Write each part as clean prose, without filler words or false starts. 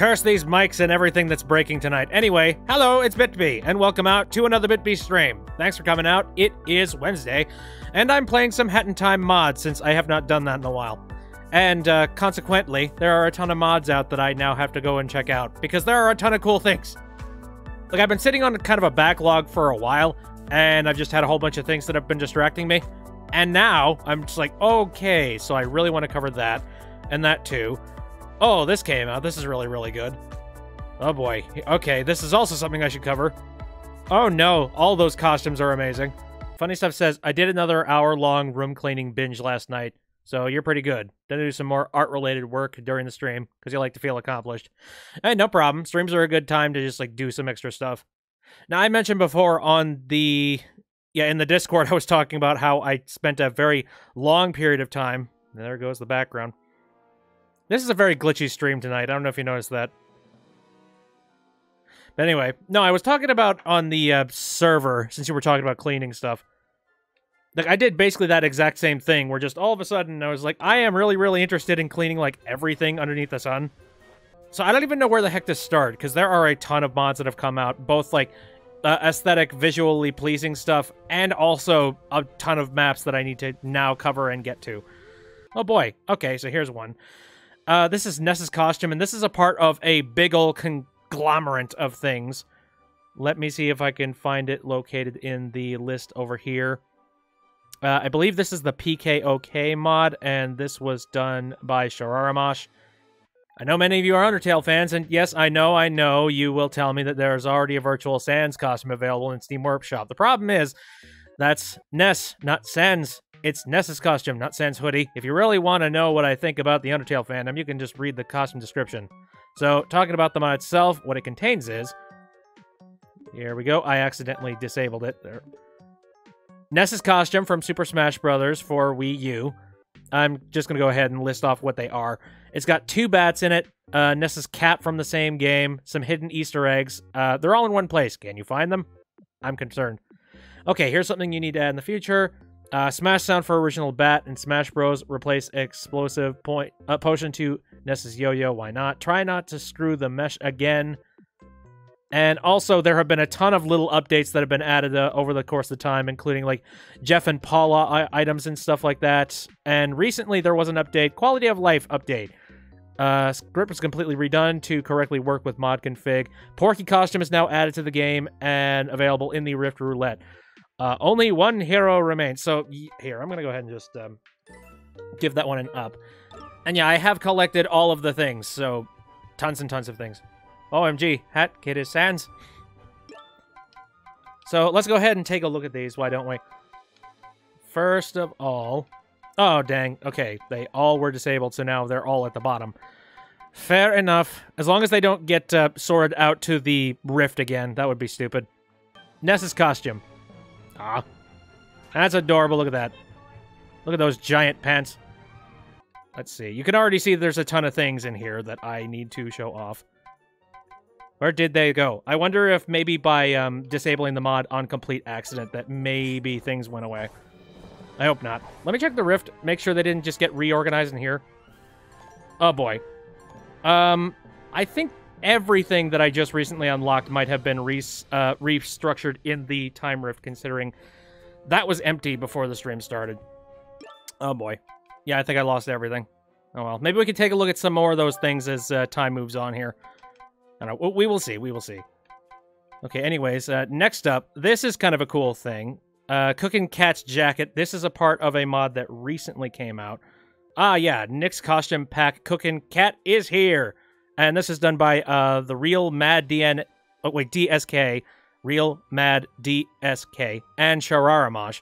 Curse these mics and everything that's breaking tonight. Anyway, hello, it's BitB, and welcome out to another BitB stream. Thanks for coming out. It is Wednesday, and I'm playing some Hat in Time mods since I have not done that in a while. And consequently, there are a ton of mods out that I now have to go and check out, because there are a ton of cool things. Like, I've been sitting on kind of a backlog for a while, and I've just had a whole bunch of things that have been distracting me. And now, I'm just like, okay, so I really want to cover that, and that too. Oh, this came out. This is really, really good. Oh boy. Okay, this is also something I should cover. Oh no, all those costumes are amazing. Funny Stuff says, I did another hour-long room cleaning binge last night, so you're pretty good. Then do some more art-related work during the stream, because you like to feel accomplished. Hey, no problem. Streams are a good time to just, like, do some extra stuff. Now, I mentioned before on the... Yeah, in the Discord, I was talking about how I spent a very long period of time... There goes the background. This is a very glitchy stream tonight. I don't know if you noticed that. But anyway, no, I was talking about on the server, since you were talking about cleaning stuff. Like, I did basically that exact same thing, where just all of a sudden I was like, I am really, really interested in cleaning, like, everything underneath the sun. So I don't even know where the heck to start, because there are a ton of mods that have come out, both, like, aesthetic, visually pleasing stuff, and also a ton of maps that I need to now cover and get to. Oh boy. Okay, so here's one. This is Ness's costume, and this is a part of a big ol' conglomerate of things. Let me see if I can find it located in the list over here. I believe this is the PKOK mod, and this was done by Shararamash. I know many of you are Undertale fans, and yes, I know, you will tell me that there's already a Virtual Sans costume available in Steam Workshop. The problem is, that's Ness, not Sans. It's Ness's costume, not Sans hoodie. If you really want to know what I think about the Undertale fandom, you can just read the costume description. So, talking about the mod itself, what it contains is... Here we go. I accidentally disabled it. There. Ness's costume from Super Smash Bros. For Wii U. I'm just going to go ahead and list off what they are. It's got 2 bats in it, Ness's cap from the same game, some hidden Easter eggs. They're all in one place. Can you find them? I'm concerned. Okay, here's something you need to add in the future. Smash sound for original bat in Smash Bros. Replace explosive potion to Ness's yo-yo. Why not? Try not to screw the mesh again. And also, there have been a ton of little updates that have been added over the course of time, including, like, Jeff and Paula items and stuff like that. And recently, there was an update, Quality of Life update. Script was completely redone to correctly work with mod config. Porky costume is now added to the game and available in the Rift Roulette. Only one hero remains. So, here, I'm going to go ahead and just give that one an up. And yeah, I have collected all of the things, so tons and tons of things. OMG, Hat Kid is Sans. So, let's go ahead and take a look at these, why don't we? First of all... Oh, dang. Okay, they all were disabled, so now they're all at the bottom. Fair enough. As long as they don't get sorted out to the Rift again, that would be stupid. Ness's costume. Ah, that's adorable. Look at that. Look at those giant pants. Let's see. You can already see there's a ton of things in here that I need to show off. Where did they go? I wonder if maybe by disabling the mod on complete accident that maybe things went away. I hope not. Let me check the Rift. Make sure they didn't just get reorganized in here. Oh boy. I think everything that I just recently unlocked might have been restructured in the Time Rift, considering that was empty before the stream started. Oh boy. Yeah, I think I lost everything. Oh well. Maybe we can take a look at some more of those things as time moves on here. I don't know. We will see. We will see. Okay, anyways, next up, this is kind of a cool thing. Cookin' Cat's jacket. This is a part of a mod that recently came out. Ah, yeah, Nick's costume pack Cookin' Cat is here. And this is done by the Real Mad DSK, Real Mad DSK, and Shararamash.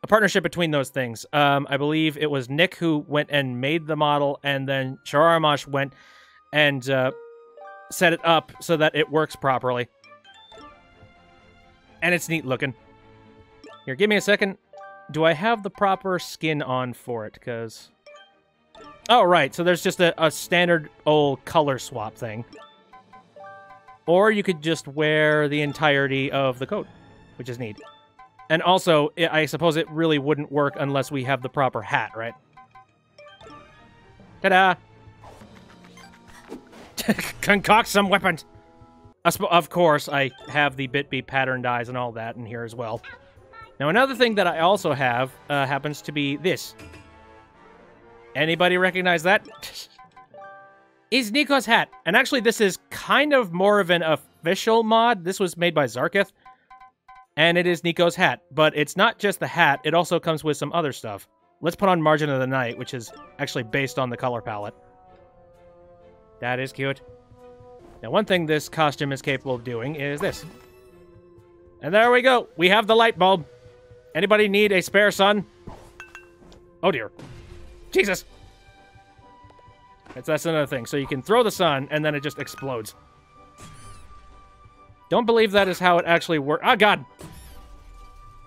A partnership between those things. I believe it was Nick who went and made the model, and then Shararamash went and set it up so that it works properly. And it's neat looking. Here, give me a second. Do I have the proper skin on for it? Because... Oh, right. So there's just a standard old color swap thing. Or you could just wear the entirety of the coat, which is neat. And also, I suppose it really wouldn't work unless we have the proper hat, right? Ta-da! Concoct some weapons. Of course, I have the Bit.B pattern dies and all that in here as well. Now, another thing that I also have happens to be this. Anybody recognize that? Is Nico's hat. And actually, this is kind of more of an official mod. This was made by Zarkith. And it is Nico's hat. But it's not just the hat. It also comes with some other stuff. Let's put on Margin of the Night, which is actually based on the color palette. That is cute. Now, one thing this costume is capable of doing is this. And there we go. We have the light bulb. Anybody need a spare sun? Oh, dear. Jesus. That's another thing. So you can throw the sun, and then it just explodes. Don't believe that is how it actually works. Oh, God.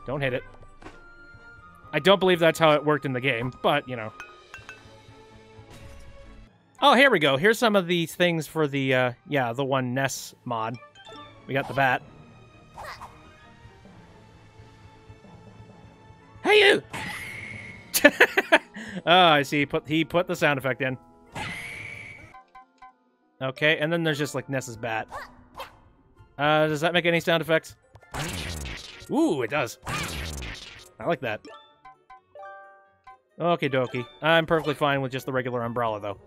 Don't hit it. I don't believe that's how it worked in the game, but, you know. Oh, here we go. Here's some of these things for the, yeah, the one Ness mod. We got the bat. Hey, you! Oh, I see. He put the sound effect in. Okay, and then there's just, like, Ness's bat. Does that make any sound effects? Ooh, it does. I like that. Okie dokie. I'm perfectly fine with just the regular umbrella, though.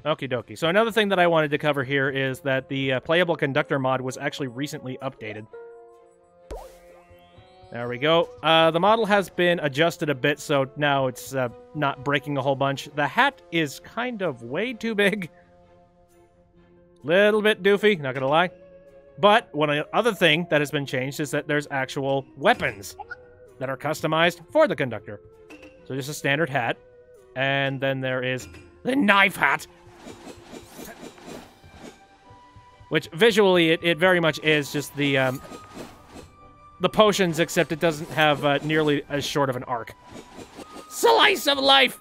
Okie dokie. So another thing that I wanted to cover here is that the Playable Conductor mod was actually recently updated. There we go. The model has been adjusted a bit, so now it's not breaking a whole bunch. The hat is kind of way too big. Little bit doofy, not gonna lie. But one other thing that has been changed is that there's actual weapons that are customized for the Conductor. So just a standard hat. And then there is the knife hat. Which visually, it very much is just the potions, except it doesn't have nearly as short of an arc. Slice of life!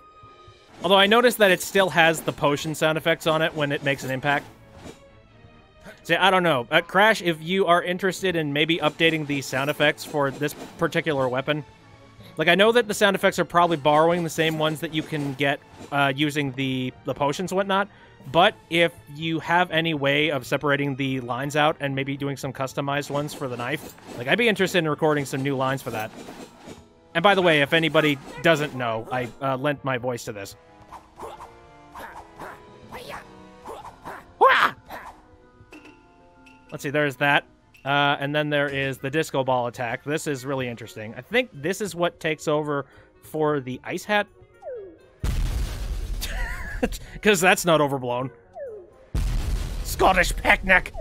Although I noticed that it still has the potion sound effects on it when it makes an impact. See, I don't know. Crash, if you are interested in maybe updating the sound effects for this particular weapon, like, I know that the sound effects are probably borrowing the same ones that you can get using the potions and whatnot, but if you have any way of separating the lines out and maybe doing some customized ones for the knife, like, I'd be interested in recording some new lines for that. And by the way, if anybody doesn't know, I lent my voice to this. Let's see, there's that. And then there is the disco ball attack. This is really interesting. I think this is what takes over for the ice hat. Because that's not overblown. Scottish picnic!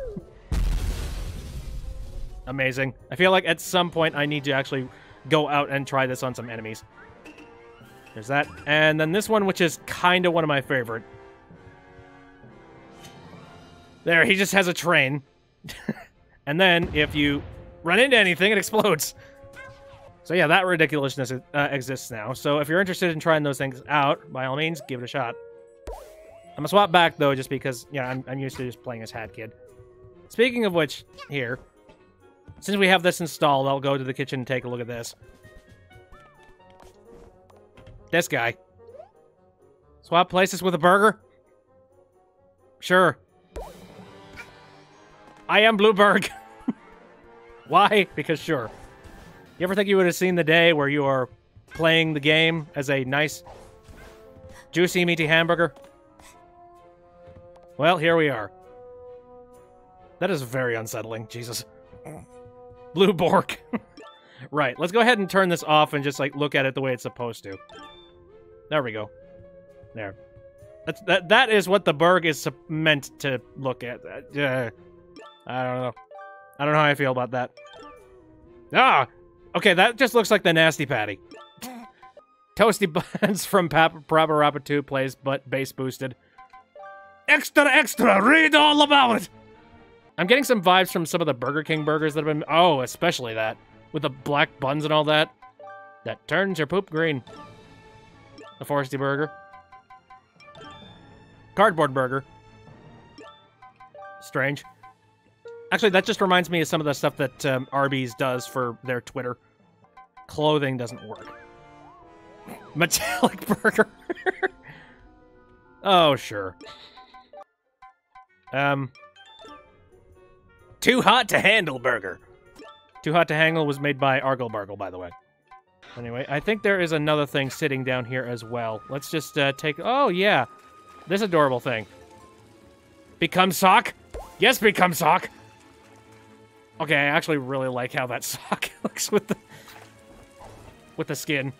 Amazing. I feel like at some point I need to actually go out and try this on some enemies. There's that. And then this one, which is kind of one of my favorite. There, he just has a train. And then, if you run into anything, it explodes. So yeah, that ridiculousness exists now. So if you're interested in trying those things out, by all means, give it a shot. I'm gonna swap back, though, just because, yeah, I'm used to just playing as Hat Kid. Speaking of which, here, since we have this installed, I'll go to the kitchen and take a look at this. This guy. Swap places with a burger? Sure. I am Blueberg. Why? Because sure. You ever think you would have seen the day where you are playing the game as a nice, juicy, meaty hamburger? Well, here we are. That is very unsettling. Jesus. Blue Bork. Right, let's go ahead and turn this off and just, like, look at it the way it's supposed to. There we go. There. That is what the Berg is meant to look at. I don't know. I don't know how I feel about that. Ah! Okay, that just looks like the Nasty Patty. Toasty Buns from Parappa 2 plays, but bass boosted. Extra, extra! Read all about it! I'm getting some vibes from some of the Burger King burgers that have been... Oh, especially that. With the black buns and all that. That turns your poop green. A Foresty burger. Cardboard burger. Strange. Actually, that just reminds me of some of the stuff that Arby's does for their Twitter. Clothing doesn't work. Metallic burger. Oh, sure. Too Hot to Handle burger. Too Hot to Handle was made by Argle Bargle, by the way. Anyway, I think there is another thing sitting down here as well. Let's just take... Oh, yeah. This adorable thing. Become sock? Yes, become sock! Okay, I actually really like how that sock looks with the skin.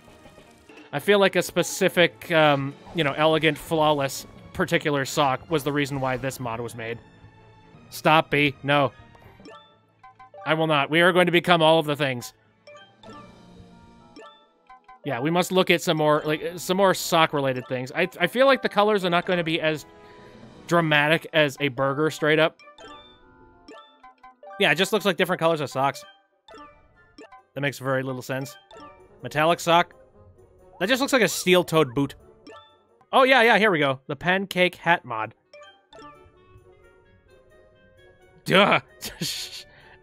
I feel like a specific, you know, elegant, flawless, particular sock was the reason why this mod was made. Stop, B. No. I will not. We are going to become all of the things. Yeah, we must look at some more sock-related things. I feel like the colors are not going to be as dramatic as a burger, straight up. Yeah, it just looks like different colors of socks. That makes very little sense. Metallic sock. That just looks like a steel-toed boot. Oh, yeah, here we go. The pancake hat mod. Duh!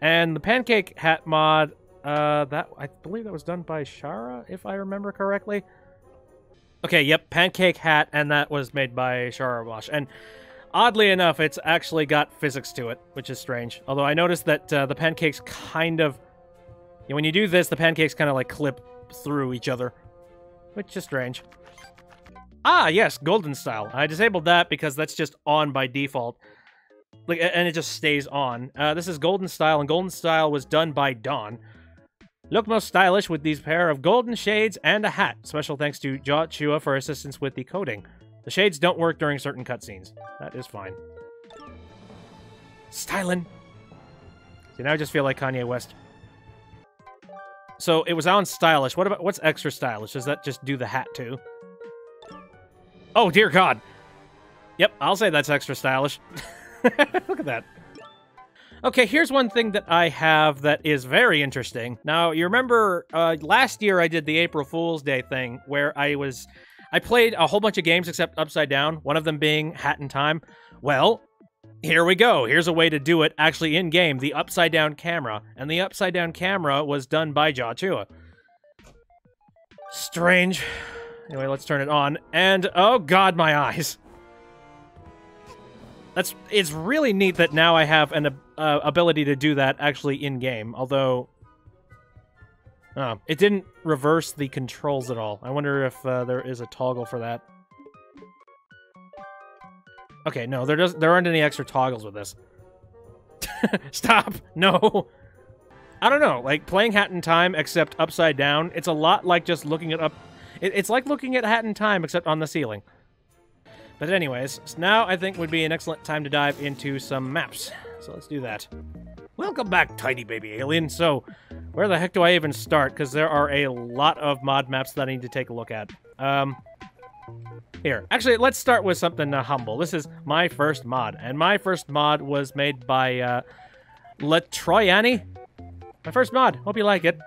And the pancake hat mod... I believe that was done by Shara, if I remember correctly. Okay, yep, pancake hat, and that was made by Shara Wash. And oddly enough, it's actually got physics to it, which is strange. Although I noticed that the pancakes kind of... You know, when you do this, the pancakes kind of, like, clip through each other, which is strange. Ah, yes, Golden Style. I disabled that because that's just on by default. Like, and it just stays on. This is Golden Style, and Golden Style was done by Dawn. Look most stylish with these pair of golden shades and a hat. Special thanks to Jot Chua for assistance with the coding. The shades don't work during certain cutscenes. That is fine. Stylin'. See, now I just feel like Kanye West. So, it was on stylish. What's extra stylish? Does that just do the hat, too? Oh, dear God. Yep, I'll say that's extra stylish. Look at that. Okay, here's one thing that I have that is very interesting. Now, you remember last year I did the April Fool's Day thing where I played a whole bunch of games except Upside Down, one of them being Hat in Time. Well, here we go. Here's a way to do it actually in-game, the Upside Down camera. And the Upside Down camera was done by Joshua. Strange. Anyway, let's turn it on. And, oh God, my eyes. It's really neat that now I have an ability to do that actually in-game, although... it didn't reverse the controls at all. I wonder if there is a toggle for that. Okay, no, there aren't any extra toggles with this. Stop! No! I don't know, like, playing Hat in Time, except upside down, it's a lot like just looking it up... It's like looking at Hat in Time, except on the ceiling. But anyways, so now I think would be an excellent time to dive into some maps. So let's do that. Welcome back, tiny baby alien. So, where the heck do I even start? Because there are a lot of mod maps that I need to take a look at. Here. Actually, let's start with something humble. This is my first mod. And my first mod was made by, Latroyani. My first mod. Hope you like it.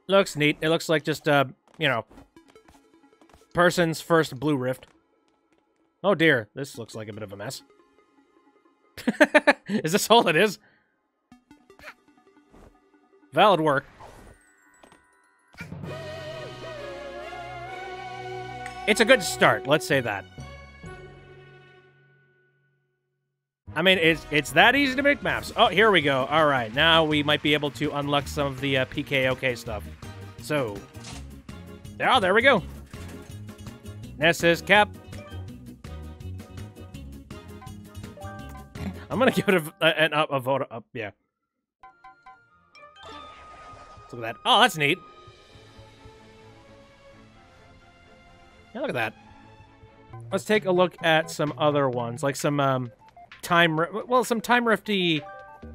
Looks neat. It looks like just, you know... person's first blue rift. Oh dear, this looks like a bit of a mess. Is this all it is? Valid work. It's a good start, let's say that. I mean, it's that easy to make maps. Oh, here we go. Alright, now we might be able to unlock some of the PKOK stuff. So... oh, there we go. Nessus Cap. I'm gonna give it a vote up, yeah. Look at that. Oh, that's neat. Yeah, look at that. Let's take a look at some other ones, like some time rifty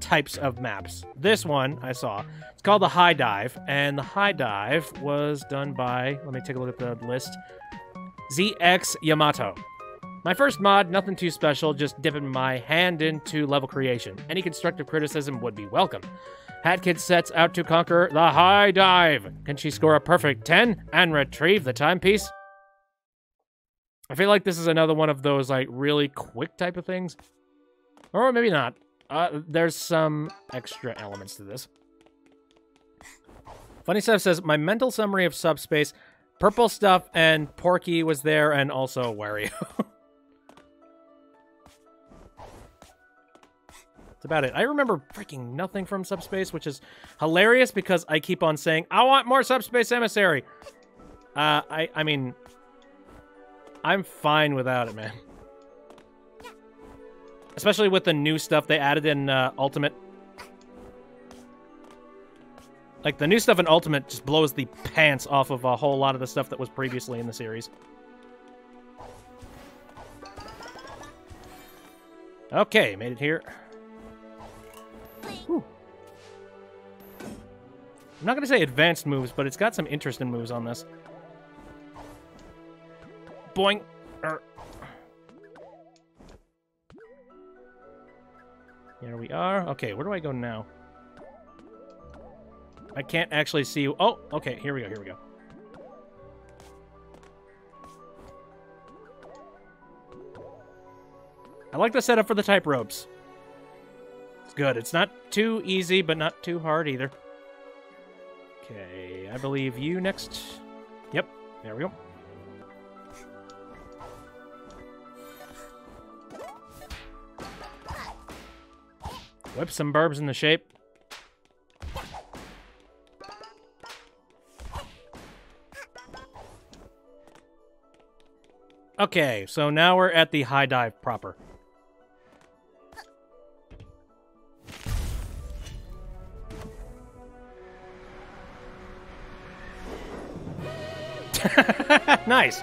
types of maps. This one I saw. It's called the High Dive, and the High Dive was done by. Let me take a look at the list. ZX Yamato. My first mod, nothing too special, just dipping my hand into level creation. Any constructive criticism would be welcome. Hatkid sets out to conquer the High Dive. Can she score a perfect 10 and retrieve the timepiece? I feel like this is another one of those, like, really quick type of things. Or maybe not. There's some extra elements to this. Funny Stuff says, my mental summary of Subspace purple stuff, and Porky was there, and also Wario. That's about it. I remember freaking nothing from Subspace, which is hilarious because I keep on saying, I want more Subspace Emissary. I mean, I'm fine without it, man. Especially with the new stuff they added in Ultimate. Like, the new stuff in Ultimate just blows the pants off of a whole lot of the stuff that was previously in the series. Okay, made it here. Whew. I'm not going to say advanced moves, but it's got some interesting moves on this. Boing. Here we are. Okay, where do I go now? I can't actually see you. Oh, okay, here we go, here we go. I like the setup for the type ropes. It's good. It's not too easy, but not too hard either. Okay, I believe you next. Yep, there we go. Whip some burbs in the shape. Okay, so now we're at the high dive proper. Nice.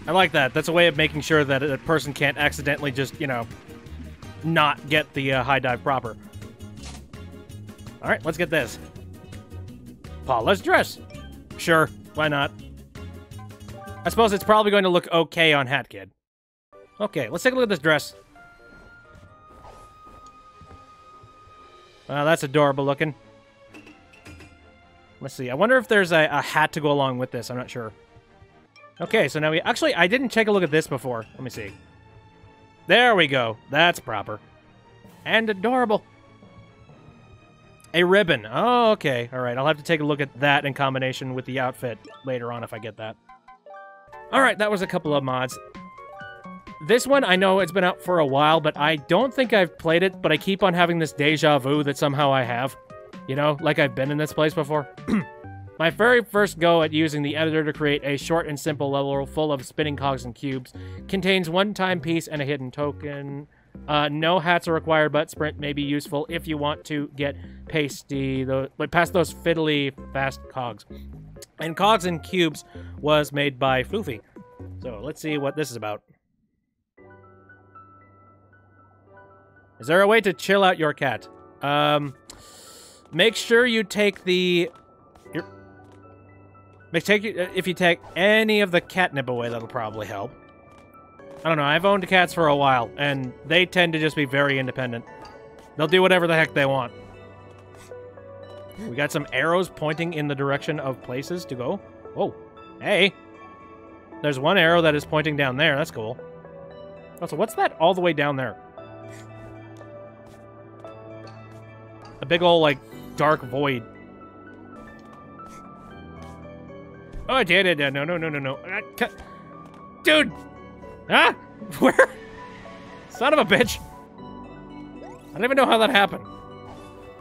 I like that. That's a way of making sure that a person can't accidentally just, you know, not get the high dive proper. All right, let's get this. Paula's dress. Sure, why not? I suppose it's probably going to look okay on Hat Kid. Okay, let's take a look at this dress. Wow, that's adorable looking. Let's see. I wonder if there's a hat to go along with this. I'm not sure. Okay, so now we... Actually, I didn't take a look at this before. Let me see. There we go. That's proper. And adorable. A ribbon. Oh, okay. All right, I'll have to take a look at that in combination with the outfit later on if I get that. All right, that was a couple of mods. This one, I know it's been out for a while, but I don't think I've played it, but I keep on having this deja vu that somehow I have. You know, like I've been in this place before. My very first go at using the editor to create a short and simple level full of spinning cogs and cubes contains one timepiece and a hidden token. No hats are required, but sprint may be useful if you want to get past those fiddly fast cogs. And Cogs and Cubes was made by Floofy. So let's see what this is about. Is there a way to chill out your cat? Make sure you take the... If you take any of the catnip away, that'll probably help. I don't know, I've owned cats for a while, and they tend to just be very independent. They'll do whatever the heck they want. We got some arrows pointing in the direction of places to go. Whoa. Hey! There's one arrow that is pointing down there, that's cool. Also, what's that all the way down there? A big ol', like, dark void. Oh, no. Dude! Ah! Where? Son of a bitch! I don't even know how that happened.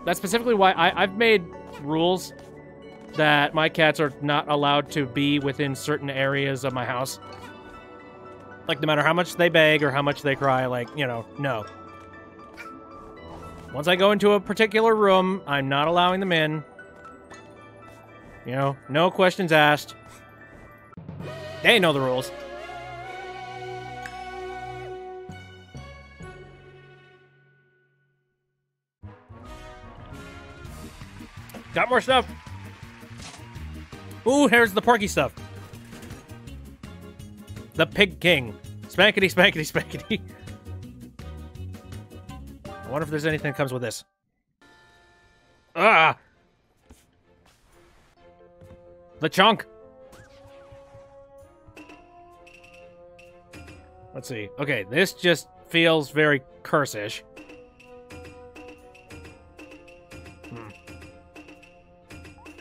That's specifically why I've made rules that my cats are not allowed to be within certain areas of my house. Like, no matter how much they beg or how much they cry, like, you know, no. Once I go into a particular room, I'm not allowing them in. You know, no questions asked. They know the rules. Got more stuff. Ooh, here's the Porky stuff. The Pig King. Spankety, spankety, spankety. I wonder if there's anything that comes with this. Ah! The chunk. Let's see. Okay, this just feels very curse-ish.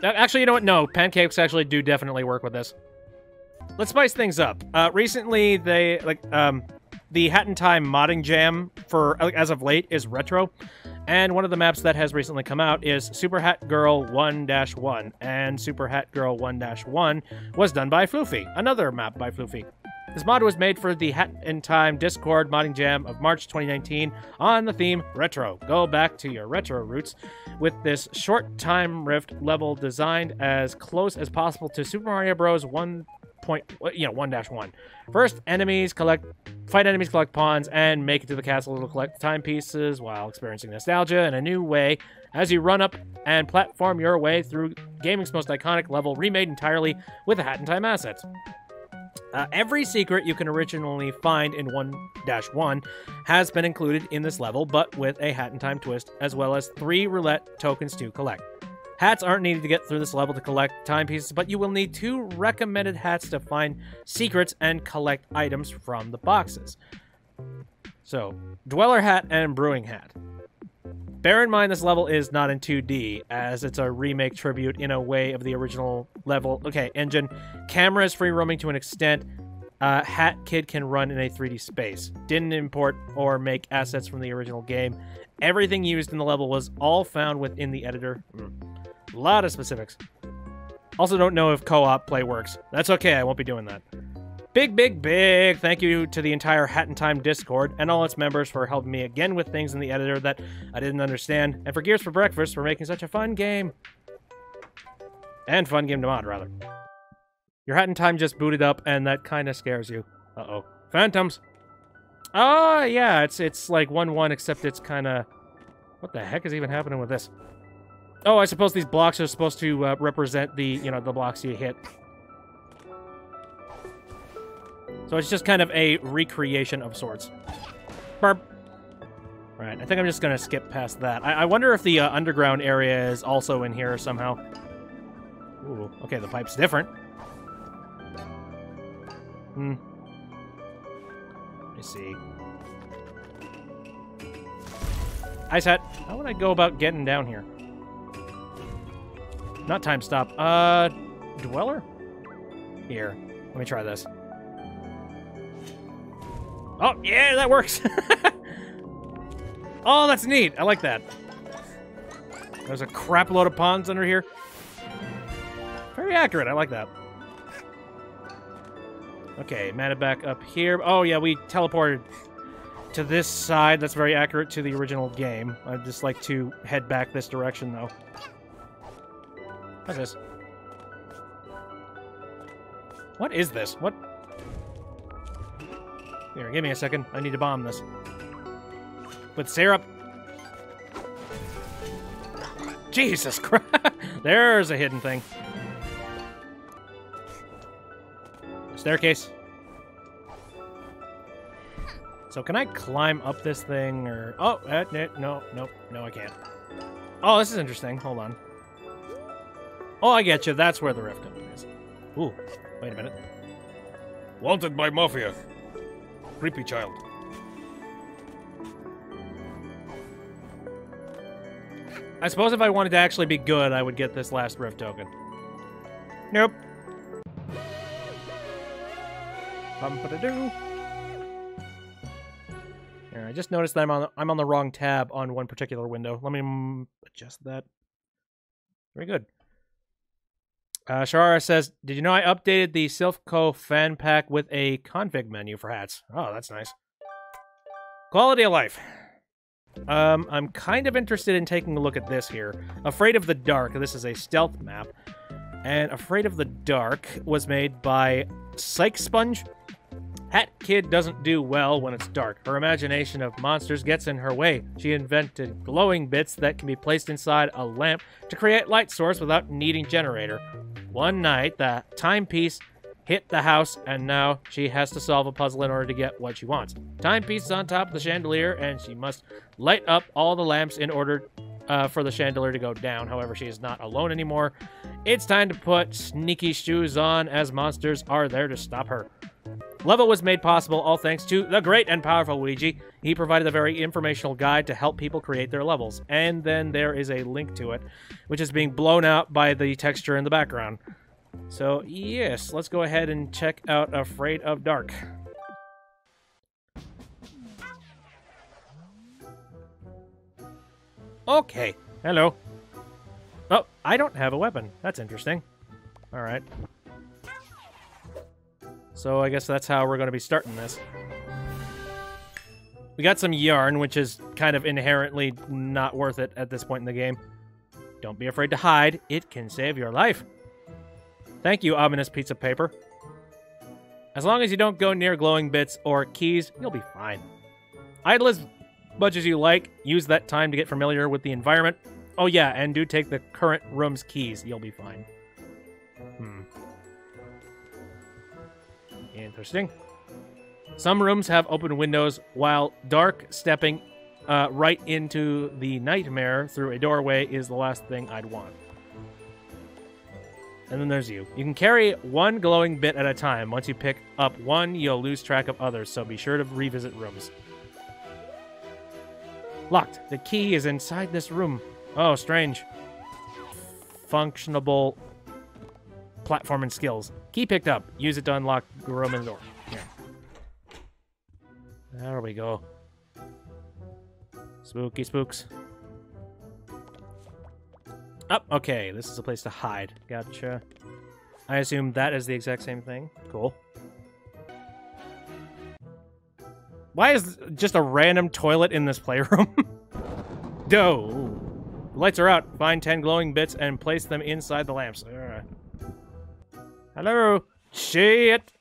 Actually, you know what? No, pancakes actually do definitely work with this. Let's spice things up. Recently, they the Hat in Time modding jam for as of late is retro, and one of the maps that has recently come out is Super Hat Girl 1-1, and Super Hat Girl 1-1 was done by Floofy, another map by Floofy. This mod was made for the Hat in Time Discord modding jam of March 2019 on the theme Retro. Go back to your retro roots with this short time rift level designed as close as possible to Super Mario Bros. 1-1. First, fight enemies, collect pawns, and make it to the castle to collect timepieces while experiencing nostalgia in a new way as you run up and platform your way through gaming's most iconic level, remade entirely with the Hat in Time assets. Every secret you can originally find in 1-1 has been included in this level, but with a Hat in Time twist, as well as 3 roulette tokens to collect. Hats aren't needed to get through this level to collect timepieces, but you will need 2 recommended hats to find secrets and collect items from the boxes. So, Dweller Hat and Brewing Hat. Bear in mind this level is not in 2D, as it's a remake tribute in a way of the original level. Okay, engine. Camera is free roaming to an extent. Hat Kid can run in a 3D space. Didn't import or make assets from the original game. Everything used in the level was all found within the editor. A lot of specifics. Also don't know if co-op play works. That's okay, I won't be doing that. Big thank you to the entire Hat in Time Discord and all its members for helping me again with things in the editor that I didn't understand, and for Gears for Breakfast for making such a fun game. And fun game to mod, rather. Your Hat in Time just booted up, and that kind of scares you. Uh-oh. Phantoms! Oh, yeah, it's like 1-1, except it's kind of... What the heck is even happening with this? Oh, I suppose these blocks are supposed to represent the, the blocks you hit. So it's just kind of a recreation of sorts. Burp. Right, I think I'm just going to skip past that. I wonder if the underground area is also in here somehow. Ooh, okay, the pipe's different. Let me see. Ice Hat, how would I go about getting down here? Not time stop. Dweller? Here, let me try this. Oh, yeah, that works! Oh, that's neat. I like that. There's a crap load of pawns under here. Very accurate. I like that. Okay, Mana back up here. Oh, yeah, we teleported to this side. That's very accurate to the original game. I'd just like to head back this direction, though. What's this? What is this? What? Here, give me a second. I need to bomb this. With syrup. Jesus Christ! There's a hidden thing. Staircase. So can I climb up this thing, or... Oh, no, I can't. Oh, this is interesting. Hold on. Oh, I get you. That's where the rift opening is. Ooh, wait a minute. Wanted by Mafia. Creepy child. I suppose if I wanted to actually be good, I would get this last rift token. Nope. Bum-ba-da-doo. Here, I just noticed that I'm on the wrong tab on one particular window. Let me adjust that. Very good. Sharara says, did you know I updated the Silphco fan pack with a config menu for hats? Oh, that's nice. Quality of life. I'm kind of interested in taking a look at this here. Afraid of the Dark. This is a stealth map. And Afraid of the Dark was made by Psych Sponge. Hat Kid doesn't do well when it's dark. Her imagination of monsters gets in her way. She invented glowing bits that can be placed inside a lamp to create light source without needing generator. One night, the timepiece hit the house, and now she has to solve a puzzle in order to get what she wants. Timepiece is on top of the chandelier, and she must light up all the lamps in order for the chandelier to go down. However, she is not alone anymore. It's time to put sneaky shoes on, as monsters are there to stop her. Level was made possible all thanks to the great and powerful Luigi. He provided a very informational guide to help people create their levels. And then there is a link to it, which is being blown out by the texture in the background. So, yes, let's go ahead and check out Afraid of Dark. Okay, hello. Oh, I don't have a weapon. That's interesting. Alright. So I guess that's how we're going to be starting this. We got some yarn, which is kind of inherently not worth it at this point in the game. Don't be afraid to hide. It can save your life. Thank you, ominous piece of paper. As long as you don't go near glowing bits or keys, you'll be fine. Idle as much as you like. Use that time to get familiar with the environment. Oh yeah, and do take the current room's keys. You'll be fine. Interesting. Some rooms have open windows, while dark stepping right into the nightmare through a doorway is the last thing I'd want. And then there's you. You can carry one glowing bit at a time. Once you pick up one, you'll lose track of others, so be sure to revisit rooms. Locked. The key is inside this room. Oh, strange. Functionable platforming skills. Key picked up. Use it to unlock the room in the door. Here. There we go. Spooky spooks. Oh, okay. This is a place to hide. Gotcha. I assume that is the exact same thing. Cool. Why is just a random toilet in this playroom? Doh. The lights are out. Find 10 glowing bits and place them inside the lamps. Hello. Shit.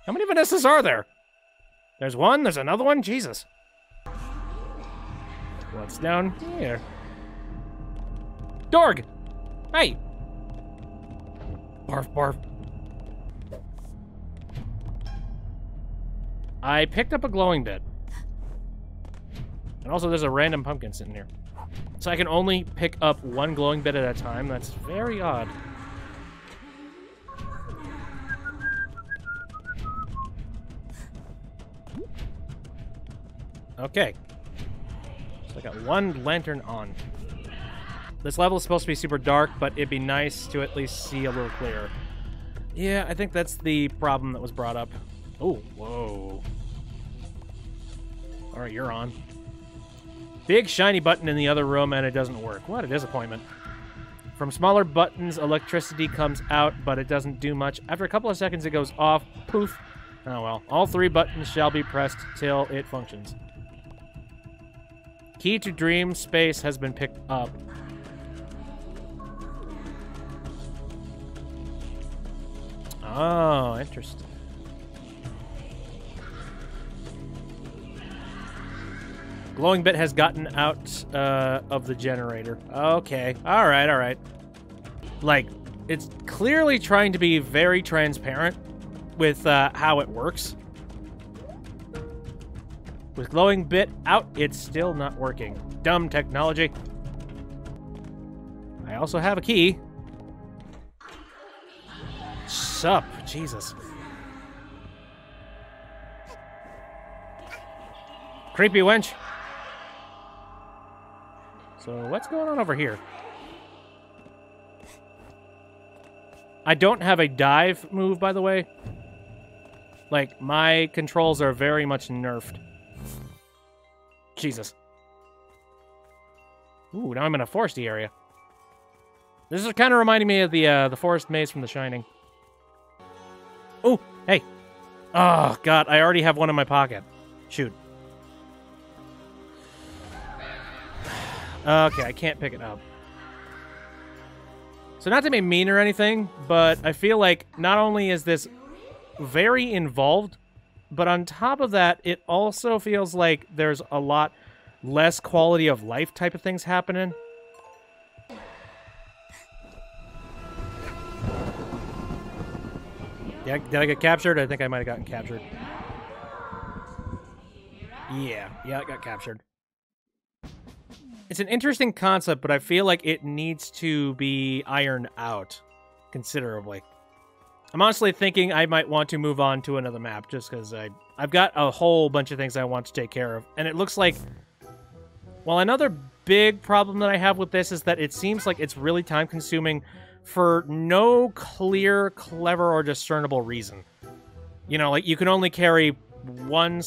How many Vanessas are there? There's one. There's another one. Jesus. What's down here? Dorg! Hey! Barf, barf. I picked up a glowing bit. And also there's a random pumpkin sitting here. So I can only pick up one glowing bit at a time. That's very odd. Okay. So I got one lantern on. This level is supposed to be super dark, but it'd be nice to at least see a little clearer. Yeah, I think that's the problem that was brought up. Oh, whoa. Alright, you're on. Big shiny button in the other room and it doesn't work. What a disappointment. From smaller buttons, electricity comes out, but it doesn't do much. After a couple of seconds, it goes off. Poof. Oh well. All 3 buttons shall be pressed till it functions. Key to dream space has been picked up. Oh, interesting. Glowing bit has gotten out of the generator. Okay. Alright, alright. Like, it's clearly trying to be very transparent with how it works. With glowing bit out, it's still not working. Dumb technology. I also have a key. Sup? Jesus. Creepy wench. So, what's going on over here? I don't have a dive move, by the way. Like, my controls are very much nerfed. Jesus. Ooh, now I'm in a foresty area. This is kind of reminding me of the forest maze from The Shining. Oh, hey. Oh, God, I already have one in my pocket. Shoot. Okay, I can't pick it up. So not to be mean or anything, but I feel like not only is this very involved, but on top of that, it also feels like there's a lot less quality of life type of things happening. Yeah, did I get captured? I think I might have gotten captured. Yeah, I got captured. It's an interesting concept, but I feel like it needs to be ironed out. considerably. I'm honestly thinking I might want to move on to another map, just because I've got a whole bunch of things I want to take care of. And it looks like... Well, another big problem that I have with this is that it seems like it's really time-consuming for no clear, clever, or discernible reason. You know, like, you can only carry one...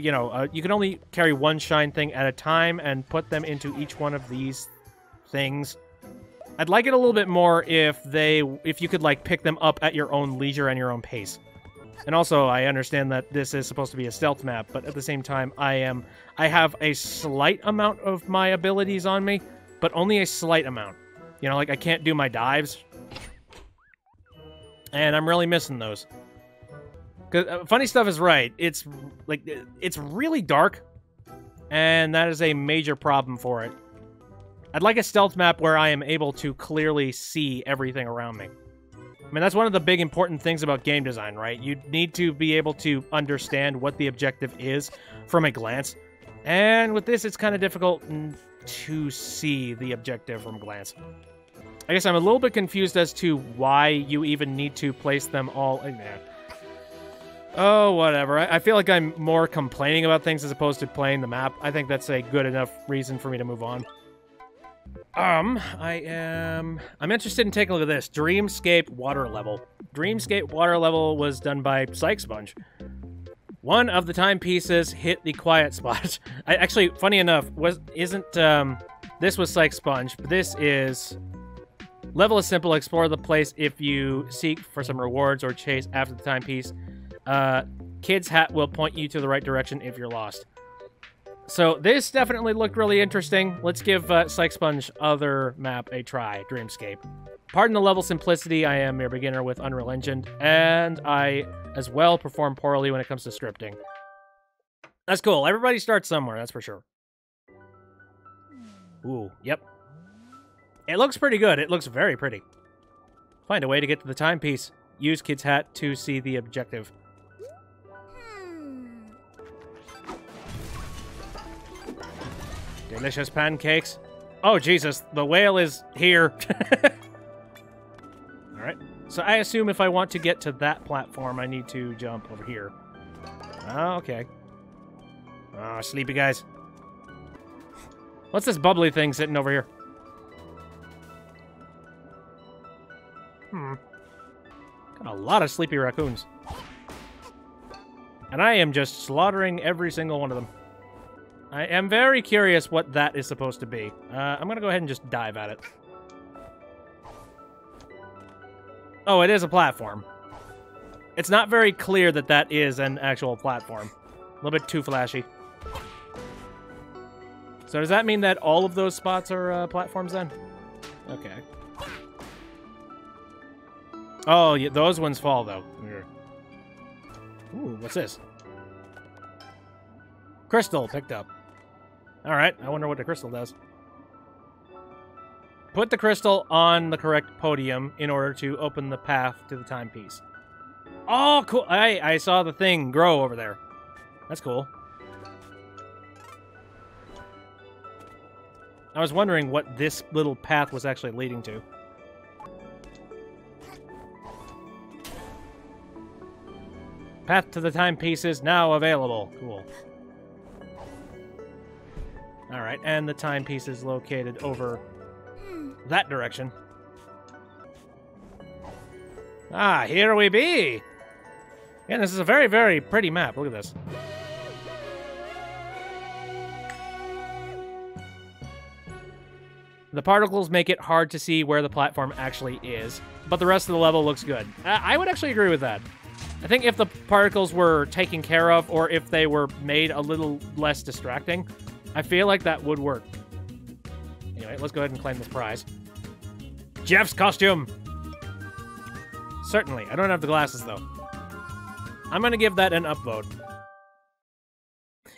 you can only carry one shine thing at a time and put them into each one of these things. I'd like it a little bit more if you could, like, pick them up at your own leisure and your own pace. And also, I understand that this is supposed to be a stealth map, but at the same time, I have a slight amount of my abilities on me, but only a slight amount. You know, like, I can't do my dives. And I'm really missing those. 'Cause, funny stuff is right. It's, like, it's really dark, and that is a major problem for it. I'd like a stealth map where I am able to clearly see everything around me. I mean, that's one of the big important things about game design, right? You need to be able to understand what the objective is from a glance. And with this, it's kind of difficult to see the objective from a glance. I guess I'm a little bit confused as to why you even need to place them all in there. Oh, whatever. I feel like I'm more complaining about things as opposed to playing the map. I think that's a good enough reason for me to move on. I'm interested in taking a look at this. Dreamscape water level. Dreamscape water level was done by Psychsponge. One of the timepieces hit the quiet spot. Actually, funny enough, this was Psychsponge, but this is... Level is simple. Explore the place if you seek for some rewards or chase after the timepiece. Kid's Hat will point you to the right direction if you're lost. So this definitely looked really interesting. Let's give Psychsponge other map a try, Dreamscape. Pardon the level simplicity, I am a beginner with Unreal Engine, and I, as well, perform poorly when it comes to scripting. That's cool. Everybody starts somewhere, that's for sure. Ooh, yep. It looks pretty good. It looks very pretty. Find a way to get to the timepiece. Use Kid's Hat to see the objective. Delicious pancakes. Oh, Jesus. The whale is here. Alright. So I assume if I want to get to that platform, I need to jump over here. Oh, okay. Oh, sleepy guys. What's this bubbly thing sitting over here? Got a lot of sleepy raccoons. And I am just slaughtering every single one of them. I am very curious what that is supposed to be. I'm gonna go ahead and just dive at it. Oh, it is a platform. It's not very clear that that is an actual platform. A little bit too flashy. So does that mean that all of those spots are platforms then? Okay. Oh, yeah, those ones fall, though. Ooh, what's this? Crystal picked up. Alright, I wonder what the crystal does. Put the crystal on the correct podium in order to open the path to the timepiece. Oh, cool. I saw the thing grow over there. That's cool. I was wondering what this little path was actually leading to. Path to the timepiece is now available. Cool. Alright, and the timepiece is located over that direction. Ah, here we be! Yeah, this is a very, very pretty map. Look at this. The particles make it hard to see where the platform actually is, but the rest of the level looks good. I would actually agree with that. I think if the particles were taken care of, or if they were made a little less distracting, I feel like that would work. Anyway, let's go ahead and claim this prize. Jeff's costume! Certainly. I don't have the glasses, though. I'm going to give that an upvote.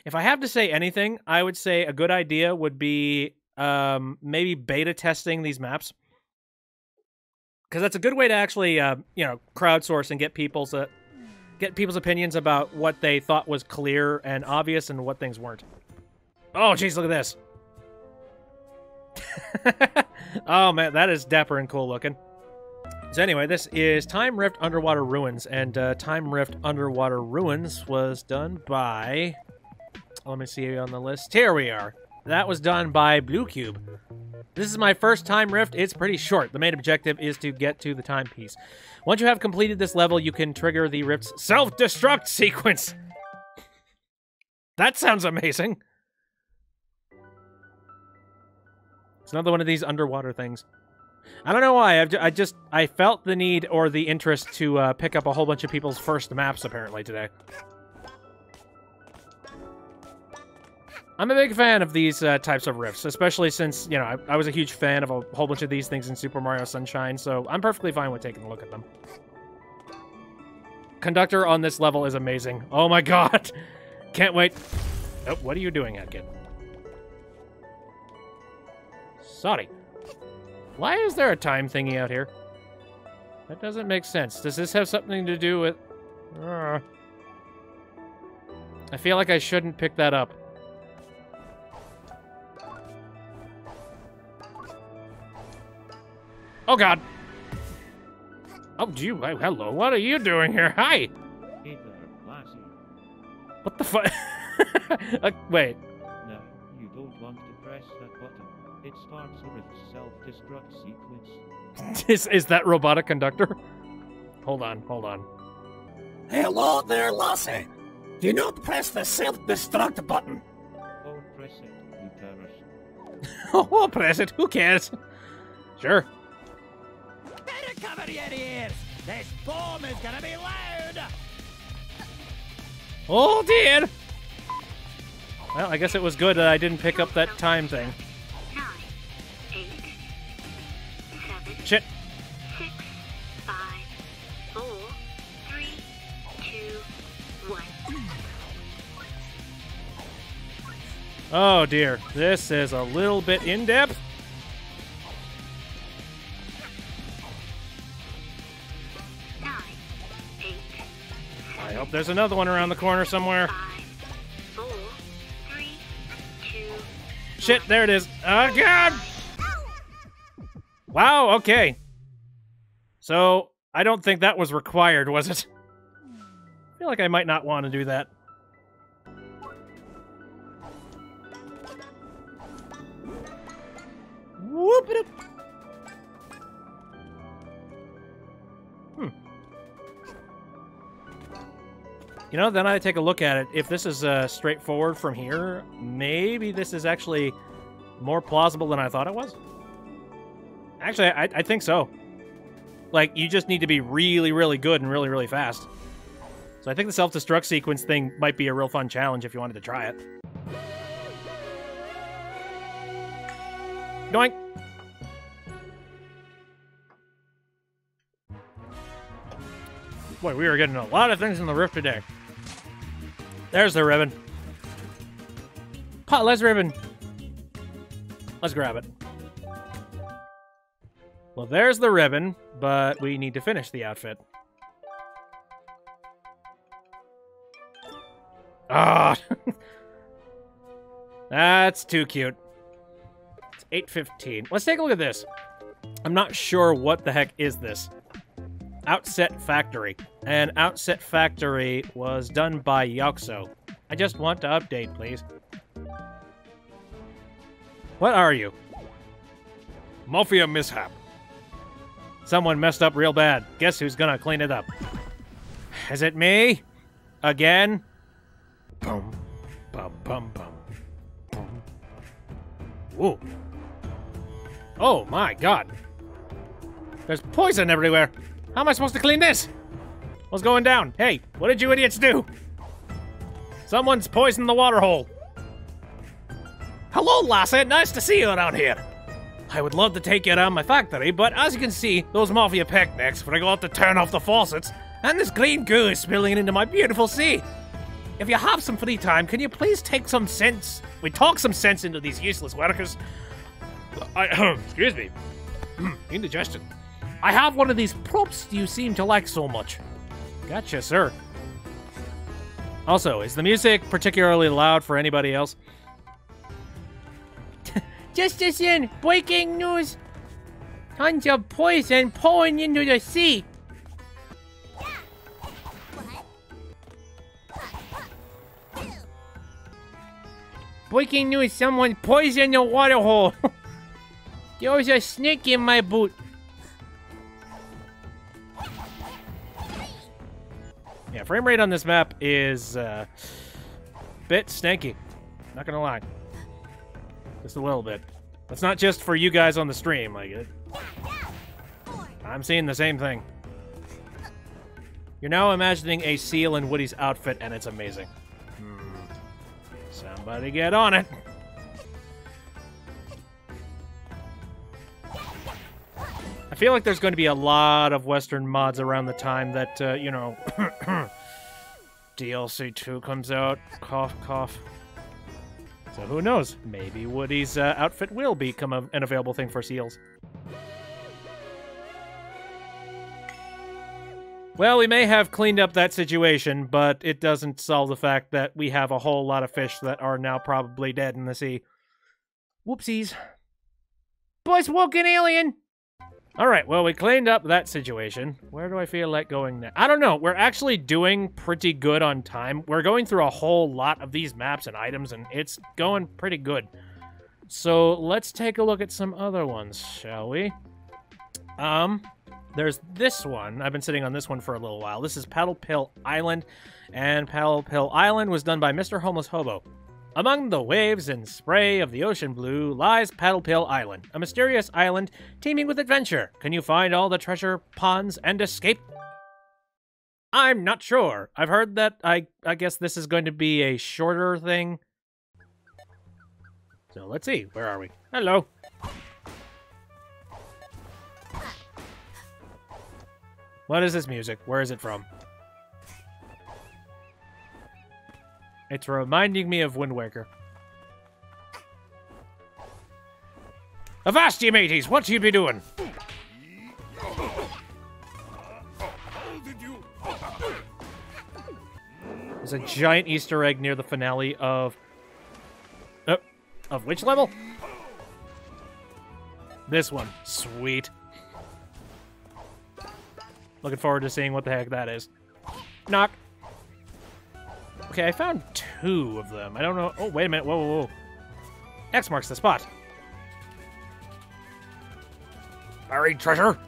If I have to say anything, I would say a good idea would be maybe beta testing these maps. Because that's a good way to actually, crowdsource and get people's opinions about what they thought was clear and obvious and what things weren't. Oh, jeez, look at this. Oh, man, that is dapper and cool looking. So anyway, this is Time Rift Underwater Ruins, and Time Rift Underwater Ruins was done by... Let me see on the list. Here we are. That was done by Blue Cube. This is my first Time Rift. It's pretty short. The main objective is to get to the timepiece. Once you have completed this level, you can trigger the Rift's self-destruct sequence. That sounds amazing. It's another one of these underwater things. I don't know why. I felt the need or the interest to pick up a whole bunch of people's first maps apparently today. I'm a big fan of these types of rifts, especially since, you know, I was a huge fan of a whole bunch of these things in Super Mario Sunshine, so I'm perfectly fine with taking a look at them. Conductor on this level is amazing. Oh my god! Can't wait. Oh, what are you doing, kid? Sorry. Why is there a time thingy out here? That doesn't make sense. Does this have something to do with... I feel like I shouldn't pick that up. Oh god! Oh, hello, what are you doing here? Hi! Hey there, Lassie. What the fuck? Wait. No, you don't want to press that button. It starts a Rift's self-destruct sequence. Is that robotic conductor? Hold on. Hello there, Lassie. Do not press the self-destruct button. Oh, press it, you terrorist. Oh, press it. Who cares? Sure. Better cover your ears. This bomb is gonna be loud. Oh, dear. Well, I guess it was good that I didn't pick up that time thing. 9, 8, 7, Shit. 6, 5, 4, 3, 2, 1. Oh, dear. This is a little bit in-depth. 9, 8, I hope there's another one around the corner somewhere. 5, 4, 3, 2, Shit, there it is. Oh, God! Wow, okay. So, I don't think that was required, was it? I feel like I might not want to do that. Whoop-a-doop. You know, then I take a look at it. If this is straightforward from here, maybe this is actually more plausible than I thought it was. Actually, I think so. Like, you just need to be really, really good and really, really fast. So I think the self-destruct sequence thing might be a real fun challenge if you wanted to try it. Doink! Boy, we are getting a lot of things in the Rift today. There's the ribbon. Let's ribbon. Let's grab it. Well, there's the ribbon, but we need to finish the outfit. Ah, that's too cute. It's 8:15. Let's take a look at this. I'm not sure what the heck is this. Outset Factory. And Outset Factory was done by Yoxo. I just want to update, please. What are you? Mafia mishap. Someone messed up real bad. Guess who's gonna clean it up? Is it me? Again? Boom. Bum, bum, bum. Boom. Whoa. Oh my god. There's poison everywhere. How am I supposed to clean this? What's going down? Hey, what did you idiots do? Someone's poisoned the water hole. Hello, Lassie. Nice to see you around here. I would love to take you around my factory, but as you can see, those Mafia picnics forgot to turn off the faucets, and this green goo is spilling into my beautiful sea. If you have some free time, can you please talk some sense into these useless workers? Excuse me. Indigestion. I have one of these props you seem to like so much. Gotcha, sir. Also, is the music particularly loud for anybody else? Just as in, breaking news. Tons of poison pouring into the sea. Breaking news, someone poisoned the water hole. There was a snake in my boot. Yeah, frame rate on this map is a bit stanky. Not gonna lie. Just a little bit. That's not just for you guys on the stream. Like it. I'm seeing the same thing. You're now imagining a seal in Woody's outfit, and it's amazing. Somebody get on it. I feel like there's going to be a lot of Western mods around the time that, you know, DLC 2 comes out. Cough, cough. So who knows? Maybe Woody's outfit will become an available thing for seals. Well, we may have cleaned up that situation, but it doesn't solve the fact that we have a whole lot of fish that are now probably dead in the sea. Whoopsies. Boys, woken alien! Alright, well, we cleaned up that situation. Where do I feel like going next? I don't know. We're actually doing pretty good on time. We're going through a whole lot of these maps and items, and it's going pretty good. So, let's take a look at some other ones, shall we? There's this one. I've been sitting on this one for a little while. This is Paddle Pill Island, and Paddle Pill Island was done by Mr. Homeless Hobo. Among the waves and spray of the ocean blue lies Paddle Pill Island, a mysterious island teeming with adventure. Can you find all the treasure ponds and escape? I'm not sure. I've heard that I guess this is going to be a shorter thing. So let's see. Where are we? Hello. What is this music? Where is it from? It's reminding me of Wind Waker. Avast ye mateys, what you be doing? There's a giant Easter egg near the finale of which level? This one. Sweet. Looking forward to seeing what the heck that is. Knock. Okay, I found 2 of them. I don't know. Oh, wait a minute. Whoa, whoa, whoa. X marks the spot. Buried treasure.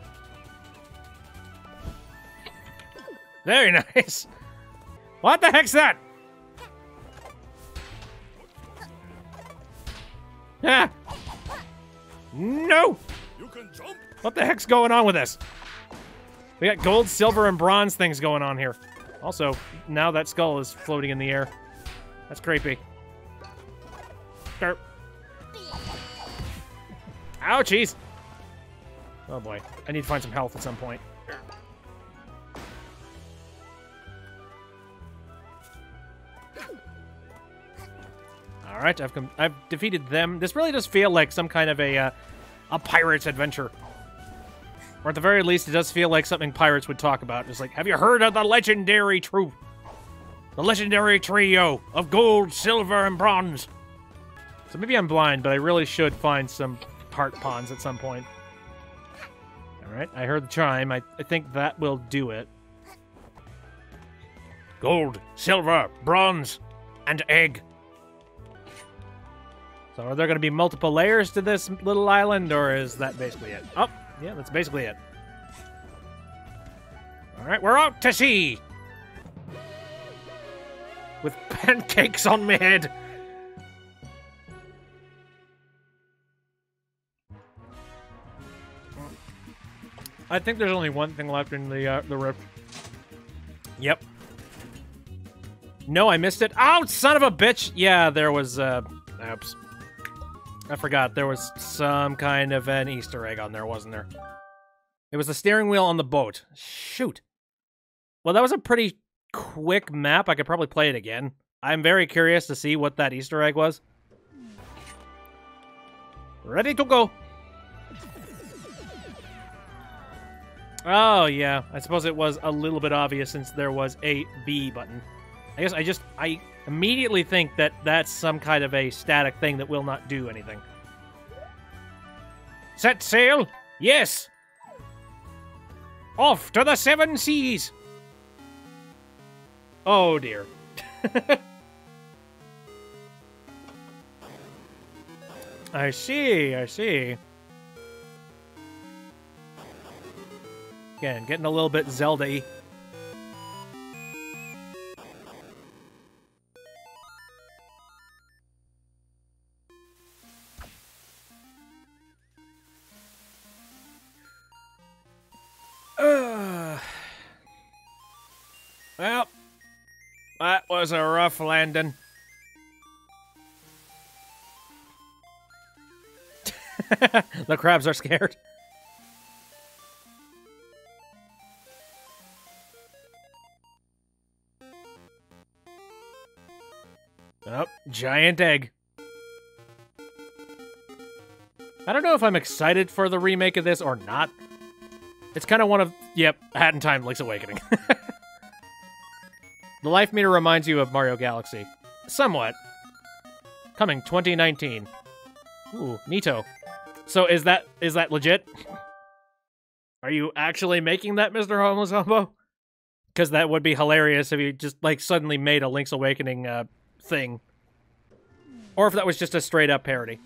Very nice. What the heck's that? Ah. No. You can jump. What the heck's going on with this? We got gold, silver, and bronze things going on here. Also, now that skull is floating in the air. That's creepy. Derp. Ouchies! Oh boy, I need to find some health at some point. Alright, I've defeated them. This really does feel like some kind of a pirate's adventure. Or at the very least, it does feel like something pirates would talk about. It's like, have you heard of the legendary troop? The legendary trio of gold, silver, and bronze. So maybe I'm blind, but I really should find some heart ponds at some point. Alright, I heard the chime. I think that will do it. Gold, silver, bronze, and egg. So are there going to be multiple layers to this little island, or is that basically it? Oh, yeah, that's basically it. Alright, we're out to sea! With pancakes on my head! I think there's only one thing left in the rift. Yep. No, I missed it. Oh, son of a bitch! Yeah, there was, oops. I forgot. There was some kind of an Easter egg on there, wasn't there? It was the steering wheel on the boat. Shoot. Well, that was a pretty quick map. I could probably play it again. I'm very curious to see what that Easter egg was. Ready to go. Oh, yeah. I suppose it was a little bit obvious since there was a B button. I guess I immediately think that that's some kind of a static thing that will not do anything. Set sail! Yes! Off to the 7 seas! Oh, dear. I see, I see. Again, getting a little bit Zelda-y. Well, that was a rough landing. The crabs are scared. Oh, giant egg. I don't know if I'm excited for the remake of this or not. It's kind of one of... Yep, Hat in Time, Link's Awakening. The life meter reminds you of Mario Galaxy. Somewhat. Coming 2019. Ooh, neato. So is that legit? Are you actually making that, Mr. Homeless Hobo? Because that would be hilarious if you just, like, suddenly made a Link's Awakening, thing. Or if that was just a straight-up parody.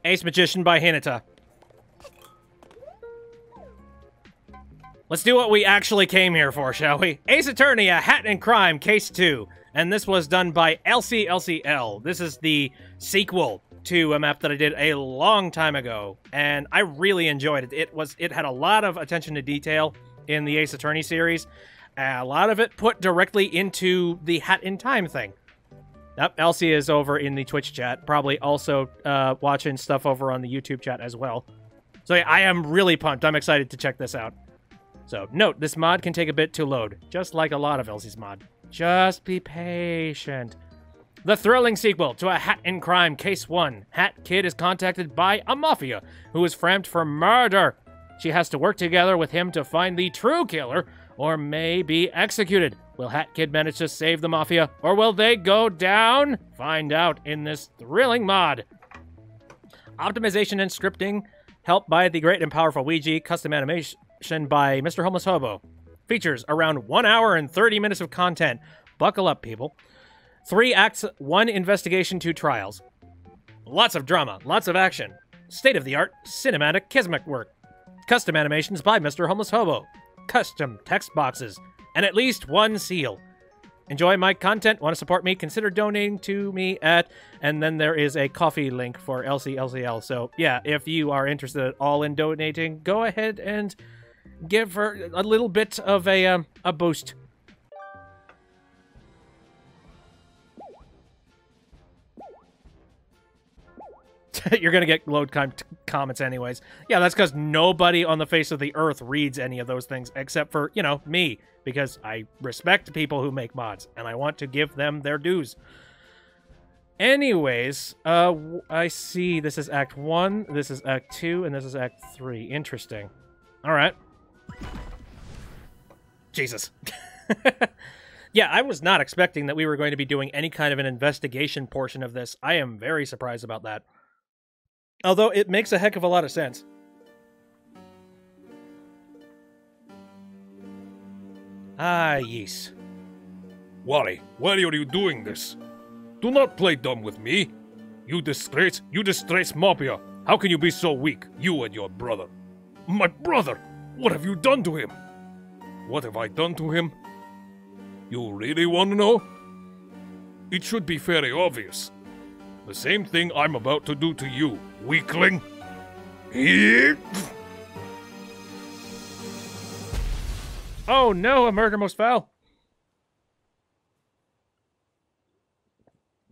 Ace Magician by Hinata. Let's do what we actually came here for, shall we? Ace Attorney, A Hat in Crime, Case 2. And this was done by LCLCL. This is the sequel to a map that I did a long time ago. And I really enjoyed it. It had a lot of attention to detail in the Ace Attorney series. A lot of it put directly into the Hat in Time thing. Yep, Elsie is over in the Twitch chat, probably also watching stuff over on the YouTube chat as well. So yeah, I am really pumped. I'm excited to check this out. So, note, this mod can take a bit to load, just like a lot of Elsie's mod. Just be patient. The thrilling sequel to A Hat in Crime, Case 1. Hat Kid is contacted by a mafia who is framed for murder. She has to work together with him to find the true killer, or may be executed. Will Hat Kid manage to save the mafia, or will they go down? Find out in this thrilling mod. Optimization and scripting, helped by the great and powerful Ouija, custom animation by Mr. Homeless Hobo. Features around 1 hour and 30 minutes of content. Buckle up, people. 3 acts, 1 investigation, 2 trials. Lots of drama, lots of action. State-of-the-art cinematic Kismet work. Custom animations by Mr. Homeless Hobo. Custom text boxes. And at least 1 seal. Enjoy my content? Want to support me? Consider donating to me at... And then there is a coffee link for LCLCL. So, yeah, if you are interested at all in donating, go ahead and give her a little bit of a boost. You're gonna get load comments anyways. Yeah, that's because nobody on the face of the earth reads any of those things except for, you know, me. Because I respect people who make mods, and I want to give them their dues. Anyways, I see this is Act 1, this is Act 2, and this is Act 3. Interesting. Alright. Jesus. Yeah, I was not expecting that we were going to be doing any kind of an investigation portion of this. I am very surprised about that. Although it makes a heck of a lot of sense. Ah, yes. Wally, why are you doing this? Do not play dumb with me. You disgrace Mafia. How can you be so weak, you and your brother? My brother? What have you done to him? What have I done to him? You really want to know? It should be very obvious. The same thing I'm about to do to you, weakling. Here. Oh no, a murder most foul.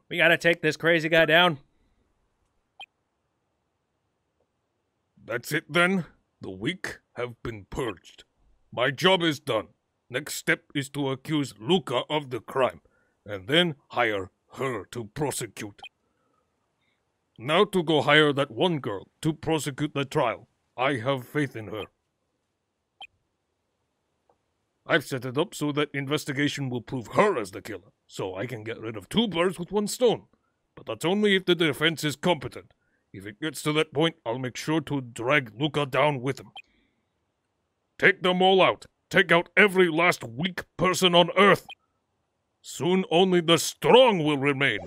We gotta take this crazy guy down. That's it then. The weak have been purged. My job is done. Next step is to accuse Luca of the crime, and then hire her to prosecute. Now to go hire that one girl to prosecute the trial. I have faith in her. I've set it up so that investigation will prove her as the killer, so I can get rid of 2 birds with 1 stone. but that's only if the defense is competent. If it gets to that point, I'll make sure to drag Luca down with him. Take them all out. Take out every last weak person on Earth. Soon only the strong will remain.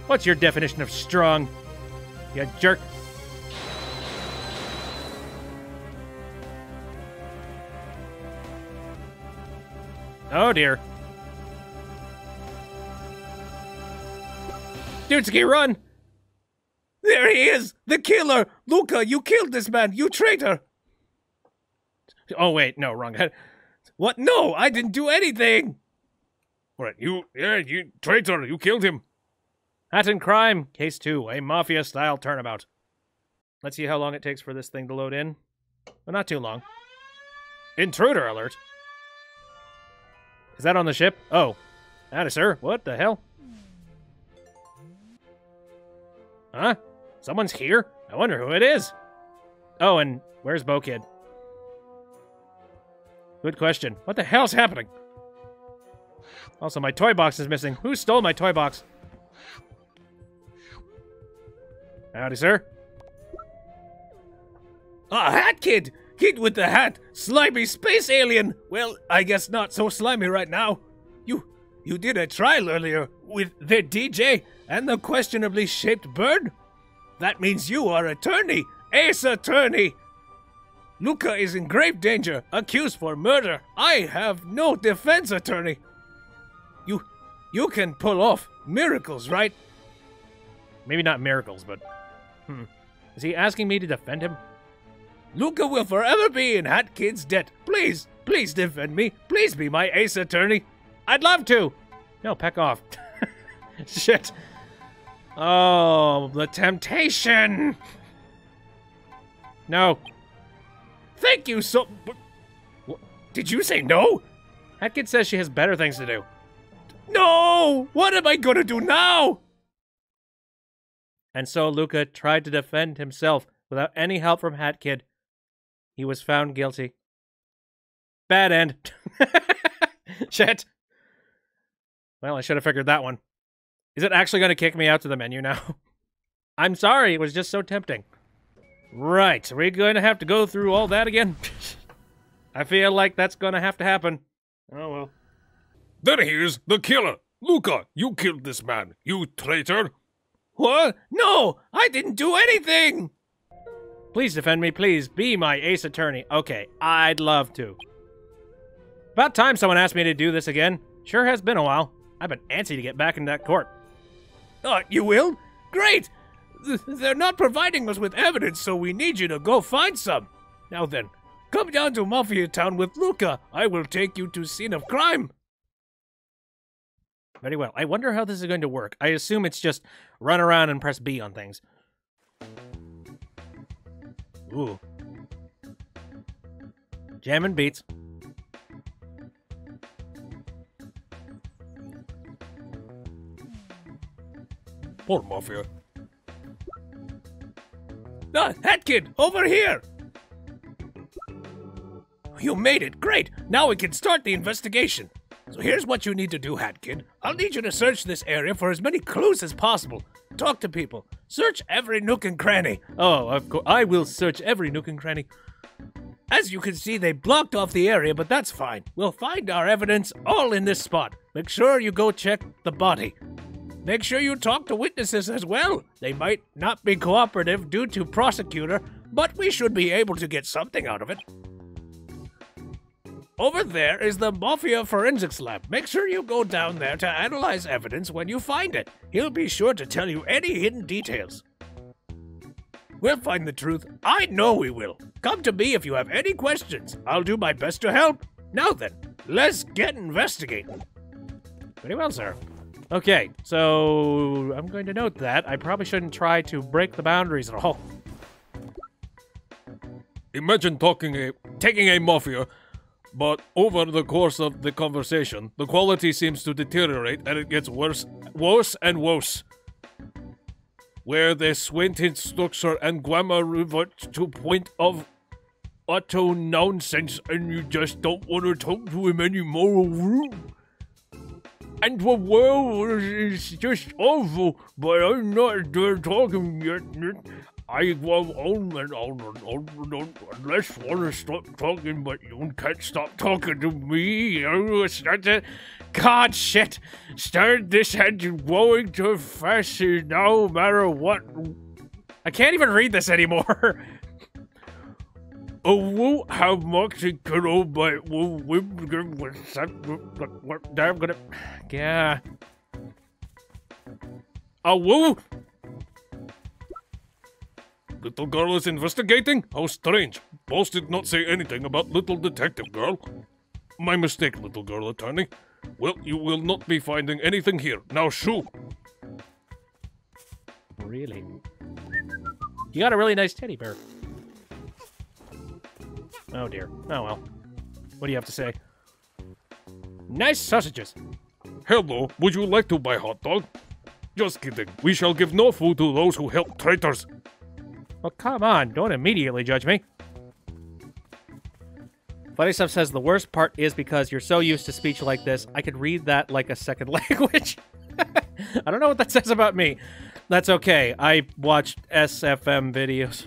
What's your definition of strong, you jerk? Oh dear. Dudesky, run! There he is! The killer! Luca, you killed this man, you traitor! Oh wait, no, wrong head. What? No, I didn't do anything! What, you traitor, you killed him. Hatton Crime, Case 2, a Mafia-style turnabout. Let's see how long it takes for this thing to load in. Well, not too long. Intruder alert. Is that on the ship? Oh. Howdy, sir. What the hell? Huh? Someone's here? I wonder who it is. Oh, and where's Bo Kid? Good question. What the hell's happening? Also, my toy box is missing. Who stole my toy box? Howdy, sir. Ah, Hat Kid! Kid with the hat! Slimy space alien! Well, I guess not so slimy right now. You did a trial earlier with the DJ and the questionably shaped bird? That means you are attorney! Ace Attorney! Luca is in grave danger, accused for murder. I have no defense attorney. You can pull off miracles, right? Maybe not miracles, but... Is he asking me to defend him? Luca will forever be in Hat Kid's debt. Please, please defend me. Please be my ace attorney. I'd love to! No, peck off. Shit. Oh, the temptation! No. Thank you so... Did you say no? Hat Kid says she has better things to do. No! What am I gonna do now? And so Luca tried to defend himself without any help from Hat Kid. He was found guilty. Bad end. Shit. Well, I should have figured that one. Is it actually going to kick me out to the menu now? I'm sorry, it was just so tempting. Right, are we going to have to go through all that again? I feel like that's going to have to happen. Oh, well. There he is, the killer. Luca, you killed this man, you traitor. What? No, I didn't do anything. Please defend me, please. Be my ace attorney. Okay, I'd love to. About time someone asked me to do this again. Sure has been a while. I've been antsy to get back in that court. You will? Great! They're not providing us with evidence, so we need you to go find some. Now then, come down to Mafia Town with Luca. I will take you to scene of crime. Very well. I wonder how this is going to work. I assume it's just run around and press B on things. Ooh. Jamming beats. Poor Mafia. Hat Kid, over here! You made it, great! Now we can start the investigation. So here's what you need to do, Hat Kid. I'll need you to search this area for as many clues as possible. Talk to people. Search every nook and cranny. Oh, of course. I will search every nook and cranny. As you can see, they blocked off the area, but that's fine. We'll find our evidence all in this spot. Make sure you go check the body. Make sure you talk to witnesses as well. They might not be cooperative due to prosecutor, but we should be able to get something out of it. Over there is the Mafia Forensics Lab. Make sure you go down there to analyze evidence when you find it. He'll be sure to tell you any hidden details. We'll find the truth. I know we will. Come to me if you have any questions. I'll do my best to help. Now then, let's get investigating. Very well, sir. Okay, so I'm going to note that. I probably shouldn't try to break the boundaries at all. Imagine taking a Mafia, but over the course of the conversation, the quality seems to deteriorate and it gets worse and worse. Where the swanted structure and grammar revert to point of utter nonsense and you just don't want to talk to him anymore. And the world is just awful, but I'm not done talking yet. I go on and on and on and on. Unless you want to stop talking, but you can't stop talking to me. God, shit. Start this engine going too fast no matter what. I can't even read this anymore. I won't have much in control, but we're gonna... Yeah. I will. Little girl is investigating? How strange. Boss did not say anything about little detective girl. My mistake, little girl attorney. Well, you will not be finding anything here. Now shoo. Really? You got a really nice teddy bear. Oh dear. Oh well. What do you have to say? Nice sausages. Hello, would you like to buy hot dog? Just kidding. We shall give no food to those who help traitors. Well, come on. Don't immediately judge me. Funny Stuff says the worst part is because you're so used to speech like this, I could read that like a second language. I don't know what that says about me. That's okay. I watched SFM videos.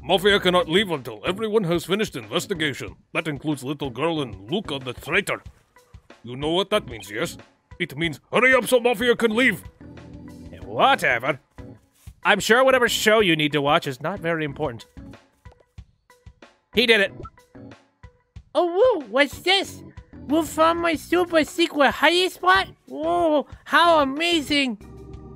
Mafia cannot leave until everyone has finished investigation. That includes little girl and Luca the traitor. You know what that means, yes? It means hurry up so Mafia can leave. Whatever. I'm sure whatever show you need to watch is not very important. He did it. Oh, woo, what's this? We found my super secret hiding spot? Whoa, how amazing.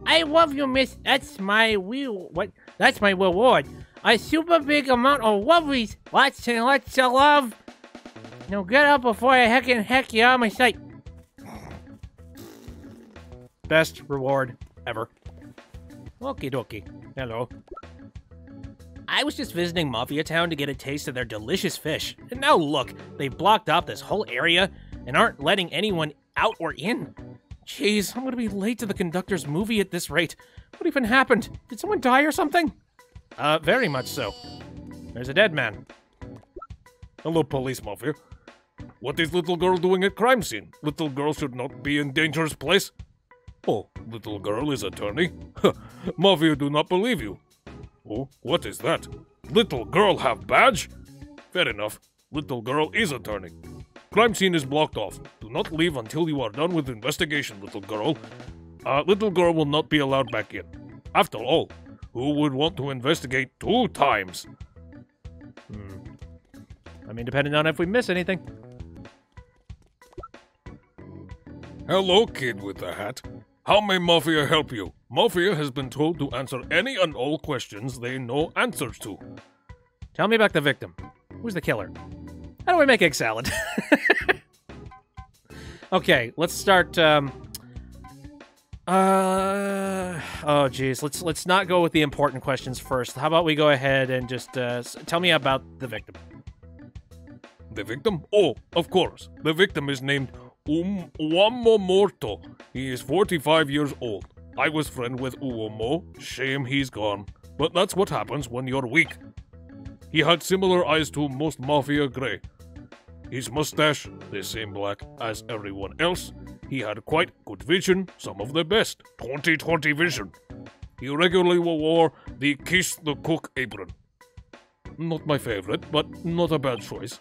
I love you, miss. That's my what? That's my reward. A super big amount of worries. Lots and lots of love. Now get up before I heck you out of my sight. Best reward ever. Okie dokie. Hello. I was just visiting Mafia Town to get a taste of their delicious fish. And now look, they've blocked off this whole area and aren't letting anyone out or in. Jeez, I'm gonna be late to the conductor's movie at this rate. What even happened? Did someone die or something? Very much so. There's a dead man. Hello, police Mafia. What is little girl doing at crime scene? Little girl should not be in dangerous place. Oh, little girl is attorney? Mafia do not believe you. Oh, what is that? Little girl have badge? Fair enough. Little girl is attorney. Crime scene is blocked off. Do not leave until you are done with investigation, little girl. Little girl will not be allowed back in. After all, who would want to investigate 2 times? I mean, depending on if we miss anything. Hello, kid with the hat. How may Mafia help you? Mafia has been told to answer any and all questions they know answers to. Tell me about the victim. Who's the killer? How do we make egg salad? Okay, let's start, oh geez, let's not go with the important questions first. How about we go ahead and just, tell me about the victim. The victim? Oh, of course. The victim is named Uomo. He is 45 years old. I was friend with Uomo. Shame he's gone. But that's what happens when you're weak. He had similar eyes to most Mafia Grey. His mustache, the same black as everyone else. He had quite good vision, some of the best. 20/20 vision. He regularly wore the Kiss the Cook apron. Not my favorite, but not a bad choice.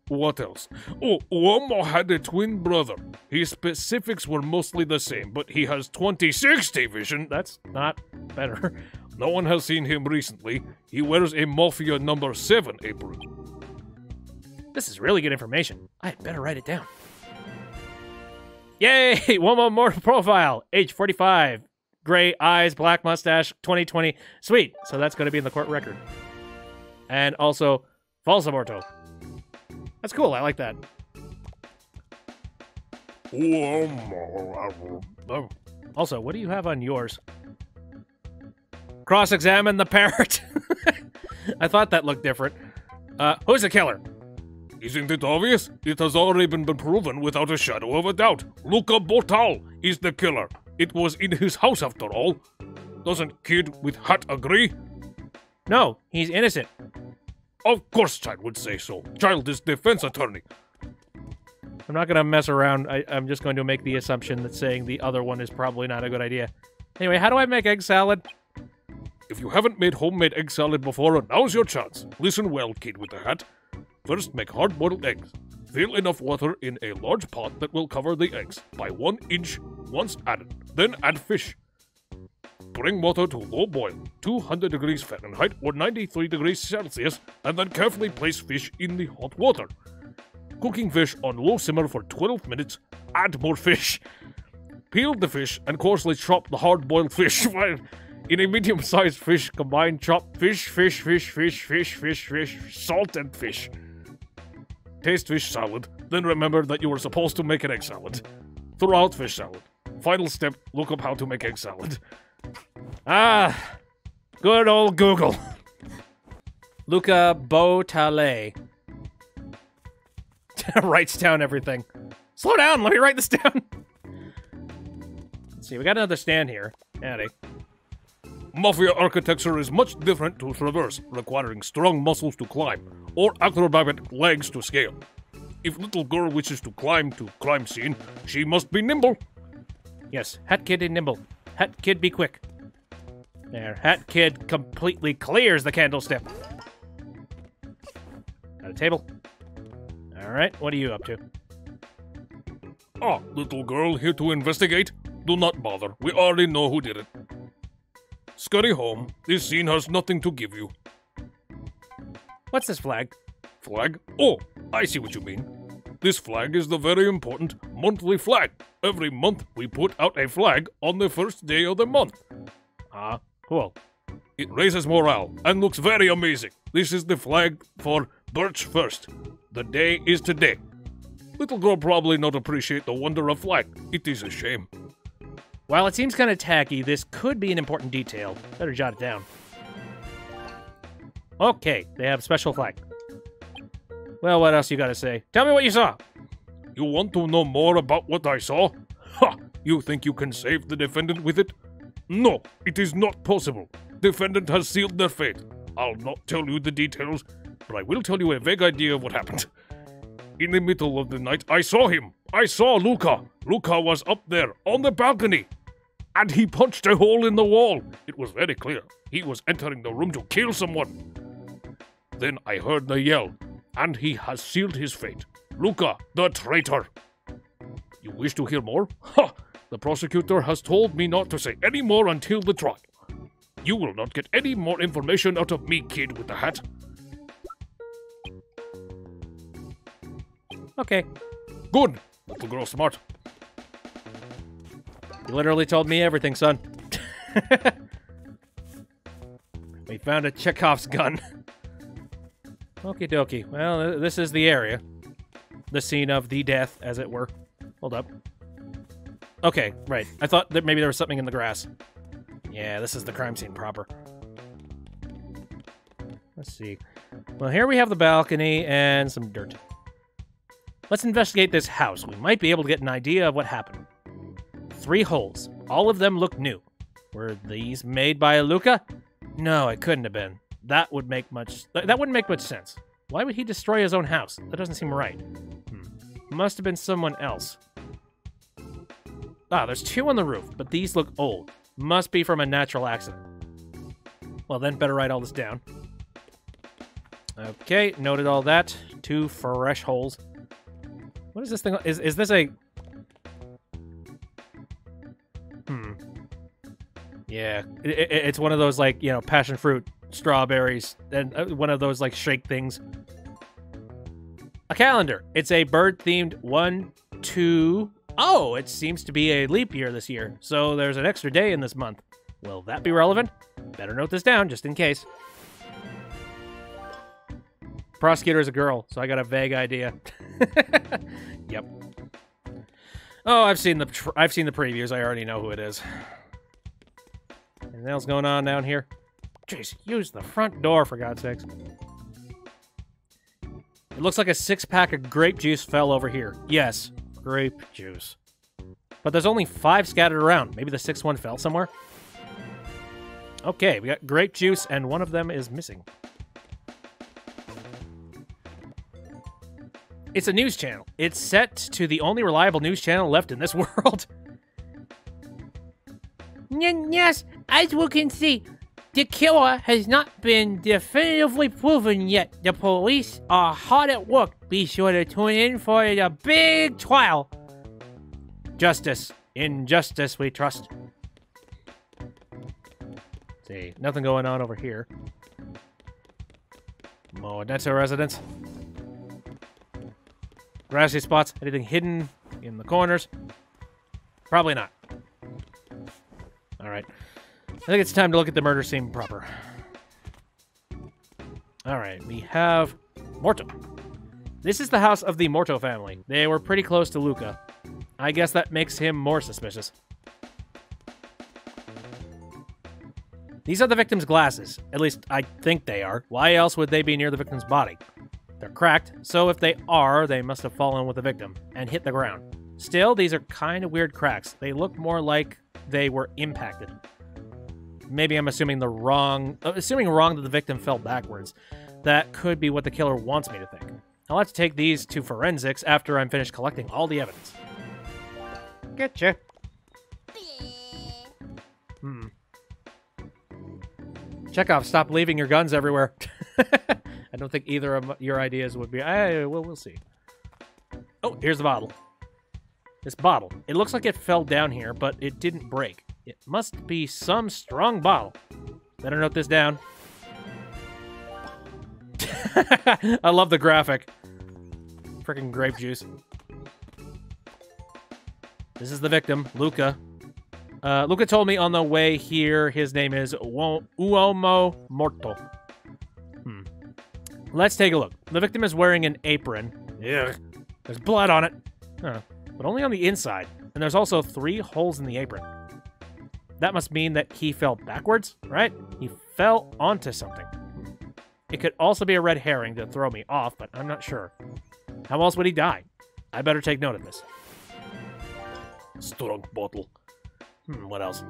What else? Oh, Uomo had a twin brother. His specifics were mostly the same, but he has 20/60 vision. That's not better. No one has seen him recently. He wears a Mafia number 7 apron. This is really good information. I had better write it down. Yay! One more profile. Age 45. Gray eyes, black mustache, 20/20. Sweet. So that's going to be in the court record. And also, falso morto. That's cool. I like that. Also, what do you have on yours? Cross-examine the parrot. I thought that looked different. Who's the killer? Isn't it obvious? It has already been proven without a shadow of a doubt. Luca Botal is the killer. It was in his house after all. Doesn't kid with hat agree? No, he's innocent. Of course Child would say so. Child is defense attorney. I'm not going to mess around. I'm just going to make the assumption that saying the other one is probably not a good idea. Anyway, how do I make egg salad? If you haven't made homemade egg salad before, now's your chance. Listen well, kid with the hat. First, make hard-boiled eggs. Fill enough water in a large pot that will cover the eggs by 1 inch once added. Then add fish. Bring water to low boil, 200 degrees Fahrenheit or 93 degrees Celsius, and then carefully place fish in the hot water. Cooking fish on low simmer for 12 minutes. Add more fish. Peel the fish and coarsely chop the hard-boiled fish. In a medium-sized fish, combine chopped fish, salt, and fish. Taste fish salad, then remember that you were supposed to make an egg salad. Throw out fish salad. Final step, look up how to make egg salad. Ah, good old Google. Luca Botale. Writes down everything. Slow down, let me write this down. Let's see, we got another stand here. Howdy. Mafia architecture is much different to traverse, requiring strong muscles to climb, or acrobatic legs to scale. If little girl wishes to climb to crime scene, she must be nimble. Yes, Hat Kid and nimble. Hat Kid be quick. There, Hat Kid completely clears the candlestick. Got a table. Alright, what are you up to? Ah, little girl here to investigate? Do not bother, we already know who did it. Scurry home, this scene has nothing to give you. What's this flag? Flag? Oh, I see what you mean. This flag is the very important monthly flag. Every month we put out a flag on the first day of the month. Ah, cool. It raises morale and looks very amazing. This is the flag for Birch First. The day is today. Little girl probably not appreciate the wonder of flag. It is a shame. While it seems kind of tacky, this could be an important detail. Better jot it down. Okay, they have a special flag. Well, what else you gotta say? Tell me what you saw! You want to know more about what I saw? Ha! You think you can save the defendant with it? No, it is not possible. Defendant has sealed their fate. I'll not tell you the details, but I will tell you a vague idea of what happened. In the middle of the night, I saw him. I saw Luca. Luca was up there, on the balcony. And he punched a hole in the wall. It was very clear. He was entering the room to kill someone. Then I heard the yell, and he has sealed his fate. Luca, the traitor. You wish to hear more? Ha! The prosecutor has told me not to say any more until the trial. You will not get any more information out of me, kid with the hat. Okay. Good. Little girl smart. You literally told me everything, son. We found a Chekhov's gun. Okie dokie. Well, this is the area. The scene of the death, as it were. Hold up. Okay, right. I thought that maybe there was something in the grass. Yeah, this is the crime scene proper. Let's see. Well, here we have the balcony and some dirt. Let's investigate this house. We might be able to get an idea of what happened. 3 holes. All of them look new. Were these made by Luca? No, it couldn't have been. That wouldn't make much sense. Why would he destroy his own house? That doesn't seem right. Must have been someone else. Ah, there's 2 on the roof, but these look old. Must be from a natural accident. Well, then better write all this down. Okay, noted all that. 2 fresh holes. What is this thing? Is this a... Yeah, it's one of those, like, you know, passion fruit, strawberries, and one of those, like, shake things. A calendar. It's a bird-themed 1, 2... Oh, it seems to be a leap year this year, so there's an extra day in this month. Will that be relevant? Better note this down, just in case. Prosecutor is a girl, so I got a vague idea. Yep. Oh, I've seen the previews. I already know who it is. Anything else going on down here? Jeez, use the front door, for God's sakes. It looks like a 6-pack of grape juice fell over here. Yes, grape juice. But there's only 5 scattered around. Maybe the 6th one fell somewhere? Okay, we got grape juice, and one of them is missing. It's a news channel. It's set to the only reliable news channel left in this world. Yes, as we can see, the killer has not been definitively proven yet. The police are hard at work. Be sure to tune in for the big trial. Justice. In justice we trust. See, nothing going on over here. More denser residence. Grassy spots. Anything hidden in the corners? Probably not. Alright. I think it's time to look at the murder scene proper. Alright, we have Morto. This is the house of the Morto family. They were pretty close to Luca. I guess that makes him more suspicious. These are the victim's glasses. At least, I think they are. Why else would they be near the victim's body? They're cracked, so if they are, they must have fallen with the victim and hit the ground. Still, these are kind of weird cracks. They look more like they were impacted. Maybe I'm assuming wrong that the victim fell backwards. That could be what the killer wants me to think. I'll have to take these to forensics after I'm finished collecting all the evidence. Getcha. Chekhov, stop leaving your guns everywhere. I don't think either of your ideas would be... we'll see. Oh, here's the bottle. This bottle. It looks like it fell down here, but it didn't break. It must be some strong bottle. Better note this down. I love the graphic. Freaking grape juice. This is the victim, Luca. Luca told me on the way here his name is Uomo Morto. Let's take a look. The victim is wearing an apron. Ugh. There's blood on it. Huh. But only on the inside. And there's also 3 holes in the apron. That must mean that he fell backwards, right? He fell onto something. It could also be a red herring to throw me off, but I'm not sure. How else would he die? I better take note of this. Strong bottle. What else?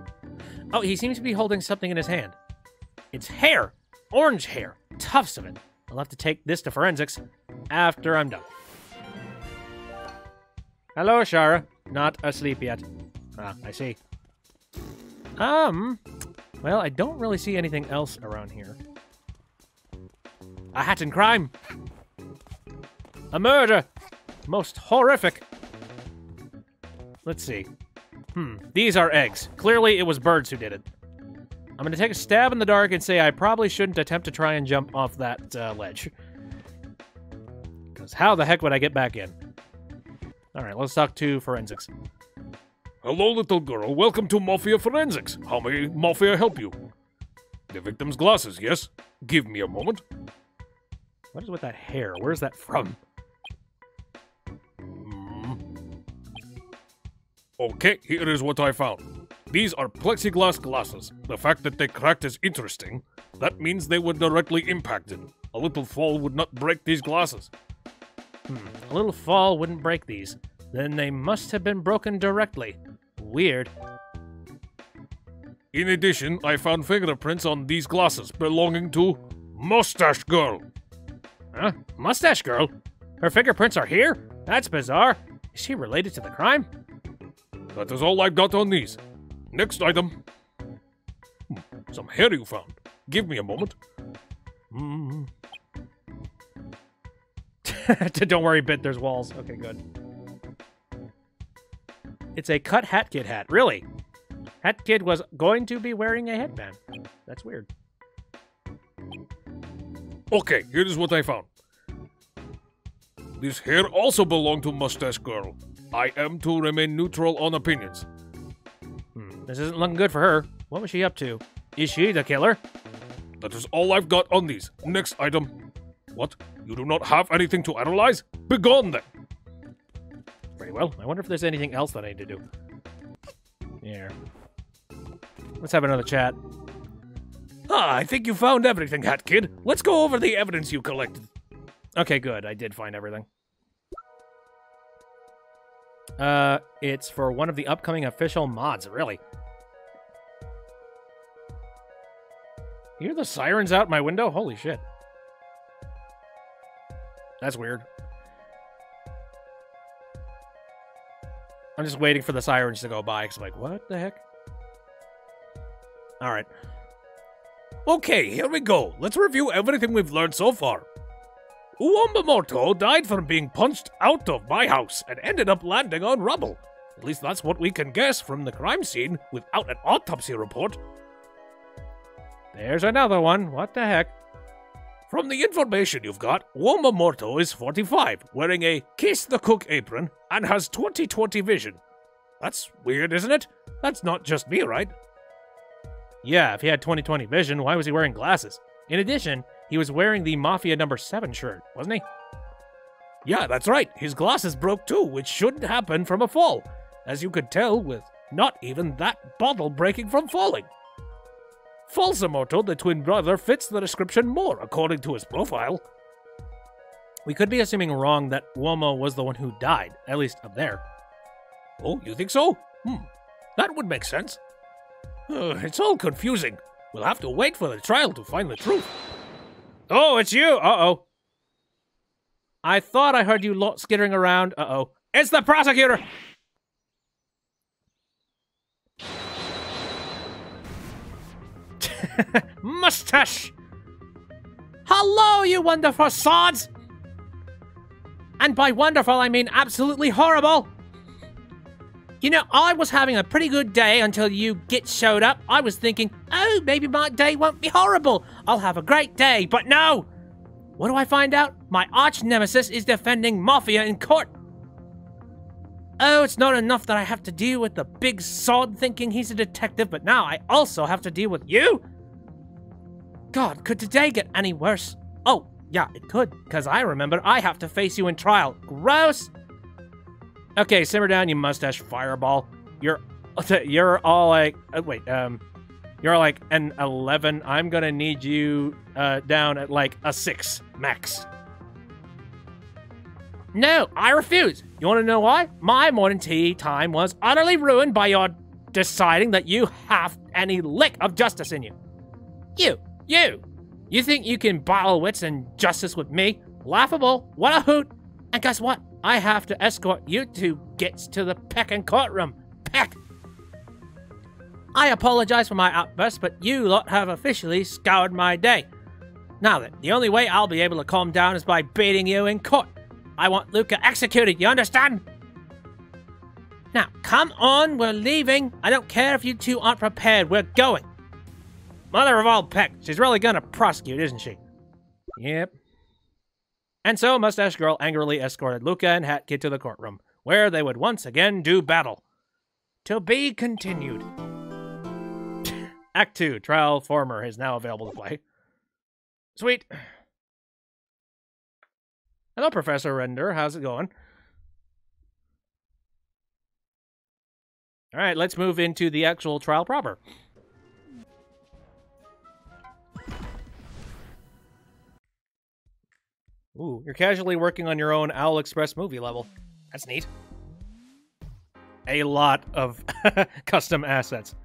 Oh, he seems to be holding something in his hand. It's hair! Orange hair! Tufts of it. I'll have to take this to forensics after I'm done. Hello, Shara. Not asleep yet. Ah, I see. Well, I don't really see anything else around here. A hat and crime! A murder! Most horrific! Let's see. These are eggs. Clearly, it was birds who did it. I'm gonna take a stab in the dark and say I probably shouldn't attempt to try and jump off that ledge. Because how the heck would I get back in? Alright, let's talk to forensics. Hello, little girl. Welcome to Mafia Forensics. How may Mafia help you? The victim's glasses, yes? Give me a moment. What is with that hair? Where's that from? Okay, here is what I found. These are plexiglass glasses. The fact that they cracked is interesting. That means they were directly impacted. A little fall would not break these glasses. A little fall wouldn't break these. Then they must have been broken directly. Weird. In addition, I found fingerprints on these glasses belonging to Mustache Girl. Huh? Mustache Girl? Her fingerprints are here? That's bizarre. Is she related to the crime? That is all I've got on these. Next item. Some hair you found. Give me a moment. Don't worry, Bit, there's walls. Okay, good. It's a cut Hat Kid hat. Really? Hat Kid was going to be wearing a headband. That's weird. Okay, here is what I found. This hair also belonged to Mustache Girl. I am to remain neutral on opinions. This isn't looking good for her. What was she up to? Is she the killer? That is all I've got on these. Next item. What? You do not have anything to analyze? Begone then! Very well. I wonder if there's anything else that I need to do. Yeah. Let's have another chat. I think you found everything, Hat Kid. Let's go over the evidence you collected. Okay, good. I did find everything. It's for one of the upcoming official mods, really. You hear the sirens out my window? Holy shit. That's weird. I'm just waiting for the sirens to go by, because I'm like, what the heck? Alright. Okay, here we go. Let's review everything we've learned so far. Uwambamoto died from being punched out of my house and ended up landing on rubble. At least that's what we can guess from the crime scene without an autopsy report. There's another one. What the heck? From the information you've got, Uwambamoto is 45, wearing a Kiss the Cook apron, and has 20/20 vision. That's weird, isn't it? That's not just me, right? Yeah, if he had 20/20 vision, why was he wearing glasses? In addition, he was wearing the Mafia number 7 shirt, wasn't he? Yeah, that's right. His glasses broke too, which shouldn't happen from a fall, as you could tell with not even that bottle breaking from falling. Falsamoto, the twin brother, fits the description more, according to his profile. We could be assuming wrong that Uomo was the one who died, at least up there. Oh, you think so? That would make sense. It's all confusing. We'll have to wait for the trial to find the truth. Oh, it's you! Uh-oh. I thought I heard you lot skittering around. Uh-oh. It's the prosecutor! Mustache! Hello, you wonderful sods! And by wonderful, I mean absolutely horrible. You know, I was having a pretty good day until you git showed up. I was thinking, oh, maybe my day won't be horrible. I'll have a great day, but no! What do I find out? My arch nemesis is defending Mafia in court. Oh, it's not enough that I have to deal with the big sod thinking he's a detective, but now I also have to deal with you? God, could today get any worse? Oh, yeah, it could, because I remember I have to face you in trial. Gross! Okay, simmer down, you mustache fireball. You're all like, you're like an 11. I'm gonna need you down at like a 6 max. No, I refuse. You want to know why? My morning tea time was utterly ruined by your deciding that you have any lick of justice in you. You think you can battle wits and justice with me? Laughable. What a hoot. And guess what? I have to escort you two gits to the pecking courtroom. Peck! I apologize for my outburst, but you lot have officially scoured my day. Now then, the only way I'll be able to calm down is by beating you in court. I want Luca executed, you understand? Now, come on, we're leaving. I don't care if you two aren't prepared, we're going. Mother of all peck, she's really gonna prosecute, isn't she? Yep. And so, Mustache Girl angrily escorted Luca and Hat Kid to the courtroom, where they would once again do battle. To be continued. Act 2, Trial Former, is now available to play. Sweet. Hello, Professor Render. How's it going? All right, let's move into the actual trial proper. Ooh, you're casually working on your own Owl Express movie level. That's neat. A lot of custom assets.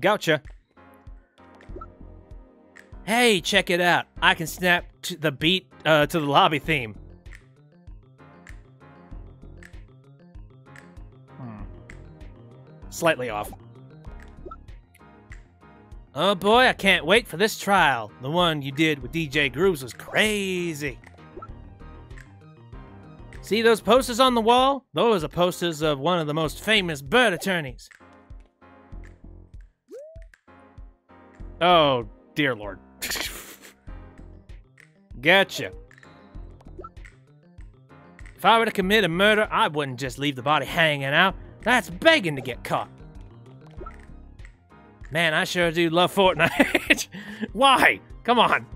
Gotcha. Hey, check it out. I can snap to the beat to the lobby theme. Slightly off. Oh boy, I can't wait for this trial. The one you did with DJ Grooves was crazy. See those posters on the wall? Those are posters of one of the most famous bird attorneys. Oh, dear Lord. Gotcha. If I were to commit a murder, I wouldn't just leave the body hanging out. That's begging to get caught. Man, I sure do love Fortnite. Why? Come on.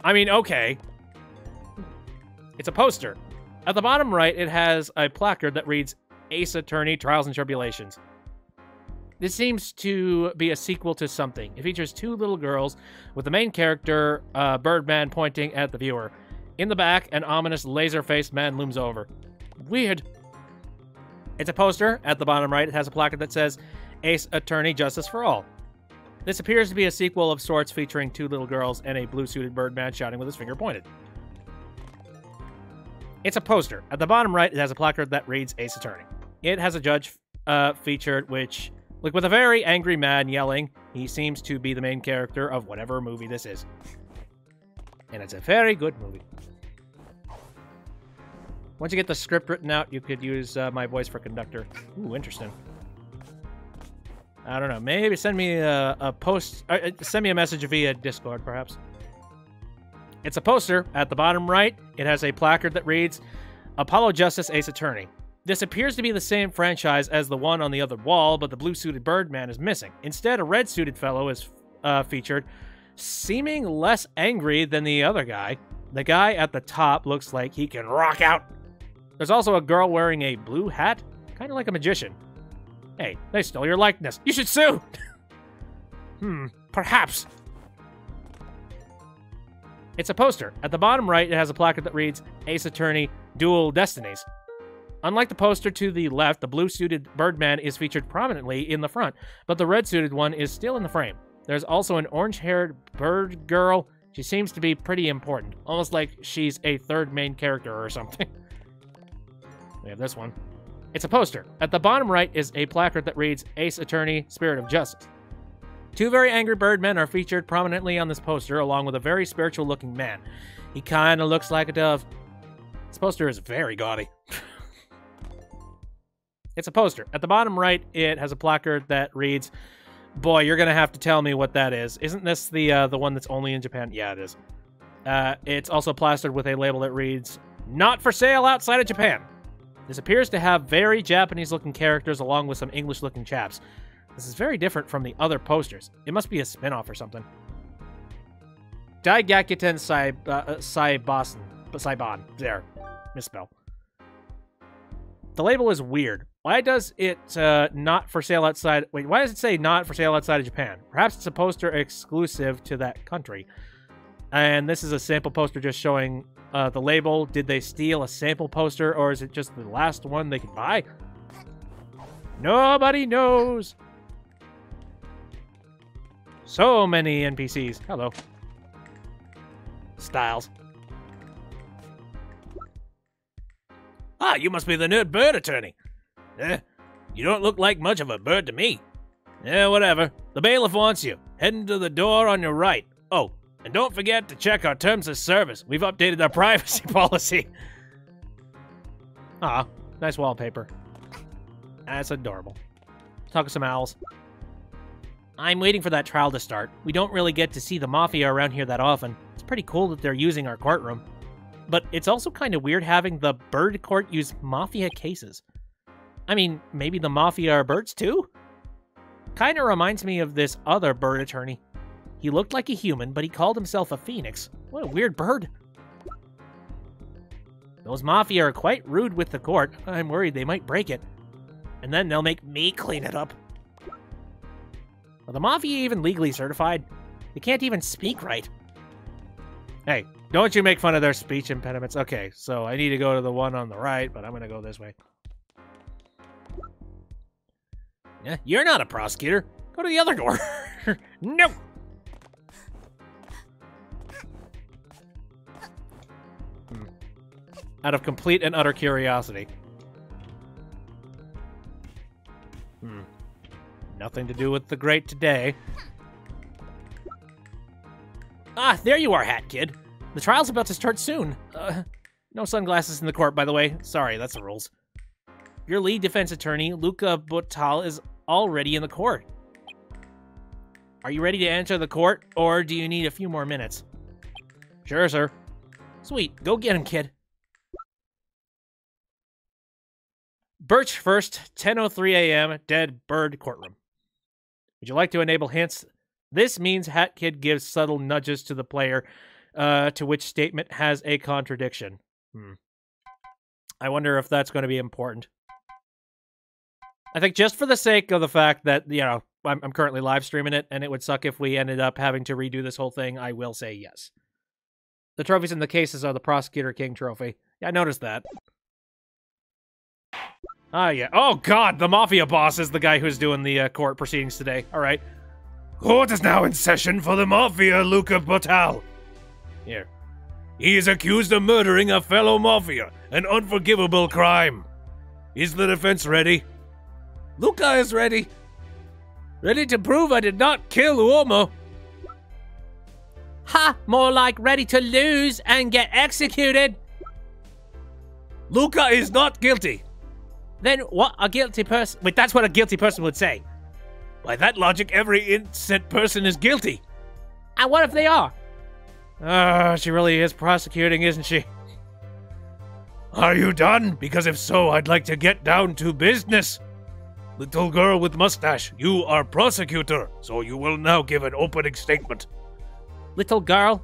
I mean, okay. It's a poster. At the bottom right, it has a placard that reads, Ace Attorney, Trials and Tribulations. This seems to be a sequel to something. It features two little girls with the main character, Birdman, pointing at the viewer. In the back, an ominous laser-faced man looms over. Weird. It's a poster. At the bottom right, it has a placard that says, Ace Attorney, Justice for All. This appears to be a sequel of sorts featuring two little girls and a blue-suited Birdman shouting with his finger pointed. It's a poster. At the bottom right, it has a placard that reads Ace Attorney. it has a judge featured, which, like, with a very angry man yelling. He seems to be the main character of whatever movie this is. And it's a very good movie. Once you get the script written out, you could use my voice for conductor. Ooh, interesting. I don't know. Maybe send me a post. Send me a message via Discord, perhaps. It's a poster. At the bottom right, it has a placard that reads, Apollo Justice Ace Attorney. This appears to be the same franchise as the one on the other wall, but the blue-suited Birdman is missing. Instead, a red-suited fellow is featured, seeming less angry than the other guy. The guy at the top looks like he can rock out. There's also a girl wearing a blue hat, kind of like a magician. Hey, they stole your likeness. You should sue! Perhaps. It's a poster. At the bottom right, it has a placard that reads, Ace Attorney, Dual Destinies. Unlike the poster to the left, the blue-suited Birdman is featured prominently in the front, but the red-suited one is still in the frame. There's also an orange-haired bird girl. She seems to be pretty important, almost like she's a third main character or something. We have this one. It's a poster. At the bottom right is a placard that reads, Ace Attorney, Spirit of Justice. Two very angry Birdmen are featured prominently on this poster, along with a very spiritual-looking man. He kind of looks like a dove. This poster is very gaudy. It's a poster. At the bottom right, it has a placard that reads, Boy, you're going to have to tell me what that is. Isn't this the one that's only in Japan? Yeah, it is. It's also plastered with a label that reads, Not for sale outside of Japan. This appears to have very Japanese-looking characters along with some English-looking chaps. This is very different from the other posters. It must be a spin-off or something. Daigakuten Saiban. There. Misspell. The label is weird. Why does it not for sale outside... Wait, why does it say not for sale outside of Japan? Perhaps it's a poster exclusive to that country. And this is a sample poster just showing the label. Did they steal a sample poster, or is it just the last one they could buy? Nobody knows. So many NPCs. Hello. Styles. Ah, you must be the nerd bird attorney. You don't look like much of a bird to me. Whatever. The bailiff wants you. Heading to the door on your right. Oh, and don't forget to check our terms of service. We've updated our privacy policy. Ah, nice wallpaper. That's adorable. Talk to some owls. I'm waiting for that trial to start. We don't really get to see the Mafia around here that often. It's pretty cool that they're using our courtroom. But it's also kind of weird having the bird court use Mafia cases. I mean, maybe the Mafia are birds too? Kinda reminds me of this other bird attorney. He looked like a human, but he called himself a phoenix. What a weird bird. Those Mafia are quite rude with the court. I'm worried they might break it. And then they'll make me clean it up. Are the Mafia even legally certified? They can't even speak right. Hey, don't you make fun of their speech impediments. Okay, so I need to go to the one on the right, but I'm gonna go this way. Yeah, you're not a prosecutor. Go to the other door. No! Out of complete and utter curiosity. Nothing to do with the great today. Ah, there you are, Hat Kid. The trial's about to start soon. No sunglasses in the court, by the way. Sorry, that's the rules. Your lead defense attorney, Luca Botal, is already in the court. Are you ready to enter the court, or do you need a few more minutes? Sure, sir. Sweet, go get him, kid. Birch First, 10:03 a.m., Dead Bird Courtroom. Would you like to enable hints? This means Hat Kid gives subtle nudges to the player, to which statement has a contradiction. I wonder if that's going to be important. I think just for the sake of the fact that, you know, I'm currently live streaming it, and it would suck if we ended up having to redo this whole thing, I will say yes. The trophies in the cases are the Prosecutor King trophy. Yeah, I noticed that. Ah, yeah. Oh, God, the Mafia boss is the guy who's doing the court proceedings today. All right. Court is now in session for the Mafia, Luca Botal. Here. He is accused of murdering a fellow Mafia, an unforgivable crime. Is the defense ready? Luca is ready. Ready to prove I did not kill Uomo. Ha! More like ready to lose and get executed. Luca is not guilty. Then what a guilty person... Wait, that's what a guilty person would say. By that logic, every innocent person is guilty. And what if they are? She really is prosecuting, isn't she? Are you done? Because if so, I'd like to get down to business. Little girl with mustache, you are prosecutor, so you will now give an opening statement. Little girl,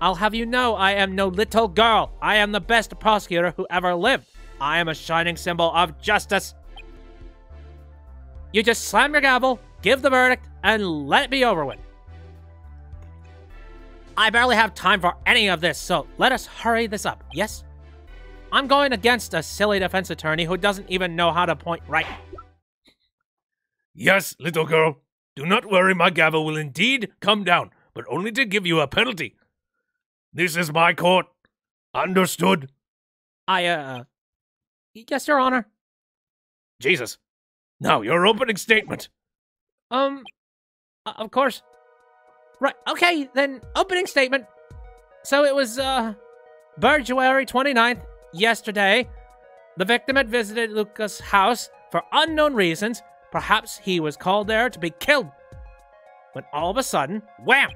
I'll have you know I am no little girl. I am the best prosecutor who ever lived. I am a shining symbol of justice. You just slam your gavel, give the verdict, and let it be over with. I barely have time for any of this, so let us hurry this up, yes? I'm going against a silly defense attorney who doesn't even know how to point right. Yes, little girl. Do not worry, my gavel will indeed come down, but only to give you a penalty. This is my court. Understood? Yes, Your Honor. Jesus. Now, your opening statement. Of course. Right, okay, then, opening statement. So it was, January 29th, yesterday. The victim had visited Luca's house for unknown reasons. Perhaps he was called there to be killed. When all of a sudden, wham!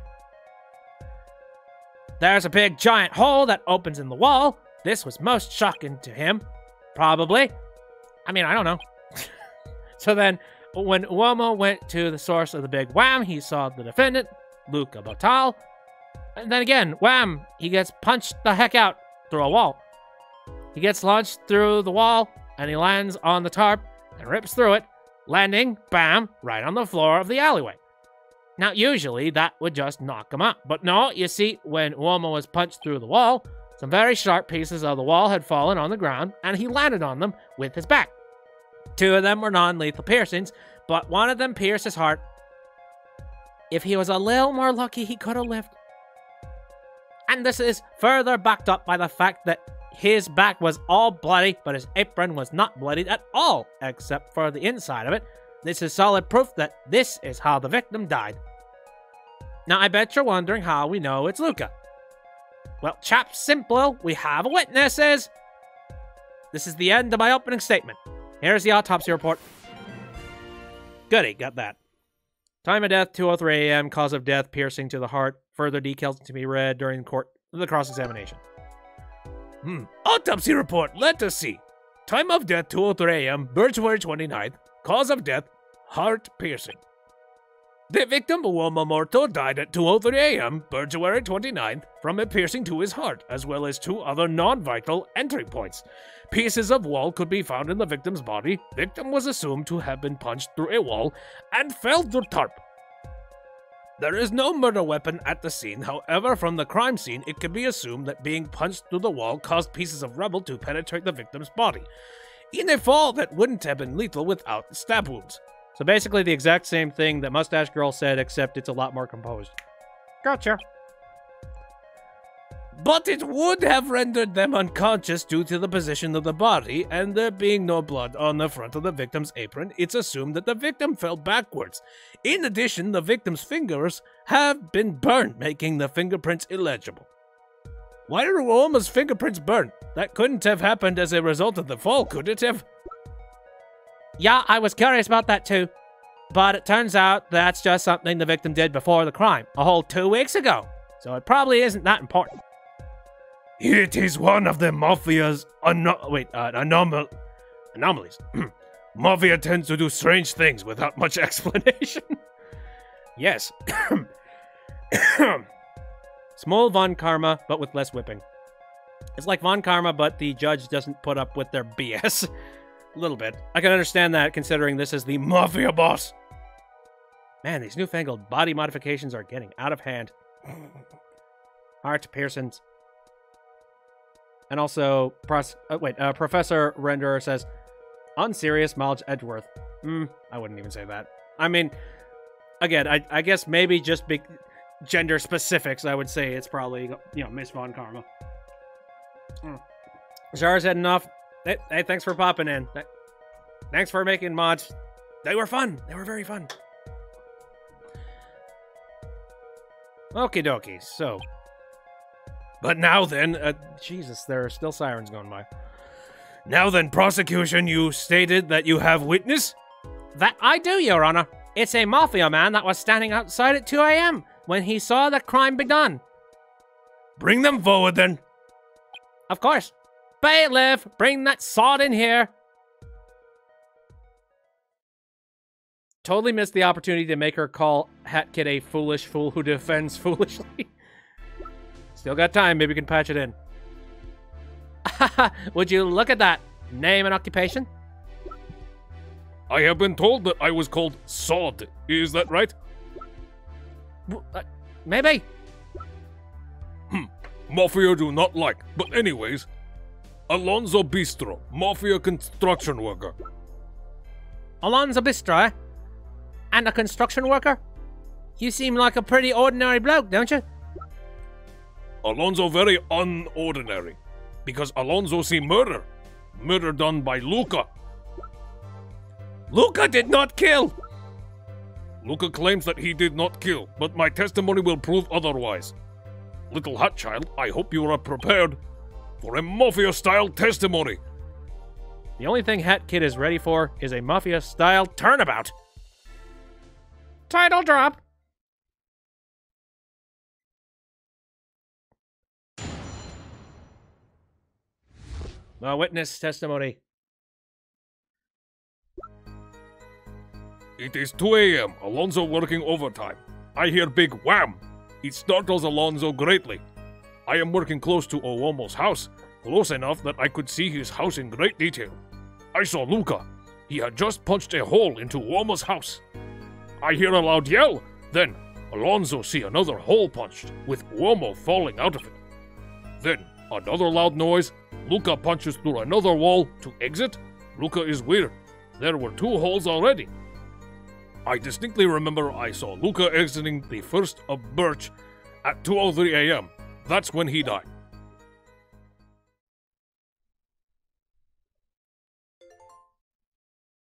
There's a big giant hole that opens in the wall. This was most shocking to him. Probably. I mean, I don't know. So then, when Uomo went to the source of the big wham, he saw the defendant, Luca Botal. And then again, wham! He gets punched the heck out through a wall. He gets launched through the wall, and he lands on the tarp and rips through it, landing, bam, right on the floor of the alleyway. Now, usually, that would just knock him out. But no, you see, when Uomo was punched through the wall, some very sharp pieces of the wall had fallen on the ground, and he landed on them with his back. 2 of them were non-lethal piercings, but one of them pierced his heart. If he was a little more lucky, he could have lived. And this is further backed up by the fact that his back was all bloody, but his apron was not bloodied at all, except for the inside of it. This is solid proof that this is how the victim died. Now, I bet you're wondering how we know it's Luca. Well, chap's simple. We have witnesses. This is the end of my opening statement. Here's the autopsy report. Goody, got that. Time of death, 2:03 a.m. Cause of death, piercing to the heart. Further details to be read during the cross-examination. Autopsy report. Let us see. Time of death, 2:03 a.m. January 29th. Cause of death, heart piercing. The victim, Uomo Morto, died at 2:03 a.m. January 29th from a piercing to his heart, as well as 2 other non-vital entry points. Pieces of wall could be found in the victim's body. Victim was assumed to have been punched through a wall and fell through tarp. There is no murder weapon at the scene. However, from the crime scene, it can be assumed that being punched through the wall caused pieces of rubble to penetrate the victim's body, in a fall that wouldn't have been lethal without stab wounds. So basically the exact same thing that Mustache Girl said, except it's a lot more composed. Gotcha. But it would have rendered them unconscious due to the position of the body, and there being no blood on the front of the victim's apron, it's assumed that the victim fell backwards. In addition, the victim's fingers have been burned, making the fingerprints illegible. Why are Uomo's fingerprints burned? That couldn't have happened as a result of the fall, could it have? Yeah, I was curious about that too. But it turns out that's just something the victim did before the crime, a whole 2 weeks ago. So it probably isn't that important. It is one of the Mafia's anomalies. Mafia tends to do strange things without much explanation. Yes. Small Von Karma, but with less whipping. It's like Von Karma, but the judge doesn't put up with their BS. A little bit. I can understand that, considering this is the Mafia boss. Man, these newfangled body modifications are getting out of hand. Heart piercings. And also, Professor Renderer says, unserious Miles Edgeworth. I wouldn't even say that. I mean, again, I guess maybe just big gender specifics, I would say it's probably, Miss Von Karma. Zara's had enough. Hey, thanks for popping in. Thanks for making mods. They were fun. They were very fun. Okie dokie, so. But now then, Jesus, there are still sirens going by. Now then, prosecution, you stated that you have witness? That I do, Your Honor. It's a mafia man that was standing outside at 2 a.m. when he saw the crime begun. Bring them forward, then. Of course. Bailiff, bring that sod in here. Totally missed the opportunity to make her call Hat Kid a foolish fool who defends foolishly. Still got time, maybe we can patch it in. Would you look at that? Name and occupation? I have been told that I was called Sod. Is that right? Maybe. Mafia do not like. But anyways, Alonzo Bistro, Mafia construction worker. Alonzo Bistro, eh? And a construction worker? You seem like a pretty ordinary bloke, don't you? Alonzo very unordinary. Because Alonzo see murder. Murder done by Luca. Luca did not kill! Luca claims that he did not kill, but my testimony will prove otherwise. Little Hot Child, I hope you are prepared for a Mafia-style testimony. The only thing Hat Kid is ready for is a Mafia-style turnabout. Title drop. Witness testimony. It is 2 a.m. Alonzo working overtime. I hear big wham. It startles Alonzo greatly. I am working close to Uomo's house, close enough that I could see his house in great detail. I saw Luca. He had just punched a hole into Uomo's house. I hear a loud yell. Then Alonzo see another hole punched, with Uomo falling out of it. Then another loud noise. Luca punches through another wall to exit. Luca is weird. There were 2 holes already. I distinctly remember I saw Luca exiting the first of Birch at 2:03 a.m. That's when he died.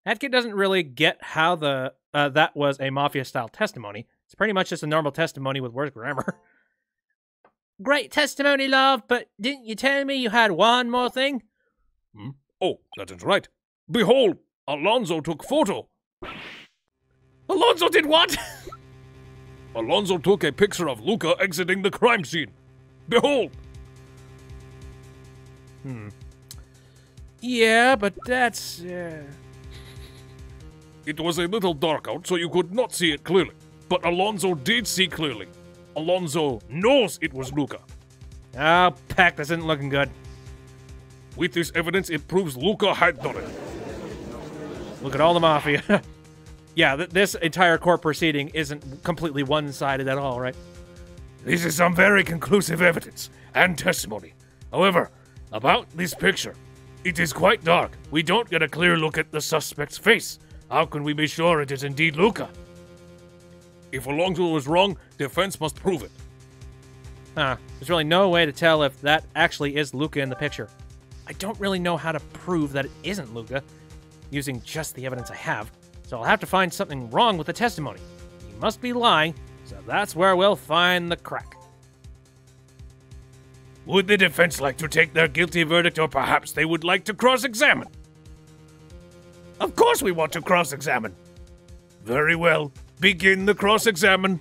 Hat Kid doesn't really get how that was a Mafia-style testimony. It's pretty much just a normal testimony with worse grammar. Great testimony, love, but didn't you tell me you had one more thing? Oh, that is right. Behold, Alonzo took photo. Alonzo did what? Alonzo took a picture of Luca exiting the crime scene. Behold! Yeah, but that's... It was a little dark out, so you could not see it clearly. But Alonzo did see clearly. Alonzo knows it was Luca. Oh, Peck, this isn't looking good. With this evidence, it proves Luca had done it. Look at all the Mafia. Yeah, this entire court proceeding isn't completely one-sided at all, right? This is some very conclusive evidence and testimony. However, about this picture, it is quite dark. We don't get a clear look at the suspect's face. How can we be sure it is indeed Luca? If Alonzo was wrong, defense must prove it. There's really no way to tell if that actually is Luca in the picture. I don't really know how to prove that it isn't Luca, using just the evidence I have, so I'll have to find something wrong with the testimony. He must be lying, so that's where we'll find the crack. Would the defense like to take their guilty verdict, or perhaps they would like to cross-examine? Of course we want to cross-examine. Very well. Begin the cross-examine.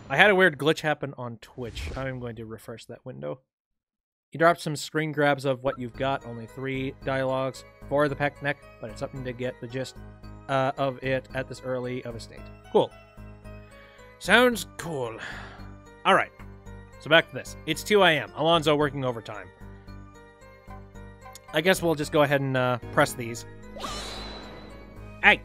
I had a weird glitch happen on Twitch. I'm going to refresh that window. He dropped some screen grabs of what you've got. Only 3 dialogues for the Peck Neck, but it's something to get the gist of it at this early of a state. Cool. Sounds cool. All right. So back to this. It's 2 a.m. Alonzo working overtime. I guess we'll just go ahead and press these. Hey!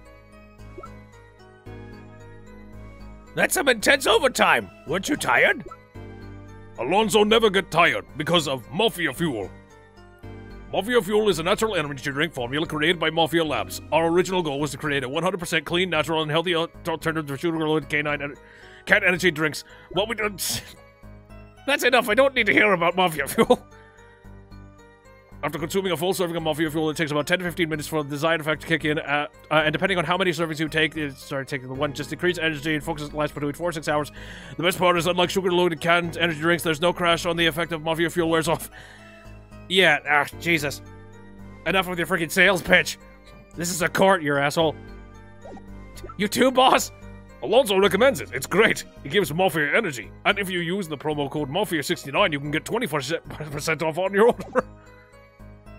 That's some intense overtime. Weren't you tired? Alonzo never get tired because of Mafia Fuel. Mafia Fuel is a natural energy drink formula created by Mafia Labs. Our original goal was to create a 100% clean, natural, and healthy alternative to sugar-loaded cat energy drinks. What we did... That's enough. I don't need to hear about Mafia Fuel. After consuming a full serving of Mafia Fuel, it takes about 10 to 15 minutes for the desired effect to kick in, and depending on how many servings you take, it starts taking the one just decrease energy and focus lasts between 4 to 6 hours. The best part is, unlike sugar-loaded canned energy drinks, there's no crash on the effect of Mafia Fuel wears off. Yeah, Jesus. Enough with your freaking sales pitch. This is a court, you asshole. You too, boss? Alonso recommends it. It's great. It gives Mafia energy. And if you use the promo code Mafia69, you can get 20% off on your order.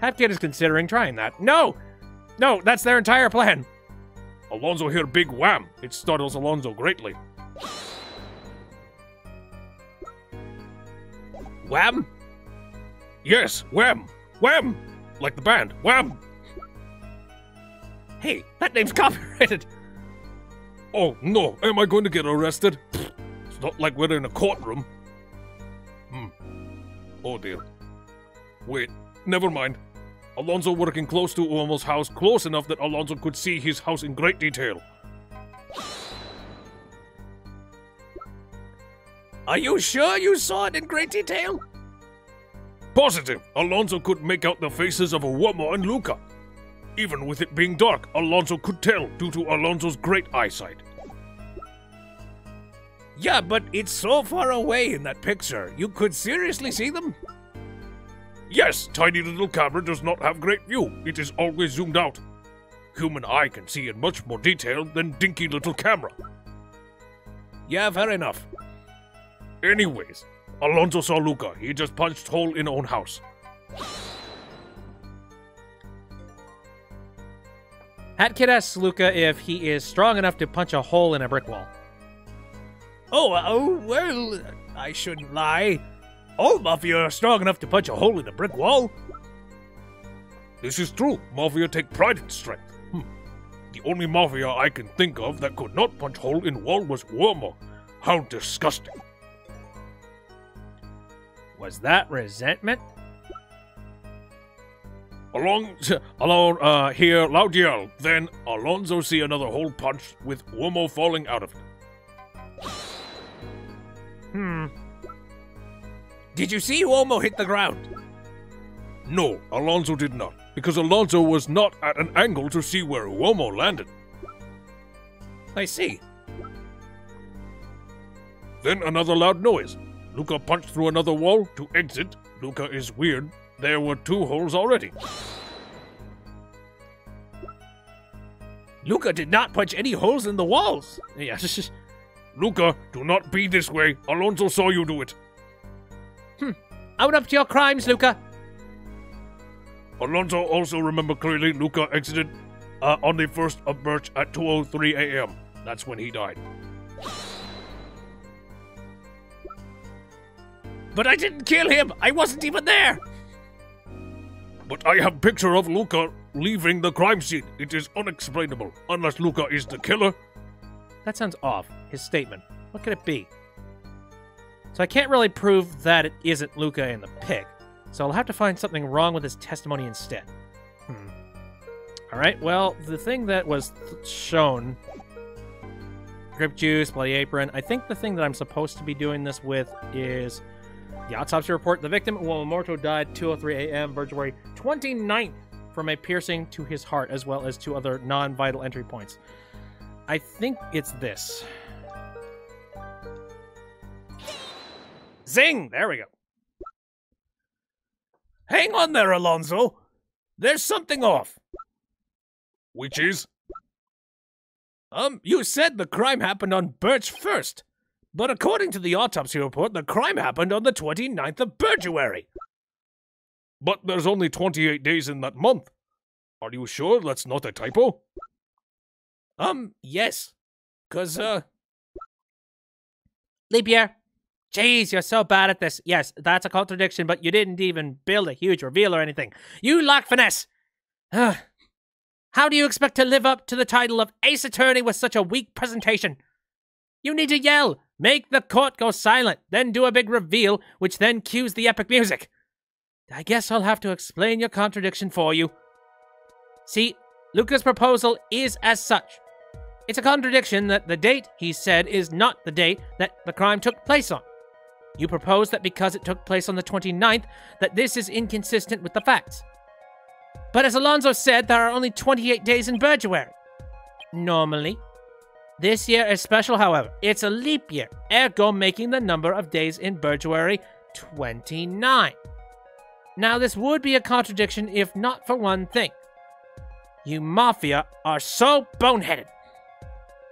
Hapkid is considering trying that. No! No, that's their entire plan. Alonso hear big wham. It startles Alonso greatly. Wham? Yes, wham. Wham! Like the band, wham! Hey, that name's copyrighted. Oh, no. Am I going to get arrested? It's not like we're in a courtroom. Oh, dear. Wait, never mind. Alonso working close to Uomo's house, close enough that Alonso could see his house in great detail. Are you sure you saw it in great detail? Positive. Alonso could make out the faces of Uomo and Luca. Even with it being dark, Alonso could tell due to Alonso's great eyesight. Yeah, but it's so far away in that picture. You could seriously see them? Yes, tiny little camera does not have great view. It is always zoomed out. Human eye can see in much more detail than dinky little camera. Yeah, fair enough. Anyways, Alonso saw Luca. He just punched hole in own house. Hatkid asks Luca if he is strong enough to punch a hole in a brick wall. Well, I shouldn't lie. All Mafia are strong enough to punch a hole in a brick wall. This is true. Mafia take pride in strength. The only Mafia I can think of that could not punch hole in wall was Uomo. How disgusting. Was that resentment? Hear loud yell. Then Alonso see another hole punched with Uomo falling out of it. Did you see Uomo hit the ground? No, Alonso did not, because Alonso was not at an angle to see where Uomo landed. I see. Then another loud noise. Luca punched through another wall to exit. Luca is weird. There were 2 holes already. Luca did not punch any holes in the walls. Yeah. Luca, do not be this way. Alonso saw you do it. Own up to your crimes, Luca. Alonso also remember clearly Luca exited on the 1st of March at 2:03 a.m. That's when he died. But I didn't kill him. I wasn't even there. But I have picture of Luca leaving the crime scene. It is unexplainable, unless Luca is the killer. That sounds off. His statement. What could it be? So I can't really prove that it isn't Luca in the pic. So I'll have to find something wrong with his testimony instead. Alright, well, the thing that was shown... Grip juice, bloody apron. I think the thing that I'm supposed to be doing this with is the autopsy report. The victim, Uomo, died 2:03 a.m. February 29th from a piercing to his heart, as well as 2 other non-vital entry points. I think it's this. Zing! There we go. Hang on there, Alonso. There's something off. Which is? You said the crime happened on Birch 1st. But according to the autopsy report, the crime happened on the 29th of February. But there's only 28 days in that month. Are you sure that's not a typo? Yes. 'Cause, Leap year. Jeez, you're so bad at this. Yes, that's a contradiction, but you didn't even build a huge reveal or anything. You lack finesse. How do you expect to live up to the title of Ace Attorney with such a weak presentation? You need to yell, make the court go silent, then do a big reveal, which then cues the epic music. I guess I'll have to explain your contradiction for you. See, Luca's proposal is as such. It's a contradiction that the date he said is not the date that the crime took place on. You propose that because it took place on the 29th, that this is inconsistent with the facts. But as Alonso said, there are only 28 days in Burduary. Normally. This year is special, however. It's a leap year, ergo making the number of days in Burduary 29. Now, this would be a contradiction if not for one thing. You Mafia are so boneheaded.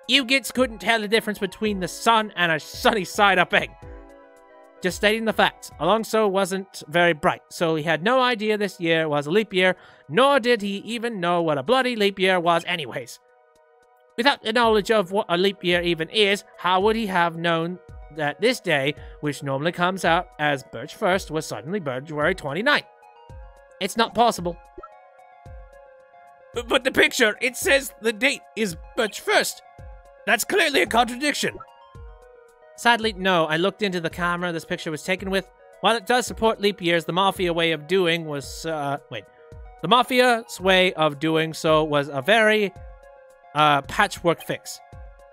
You gits couldn't tell the difference between the sun and a sunny side-up egg. Just stating the facts. Alonso wasn't very bright, so he had no idea this year was a leap year, nor did he even know what a bloody leap year was anyways. Without the knowledge of what a leap year even is, how would he have known that this day, which normally comes out as Birch 1st, was suddenly Burduary 29th? It's not possible. But the picture, it says the date is Birch 1st. That's clearly a contradiction. Sadly, no. I looked into the camera this picture was taken with. While it does support leap years, the Mafia way of doing was, The Mafia's way of doing so was a very, patchwork fix.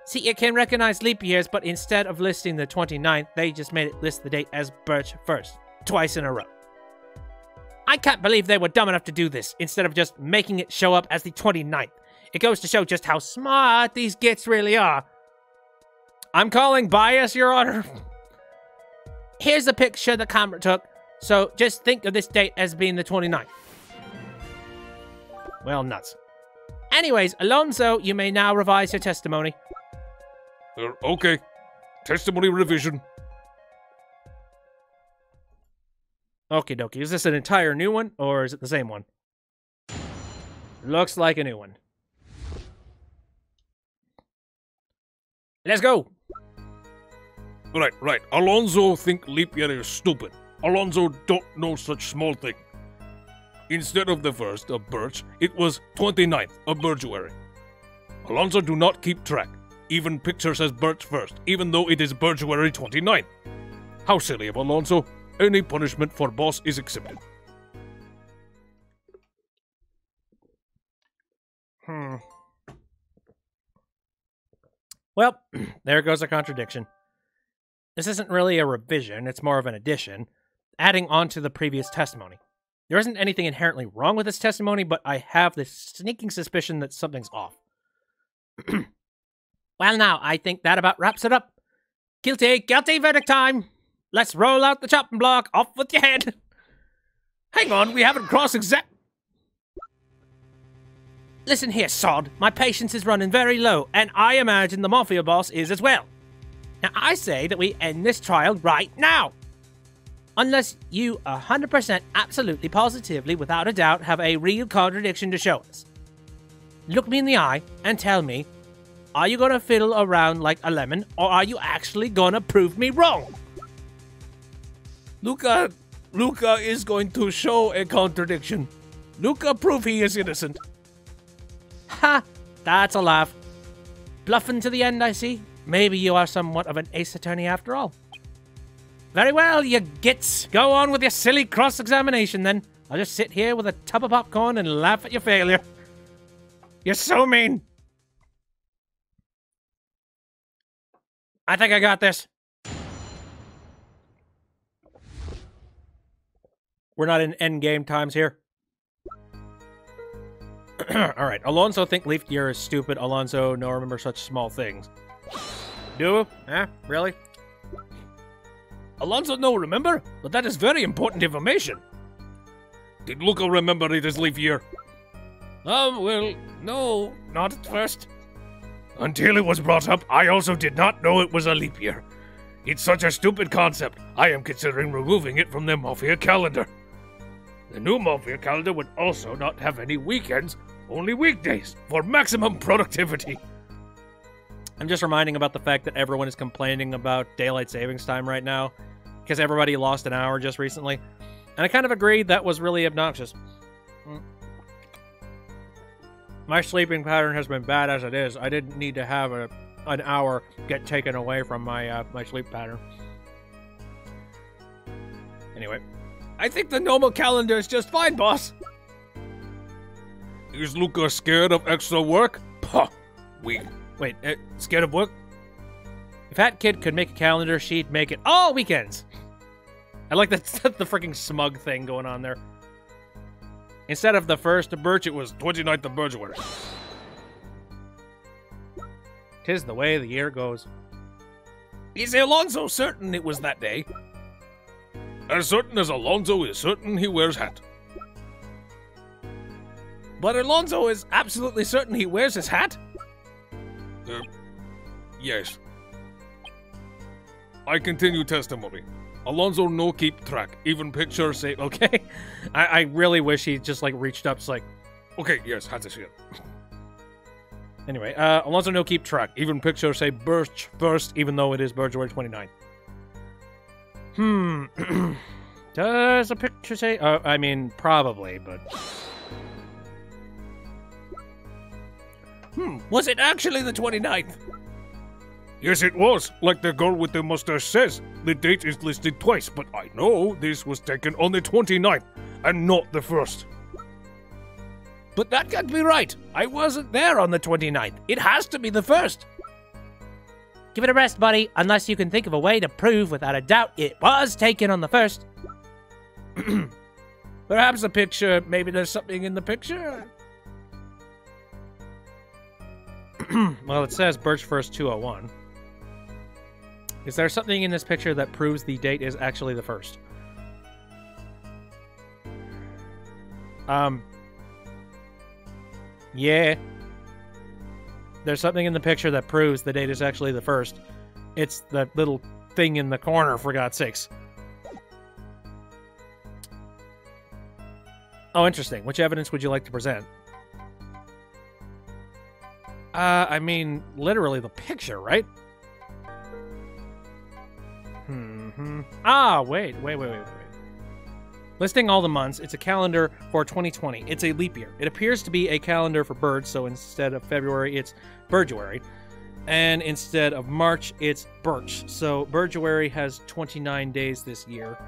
See, it can recognize leap years, but instead of listing the 29th, they just made it list the date as Birch 1st, twice in a row. I can't believe they were dumb enough to do this, instead of just making it show up as the 29th. It goes to show just how smart these gits really are. I'm calling bias, Your Honor. Here's the picture the camera took, so just think of this date as being the 29th. Well, nuts. Anyways, Alonso, you may now revise your testimony. Okay. Testimony revision. Okie dokie. Is this an entire new one, or is it the same one? Looks like a new one. Let's go! Right. Alonso think leap year is stupid. Alonso don't know such small thing. Instead of the 1st of Birch, it was 29th of Burduary. Alonso do not keep track. Even picture says Birch 1st, even though it is Burduary 29th. How silly of Alonso. Any punishment for boss is accepted. Well, there goes a contradiction. This isn't really a revision, it's more of an addition, adding on to the previous testimony. There isn't anything inherently wrong with this testimony, but I have this sneaking suspicion that something's off. Well, now, I think that about wraps it up. Guilty verdict time. Let's roll out the chopping block. Off with your head. Hang on, we haven't cross-examined. Listen here, sod. My patience is running very low, and I imagine the Mafia boss is as well. Now, I say that we end this trial right now. Unless you 100% absolutely positively, without a doubt, have a real contradiction to show us. Look me in the eye and tell me, are you gonna fiddle around like a lemon, or are you actually gonna prove me wrong? Luca is going to show a contradiction. Luca prove he is innocent. Ha! That's a laugh. Bluffing to the end, I see. Maybe you are somewhat of an ace attorney after all. Very well, you gits. Go on with your silly cross-examination, then. I'll just sit here with a tub of popcorn and laugh at your failure. You're so mean. I think I got this. We're not in endgame times here. Alright, Alonso think leap year is stupid. Alonso no remember such small things. Do? Eh? Really? Alonso no remember? But that is very important information. Did Luca remember it is leap year? Well, no, not at first. Until it was brought up, I also did not know it was a leap year. It's such a stupid concept, I am considering removing it from the Mafia calendar. The new Mafia calendar would also not have any weekends, only weekdays, for maximum productivity. I'm just reminding about the fact that everyone is complaining about daylight savings time right now, because everybody lost an hour just recently. And I kind of agree that was really obnoxious. My sleeping pattern has been bad as it is. I didn't need to have an hour get taken away from my my sleep pattern. Anyway. I think the normal calendar is just fine, boss. Is Luca scared of extra work? Puh! Weak. Wait, scared of work? If that kid could make a calendar, she'd make it all weekends. I like that the freaking smug thing going on there. Instead of the 1st of Birch, it was 29th of Birchware. 'tis the way the year goes. Is Alonso certain it was that day? As certain as Alonso is certain he wears hat. But Alonso is absolutely certain he wears his hat? Yes. I continue testimony. Alonso no keep track. Even pictures say... Okay. I really wish he just, like, reached up. It's like, Okay, yes, hat is here. anyway, Alonso no keep track. Even pictures say Birch first, even though it is Birchware 29. Does a picture say... I mean, probably, but... Was it actually the 29th? Yes, it was. Like the girl with the mustache says. The date is listed twice, but I know this was taken on the 29th and not the 1st. But that can't be right. I wasn't there on the 29th. It has to be the 1st. Give it a rest, buddy, unless you can think of a way to prove without a doubt it was taken on the 1st. Perhaps a picture. Maybe there's something in the picture. Well, it says Birch 1st 201. Is there something in this picture that proves the date is actually the 1st? Yeah. There's something in the picture that proves the date is actually the 1st. It's the little thing in the corner, for God's sakes. Oh, interesting. Which evidence would you like to present? I mean, literally the picture, right? Ah, wait. Listing all the months, it's a calendar for 2020. It's a leap year. It appears to be a calendar for birds, so instead of February, it's Birduary. And instead of March, it's Birch. So Birduary has 29 days this year.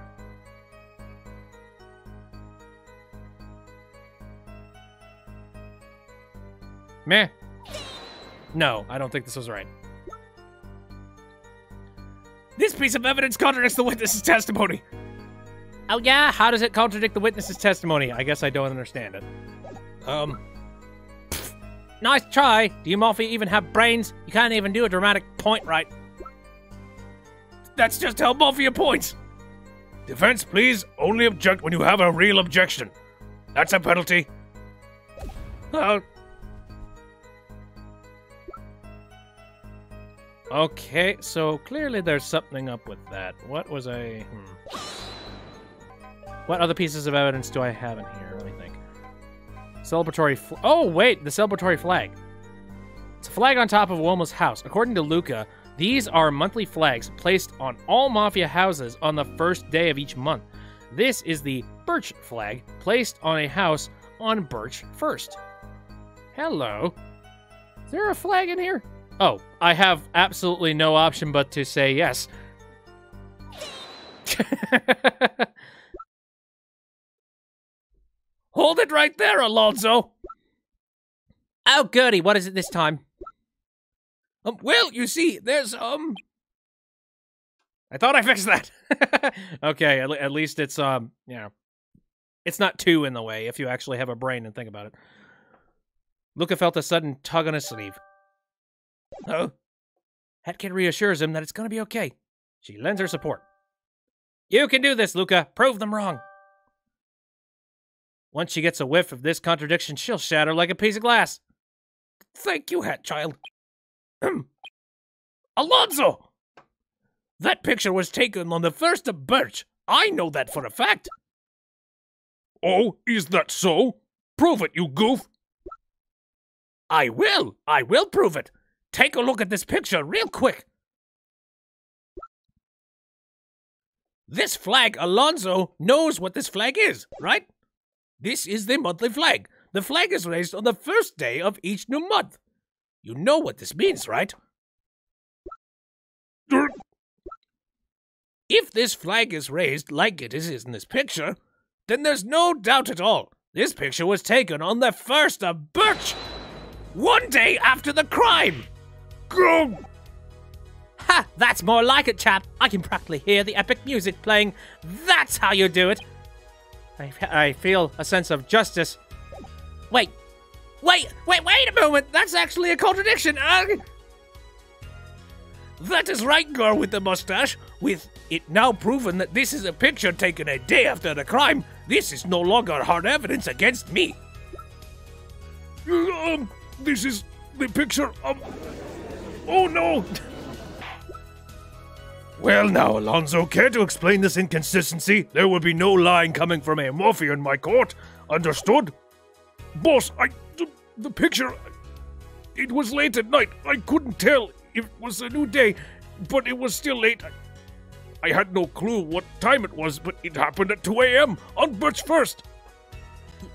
Meh. No, I don't think this was right. This piece of evidence contradicts the witness's testimony. Oh yeah? How does it contradict the witness's testimony? I guess I don't understand it. Nice try. Do you Morphe even have brains? You can't even do a dramatic point right. That's just how Morphe points. Defense, please. Only object when you have a real objection. That's a penalty. Okay, so clearly there's something up with that. What was What other pieces of evidence do I have in here? Let me think. Celebratory oh, wait, the celebratory flag. It's a flag on top of Wilma's house. According to Luca, these are monthly flags placed on all Mafia houses on the 1st day of each month. This is the Birch flag, placed on a house on Birch 1st. Hello. Is there a flag in here? Oh, I have absolutely no option but to say yes. Hold it right there, Alonso. Oh, goody. What is it this time? Well, you see, there's, I thought I fixed that. Okay, at least it's, you know, it's not too in the way if you actually have a brain and think about it. Luca felt a sudden tug on his sleeve. Oh. Hetkin reassures him that it's going to be okay. She lends her support. You can do this, Luca. Prove them wrong. Once she gets a whiff of this contradiction, she'll shatter like a piece of glass. Thank you, Hatchild. Alonso! That picture was taken on the 1st of Birch. I know that for a fact. Oh, is that so? Prove it, you goof. I will prove it. Take a look at this picture real quick. This flag, Alonso knows what this flag is, right? This is the monthly flag. The flag is raised on the 1st day of each new month. You know what this means, right? If this flag is raised like it is in this picture, then there's no doubt at all. This picture was taken on the 1st of Birch, 1 day after the crime. Go! Ha! That's more like it, chap. I can practically hear the epic music playing. That's how you do it. I feel a sense of justice. Wait a moment. That's actually a contradiction. That is right, girl with the mustache. With it now proven that this is a picture taken a day after the crime, this is no longer hard evidence against me. This is the picture of... Oh no! Well now, Alonzo, care to explain this inconsistency? There will be no lying coming from a Morphe in my court. Understood? Boss, the picture... It was late at night. I couldn't tell if it was a new day, but it was still late. I had no clue what time it was, but it happened at 2 a.m. on Birch 1st.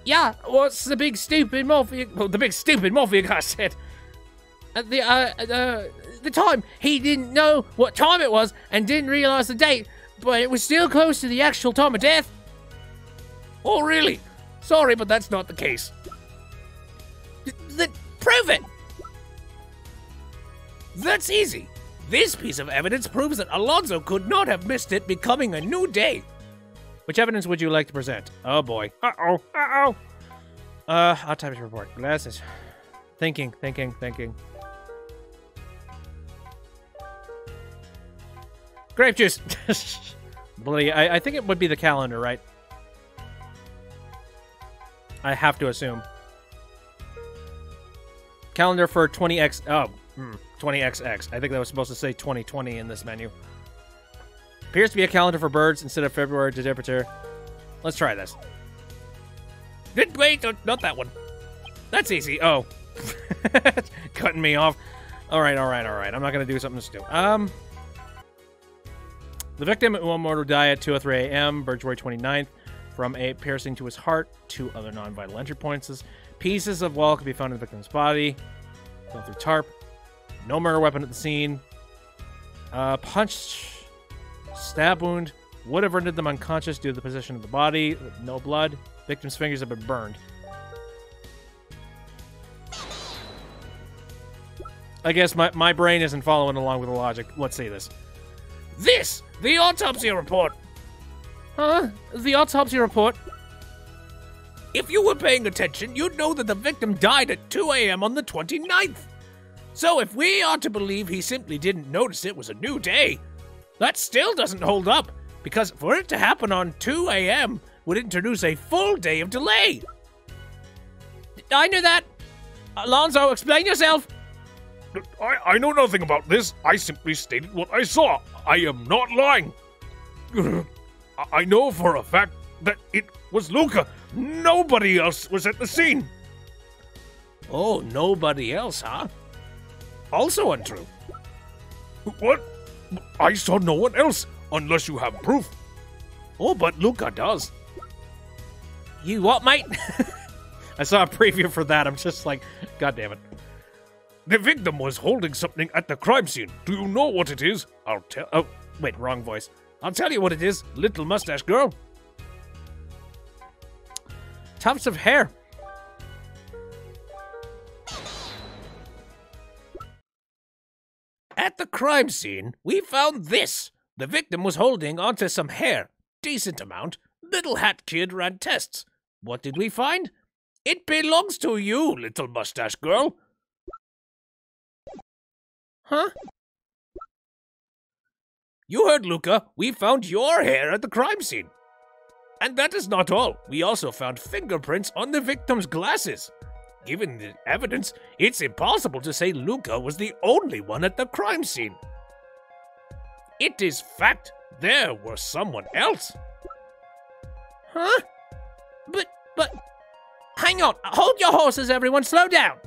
Yeah, what's the big stupid Morphe? Well, the big stupid Morphe guy said. The time, he didn't know what time it was and didn't realize the date, but it was still close to the actual time of death. Oh, really? Sorry, but that's not the case. Prove it! That's easy. This piece of evidence proves that Alonzo could not have missed it becoming a new day. Which evidence would you like to present? Oh boy. Uh-oh. Autopsy report. Glasses. Thinking. Grape juice! Bloody, I think it would be the calendar, right? I have to assume. Calendar for 20X... Oh, 20XX. I think that was supposed to say 2020 in this menu. Appears to be a calendar for birds instead of February to temperature. Let's try this. Wait, not that one. That's easy. Oh. Cutting me off. Alright. I'm not going to do something stupid. The victim will mortal die at 2:03 a.m., February 29th, from a piercing to his heart. 2 other non-vital entry points. Pieces of wall could be found in the victim's body. Go through tarp. No murder weapon at the scene. Punch. Stab wound. Would have rendered them unconscious due to the position of the body. No blood. Victim's fingers have been burned. I guess my brain isn't following along with the logic. Let's see this. The autopsy report. Huh? The autopsy report? If you were paying attention, you'd know that the victim died at 2 a.m. on the 29th. So if we are to believe he simply didn't notice it was a new day, that still doesn't hold up, because for it to happen on 2 a.m. would introduce a full day of delay. I knew that. Alonzo, explain yourself. I know nothing about this. I simply stated what I saw. I am not lying. I know for a fact that it was Luca. Nobody else was at the scene. Oh, nobody else, huh? Also untrue. What? I saw no one else, unless you have proof. Oh, but Luca does. You what, mate? I saw a preview for that. I'm just like, God damn it. The victim was holding something at the crime scene. Do you know what it is? I'll tell... Oh, wait, wrong voice. I'll tell you what it is, little mustache girl. Tufts of hair. At the crime scene, we found this. The victim was holding onto some hair. Decent amount. Little hat kid ran tests. What did we find? It belongs to you, little mustache girl. Huh? You heard, Luca. We found your hair at the crime scene. And that is not all. We also found fingerprints on the victim's glasses. Given the evidence, it's impossible to say Luca was the only one at the crime scene. It is fact there was someone else. Huh? But, hang on. Hold your horses, everyone. Slow down.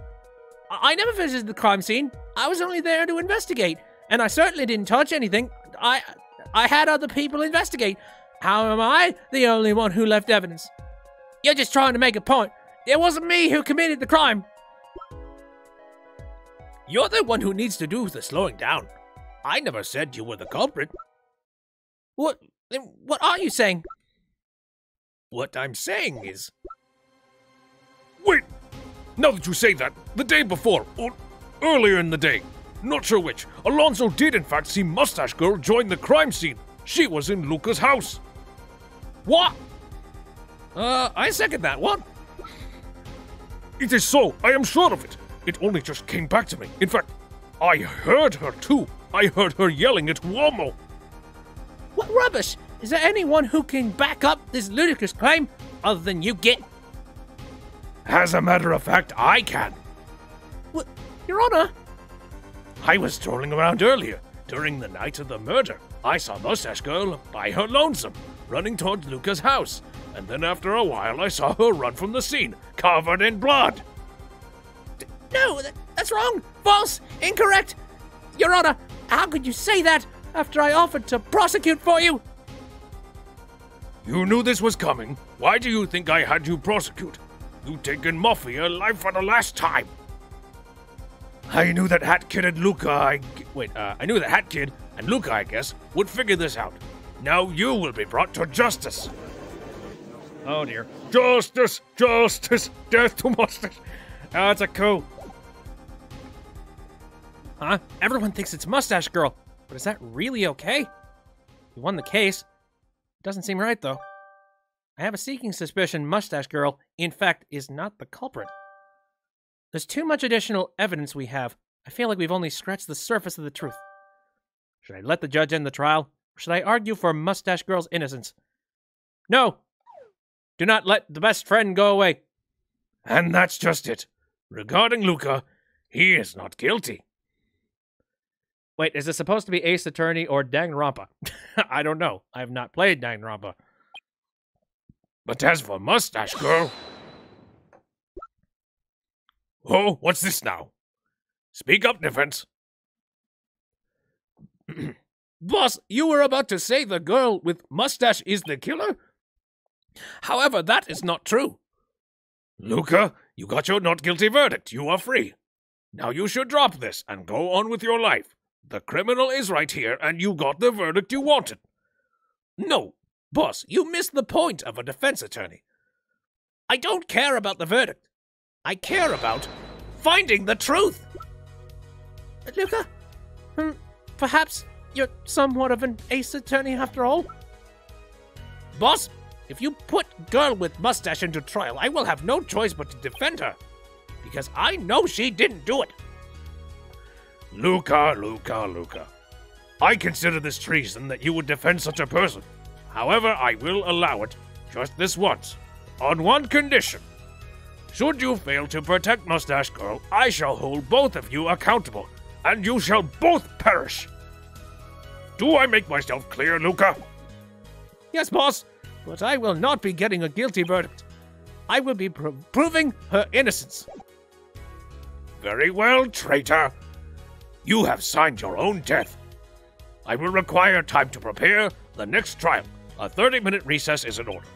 I never visited the crime scene. I was only there to investigate, and I certainly didn't touch anything. I had other people investigate. How am I the only one who left evidence? You're just trying to make a point. It wasn't me who committed the crime. You're the one who needs to do the slowing down. I never said you were the culprit. What are you saying? What I'm saying is... Wait! Now that you say that, the day before, or earlier in the day, Not sure which. Alonso did in fact see Mustache Girl join the crime scene. She was in Luca's house. What? I second that. What? It is so. I am sure of it. It only just came back to me. In fact, I heard her too. I heard her yelling at Uomo. What rubbish! Is there anyone who can back up this ludicrous claim other than you, Git? As a matter of fact, I can. What? Your Honor? I was strolling around earlier. During the night of the murder, I saw Mustache Girl by her lonesome, running towards Luca's house. And then after a while, I saw her run from the scene, covered in blood. No, that's wrong! False! Incorrect! Your Honor, how could you say that after I offered to prosecute for you? You knew this was coming. Why do you think I had you prosecute? You taken Mafia alive for the last time. I knew that Hat Kid and Luca, I knew that Hat Kid and Luca, I guess, would figure this out. Now you will be brought to justice. Oh dear. Justice! Justice! Death to Mustache! Oh, it's a coup. Huh? Everyone thinks it's Mustache Girl. But is that really okay? We won the case. Doesn't seem right, though. I have a sneaking suspicion Mustache Girl, in fact, is not the culprit. There's too much additional evidence we have. I feel like we've only scratched the surface of the truth. Should I let the judge end the trial, or should I argue for Mustache Girl's innocence? No! Do not let the best friend go away. And that's just it. Regarding Luca, he is not guilty. Wait, is this supposed to be Ace Attorney or Danganronpa? I don't know. I have not played Danganronpa. But as for Mustache Girl... Oh, what's this now? Speak up, Defense. Boss, you were about to say the girl with mustache is the killer? However, that is not true. Luca, you got your not guilty verdict. You are free. Now you should drop this and go on with your life. The criminal is right here, and you got the verdict you wanted. No, boss, you missed the point of a defense attorney. I don't care about the verdict. I care about finding the truth. Luca? Perhaps you're somewhat of an ace attorney after all? Boss, if you put girl with mustache into trial, I will have no choice but to defend her. Because I know she didn't do it. Luca. I consider this treason that you would defend such a person. However, I will allow it just this once, on one condition. Should you fail to protect Mustache Girl, I shall hold both of you accountable, and you shall both perish. Do I make myself clear, Luca? Yes, boss, but I will not be getting a guilty verdict. I will be proving her innocence. Very well, traitor. You have signed your own death. I will require time to prepare the next trial. A 30-minute recess is in order.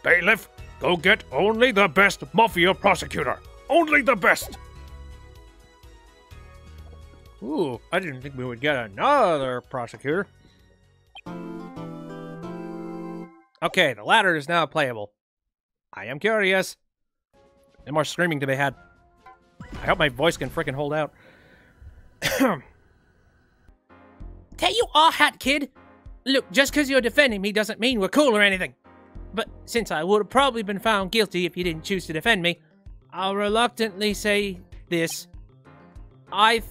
Bailiff, go get only the best Mafia prosecutor. Only the best. Ooh, I didn't think we would get another prosecutor. Okay, the ladder is now playable. I am curious. No more screaming to be had. I hope my voice can frickin' hold out. Tell you all, Hat Kid. Look, just because you're defending me doesn't mean we're cool or anything. But since I would have probably been found guilty if you didn't choose to defend me, I'll reluctantly say this. I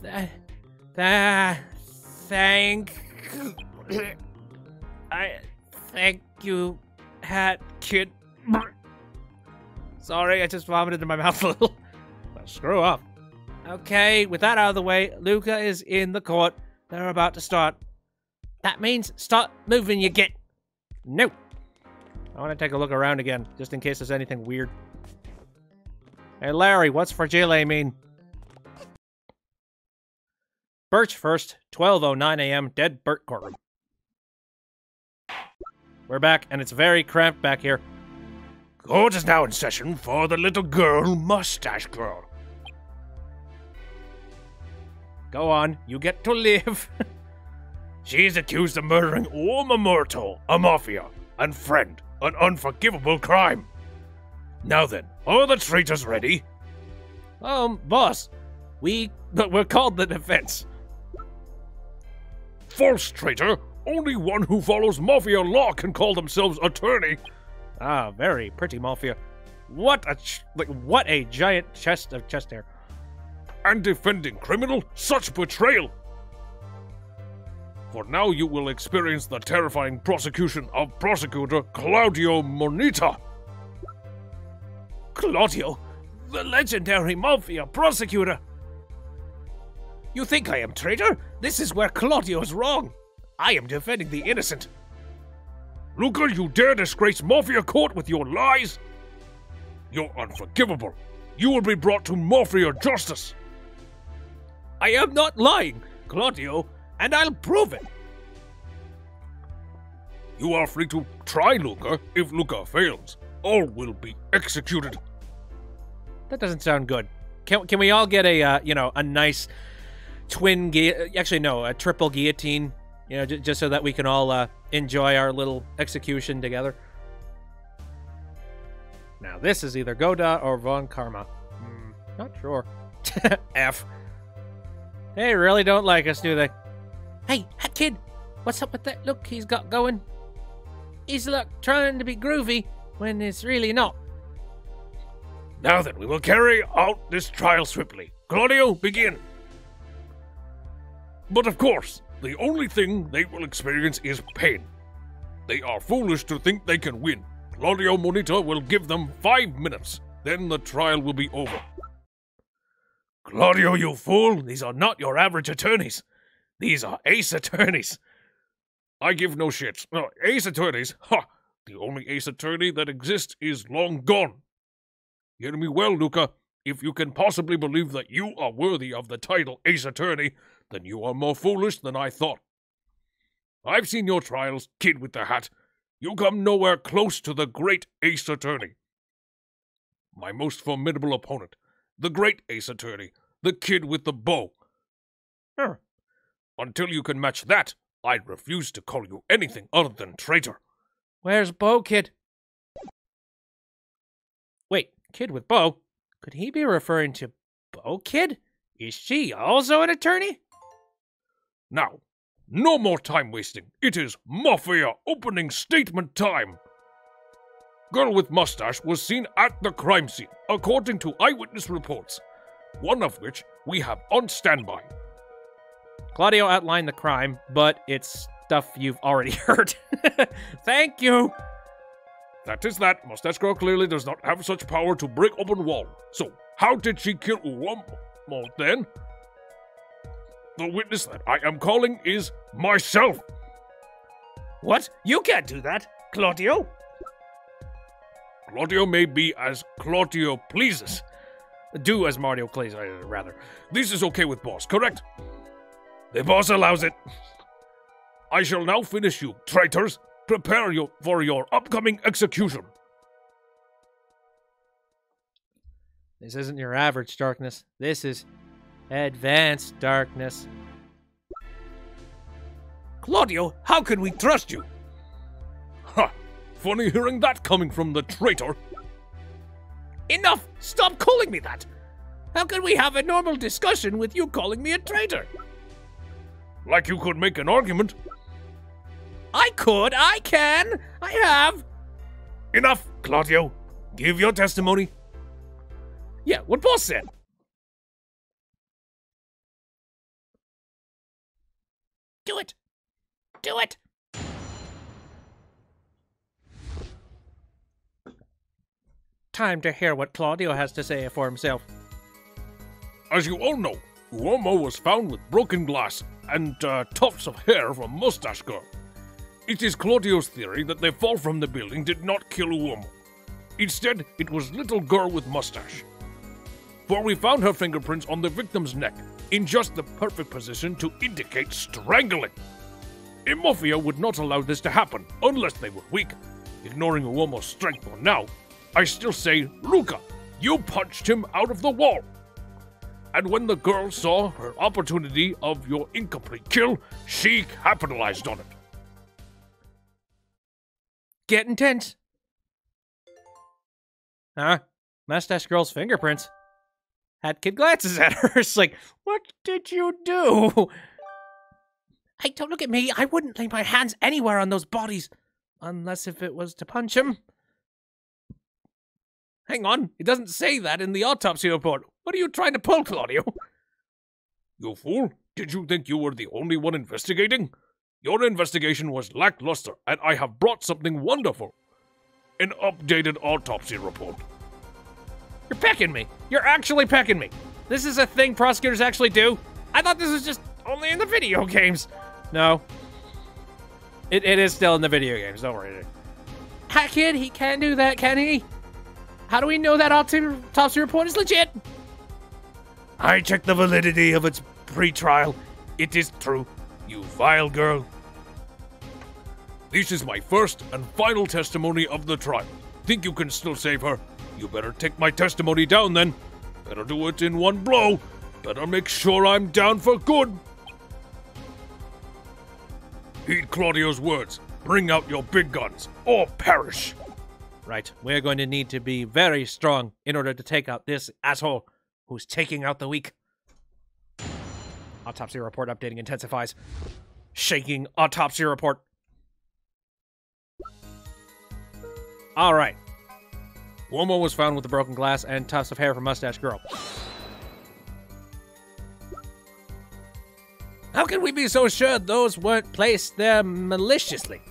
thank you, Hat Kid. Sorry, I just vomited in my mouth a little. Well, screw up. Okay, with that out of the way, Luca is in the court. They're about to start. That means start moving, you get. No. I want to take a look around again, just in case there's anything weird. Hey, Larry, what's fragile mean? Birch first, 12:09 a.m., dead Burt courtroom. We're back, and it's very cramped back here. Court is now in session for the little girl, Mustache Girl. Go on, you get to live. She is accused of murdering Uomo Murto, a mafia, and friend, an unforgivable crime. Now then, are the traitors ready? Boss, We're called the defense. False traitor! Only one who follows Mafia law can call themselves attorney. Ah, very pretty, Mafia. What a giant chest of chest hair. And defending criminal, such betrayal! For now you will experience the terrifying prosecution of Prosecutor Claudio Monita. Claudio, the legendary Mafia prosecutor. You think I am traitor? This is where Claudio's wrong. I am defending the innocent. Luca, you dare disgrace Mafia court with your lies? You're unforgivable. You will be brought to Mafia justice. I am not lying, Claudio, and I'll prove it. You are free to try, Luca. If Luca fails, all will be executed. That doesn't sound good. Can we all get a a nice twin a triple guillotine, just so that we can all enjoy our little execution together? Now this is either Goda or Von Karma. Not sure. F. They really don't like us, do they? Hey, kid, what's up with that look he's got going? He's trying to be groovy when it's really not. Now then, we will carry out this trial swiftly. Claudio, begin. But of course, the only thing they will experience is pain. They are foolish to think they can win. Claudio Monita will give them 5 minutes. Then the trial will be over. Claudio, you fool! These are not your average attorneys. These are ace attorneys. I give no shits. No, ace attorneys? Ha! The only ace attorney that exists is long gone. Hear me well, Luca. If you can possibly believe that you are worthy of the title ace attorney, then you are more foolish than I thought. I've seen your trials, kid with the hat. You come nowhere close to the great ace attorney. My most formidable opponent, the great ace attorney, the kid with the bow. Until you can match that, I'd refuse to call you anything other than traitor. Where's Bo Kid? Wait, Kid with Bo? Could he be referring to Bo Kid? Is she also an attorney? Now, no more time wasting. It is Mafia opening statement time. Girl with mustache was seen at the crime scene, according to eyewitness reports, one of which we have on standby. Claudio outlined the crime, but it's stuff you've already heard. Thank you. That is that. Mustache Girl clearly does not have such power to break open wall. So, how did she kill Uomo then? The witness that I am calling is myself. What? You can't do that, Claudio. Claudio may be as Claudio pleases. Do as Mario pleases, rather. This is okay with boss, correct? The boss allows it. I shall now finish you, traitors. Prepare you for your upcoming execution. This isn't your average darkness. This is advanced darkness. Claudio, how can we trust you? Ha! Funny hearing that coming from the traitor. Enough! Stop calling me that! How can we have a normal discussion with you calling me a traitor? Like you could make an argument. I could, I can, I have. Enough, Claudio. Give your testimony. Yeah, what boss said. Do it. Do it. Time to hear what Claudio has to say for himself. As you all know, Uomo was found with broken glass and tufts of hair from Mustache Girl. It is Claudio's theory that the fall from the building did not kill Uomo. Instead, it was little girl with mustache. For we found her fingerprints on the victim's neck, in just the perfect position to indicate strangling. A Mafia would not allow this to happen unless they were weak. Ignoring Uomo's strength for now, I still say, Luca, you punched him out of the wall. And when the girl saw her opportunity of your incomplete kill, she capitalized on it. Get intense. Huh? Mustache Girl's fingerprints. Hat Kid glances at her. It's like, what did you do? Hey, don't look at me. I wouldn't lay my hands anywhere on those bodies. Unless if it was to punch him. Hang on, it doesn't say that in the autopsy report. What are you trying to pull, Claudio? You fool! Did you think you were the only one investigating? Your investigation was lackluster, and I have brought something wonderful. An updated autopsy report. You're pecking me. You're actually pecking me. This is a thing prosecutors actually do. I thought this was just only in the video games. No. It is still in the video games, don't worry. Hat Kid, he can't do that, can he? How do we know that autopsy report is legit? I checked the validity of its pre-trial. It is true, you vile girl. This is my first and final testimony of the trial. Think you can still save her? You better take my testimony down then. Better do it in one blow. Better make sure I'm down for good. Heed Claudio's words. Bring out your big guns, or perish. Right, we're going to need to be very strong in order to take out this asshole who's taking out the weak. Autopsy report updating intensifies. Shaking autopsy report. All right. Uomo was found with a broken glass and tufts of hair from Mustache Girl. How can we be so sure those weren't placed there maliciously?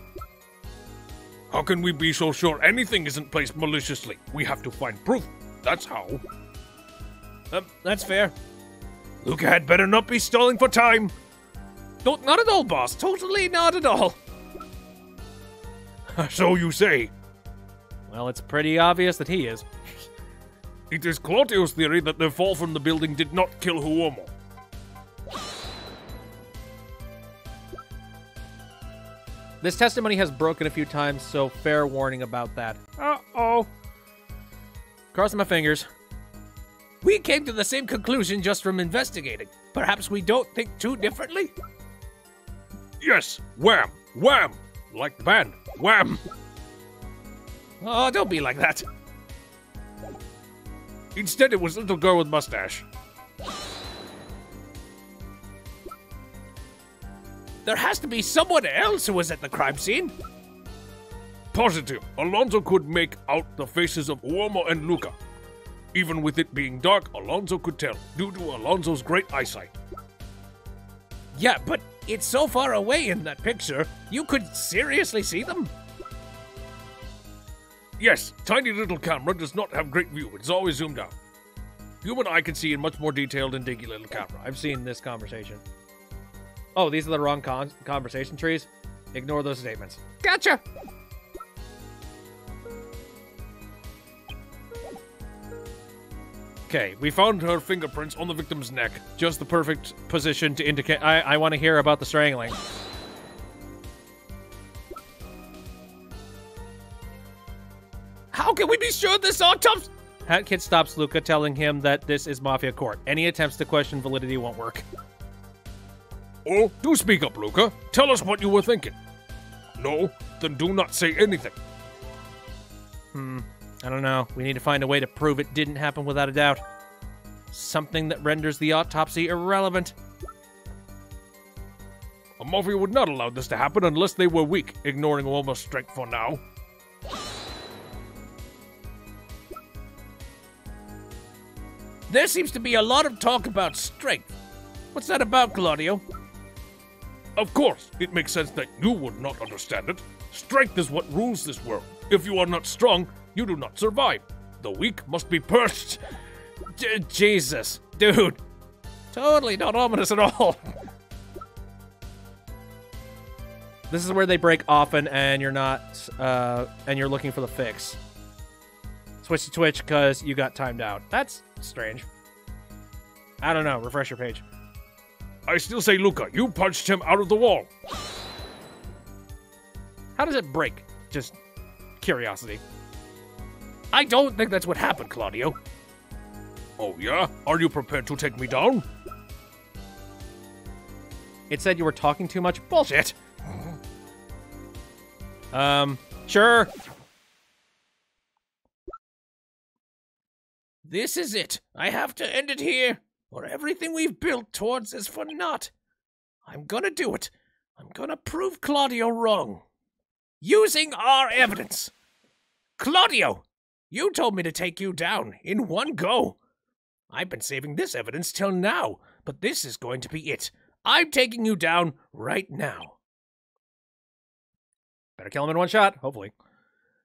How can we be so sure anything isn't placed maliciously? We have to find proof. That's how. That's fair. Luca had better not be stalling for time. Not at all, boss. Totally not at all. So you say. Well, it's pretty obvious that he is. It is Claudio's theory that the fall from the building did not kill Uomo. This testimony has broken a few times, so fair warning about that. Uh-oh. Crossing my fingers. We came to the same conclusion just from investigating. Perhaps we don't think too differently? Yes, wham, wham, like the band, wham. Oh, don't be like that. Instead, it was little girl with mustache. There has to be someone else who was at the crime scene. Positive, Alonso could make out the faces of Uomo and Luca. Even with it being dark, Alonso could tell, due to Alonso's great eyesight. Yeah, but it's so far away in that picture, you could seriously see them? Yes, tiny little camera does not have great view. It's always zoomed out. Human eye can see in much more detail than dinky little camera. I've seen this conversation. Oh, these are the wrong conversation trees? Ignore those statements. Gotcha! Okay, we found her fingerprints on the victim's neck. Just the perfect position to indicate... I want to hear about the strangling. How can we be sure this autopsy... Hat Kid stops Luca, telling him that this is Mafia Court. Any attempts to question validity won't work. Oh, do speak up, Luca. Tell us what you were thinking. No? Then do not say anything. I don't know. We need to find a way to prove it didn't happen without a doubt. Something that renders the autopsy irrelevant. A Mafia would not allow this to happen unless they were weak, ignoring Uomo's strength for now. There seems to be a lot of talk about strength. What's that about, Claudio? Of course, it makes sense that you would not understand it. Strength is what rules this world. If you are not strong, you do not survive. The weak must be punished. Jesus. Dude. Totally not ominous at all. This is where they break often and you're not, and you're looking for the fix. Switch to Twitch because you got timed out. That's strange. I don't know. Refresh your page. I still say, Luca, you punched him out of the wall. How does it break? Just curiosity. I don't think that's what happened, Claudio. Oh, yeah? Are you prepared to take me down? It said you were talking too much. Bullshit. Sure. This is it. I have to end it here, or everything we've built towards is for naught. I'm gonna do it. I'm gonna prove Claudio wrong. Using our evidence. Claudio, you told me to take you down in one go. I've been saving this evidence till now, but this is going to be it. I'm taking you down right now. Better kill him in one shot, hopefully.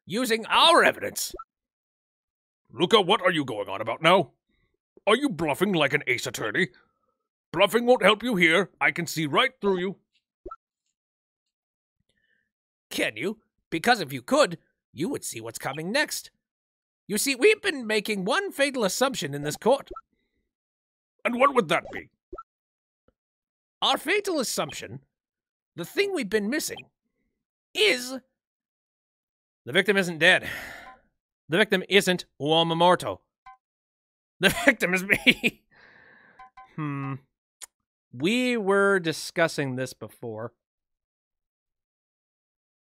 Using our evidence. Luca, what are you going on about now? Are you bluffing like an ace attorney? Bluffing won't help you here. I can see right through you. Can you? Because if you could, you would see what's coming next. You see, we've been making one fatal assumption in this court. And what would that be? Our fatal assumption, the thing we've been missing, is... The victim isn't dead. The victim isn't Uomo Morto. The victim is me. We were discussing this before.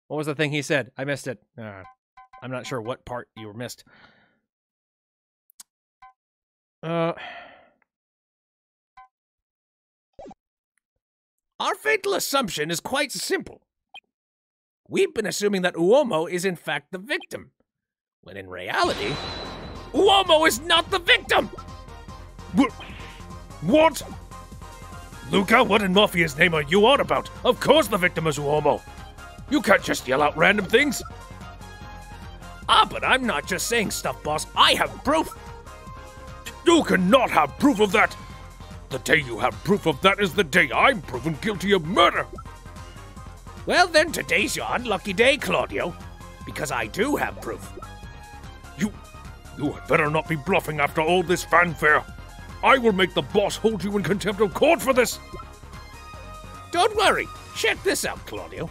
What was the thing he said? I missed it. I'm not sure what part you were missed. Our fatal assumption is quite simple. We've been assuming that Uomo is in fact the victim, when in reality, Uomo is not the victim! What? Luca, what in Mafia's name are you on about? Of course the victim is Uomo. You can't just yell out random things. But I'm not just saying stuff, boss. I have proof. You cannot have proof of that. The day you have proof of that is the day I'm proven guilty of murder. Well, then today's your unlucky day, Claudio, because I do have proof. You had better not be bluffing after all this fanfare. I will make the boss hold you in contempt of court for this. Don't worry. Check this out, Claudio.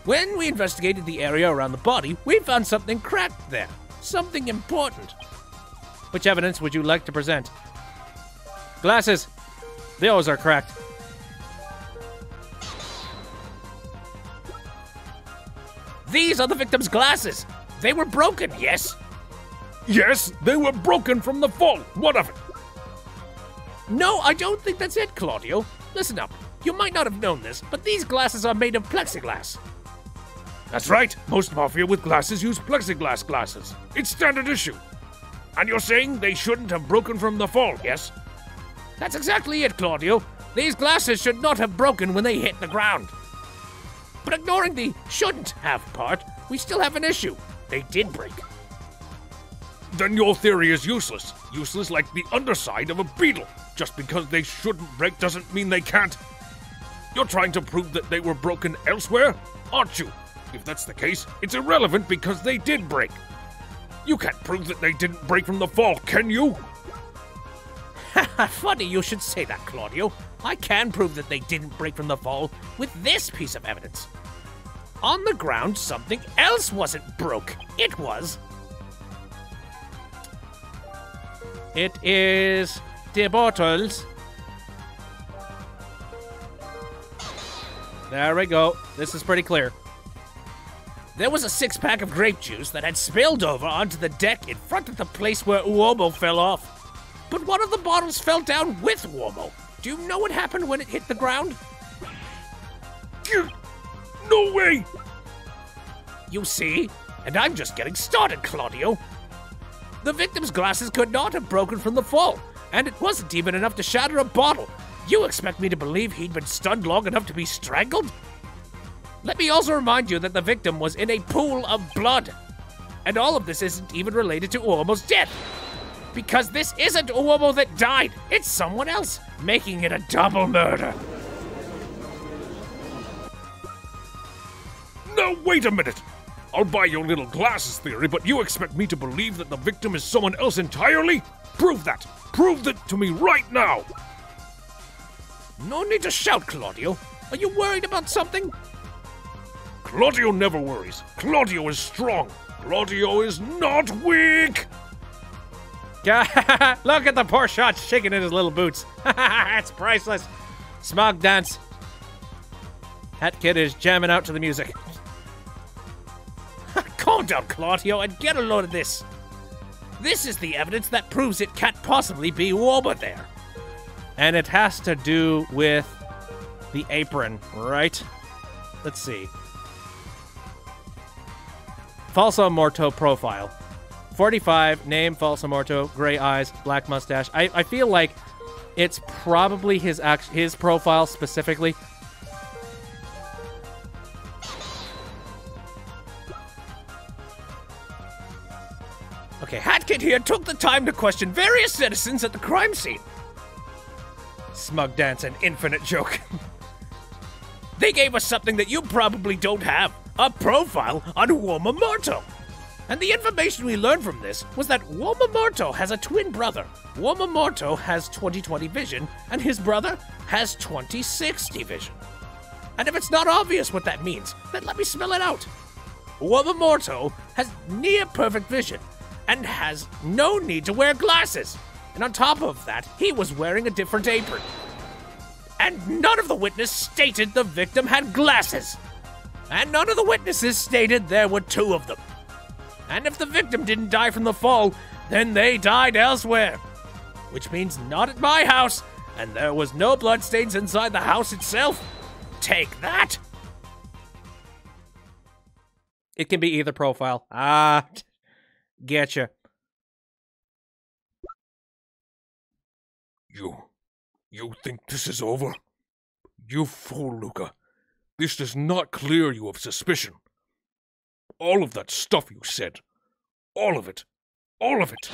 When we investigated the area around the body, we found something cracked there. Something important. Which evidence would you like to present? Glasses. Those are cracked. These are the victim's glasses. They were broken, yes? Yes, they were broken from the fall. What of it? No, I don't think that's it, Claudio. Listen up. You might not have known this, but these glasses are made of plexiglass. That's right. Most Mafia with glasses use plexiglass glasses. It's standard issue. And you're saying they shouldn't have broken from the fall, yes? That's exactly it, Claudio. These glasses should not have broken when they hit the ground. But ignoring the shouldn't have part, we still have an issue. They did break. Then your theory is useless. Useless like the underside of a beetle. Just because they shouldn't break doesn't mean they can't. You're trying to prove that they were broken elsewhere, aren't you? If that's the case, it's irrelevant because they did break. You can't prove that they didn't break from the fall, can you? Funny you should say that, Claudio. I can prove that they didn't break from the fall with this piece of evidence. On the ground, something else wasn't broke. It was... It is the bottles. There we go. This is pretty clear. There was a six-pack of grape juice that had spilled over onto the deck in front of the place where Uomo fell off. But one of the bottles fell down with Uomo. Do you know what happened when it hit the ground? No way! You see? And I'm just getting started, Claudio. The victim's glasses could not have broken from the fall, and it wasn't even enough to shatter a bottle. You expect me to believe he'd been stunned long enough to be strangled? Let me also remind you that the victim was in a pool of blood. And all of this isn't even related to Uomo's death. Because this isn't Uomo that died, it's someone else, making it a double murder. Now, wait a minute. I'll buy your little glasses theory, but you expect me to believe that the victim is someone else entirely? Prove that. Prove that to me right now. No need to shout, Claudio. Are you worried about something? Claudio never worries. Claudio is strong. Claudio is not weak. Look at the poor shot shaking in his little boots. It's priceless. Smog dance. That kid is jamming out to the music. Calm down, Claudio, and get a load of this. This is the evidence that proves it can't possibly be Woma there. And it has to do with the apron, right? Let's see. Falso Morto profile. 45, name, Falso Morto, gray eyes, black mustache. I feel like it's probably his profile specifically. Okay, Hatkid here took the time to question various citizens at the crime scene. Smug dance and infinite joke. They gave us something that you probably don't have. A profile on Woma Morto. And the information we learned from this was that Woma Morto has a twin brother. Woma Morto has 20/20 vision, and his brother has 20/60 vision. And if it's not obvious what that means, then let me spell it out. Woma Morto has near-perfect vision, and has no need to wear glasses. And on top of that, he was wearing a different apron. And none of the witnesses stated the victim had glasses. And none of the witnesses stated there were two of them. And if the victim didn't die from the fall, then they died elsewhere. Which means not at my house, and there was no bloodstains inside the house itself. Take that! It can be either profile. Getcha. You think this is over? You fool, Luca. This does not clear you of suspicion. All of that stuff you said. All of it. All of it.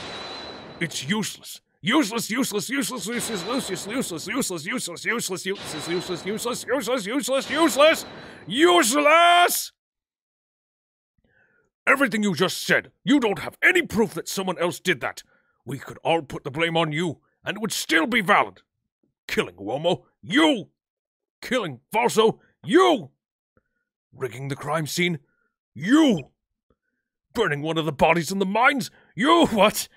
It's useless. Useless, useless, useless, useless, useless, useless, useless, useless, useless, useless, useless, useless, useless, useless, useless, useless! Everything you just said, you don't have any proof that someone else did that. We could all put the blame on you, and it would still be valid. Killing Uomo, you! Killing Falso, you! Rigging the crime scene, you! Burning one of the bodies in the mines, you! What?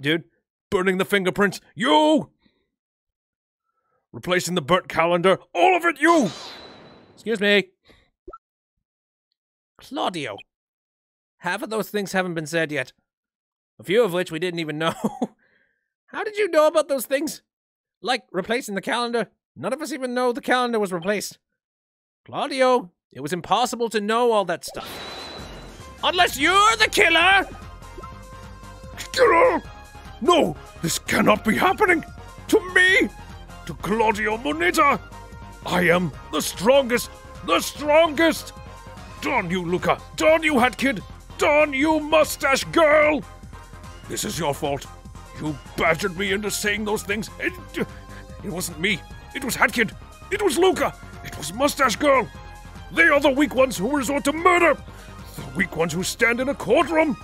Dude? Burning the fingerprints, you! Replacing the burnt calendar, all of it, you! Excuse me. Claudio. Half of those things haven't been said yet. A few of which we didn't even know. How did you know about those things? Like replacing the calendar? None of us even know the calendar was replaced. Claudio, it was impossible to know all that stuff. Unless you're the killer! Killer! No, this cannot be happening! To me! To Claudio Moneta! I am the strongest! The strongest! Darn you, Luca! Darn you, Hat Kid! Darn you, mustache girl! This is your fault. You badgered me into saying those things. It wasn't me. It was Hat Kid. It was Luca. It was Mustache Girl. They are the weak ones who resort to murder. The weak ones who stand in a courtroom.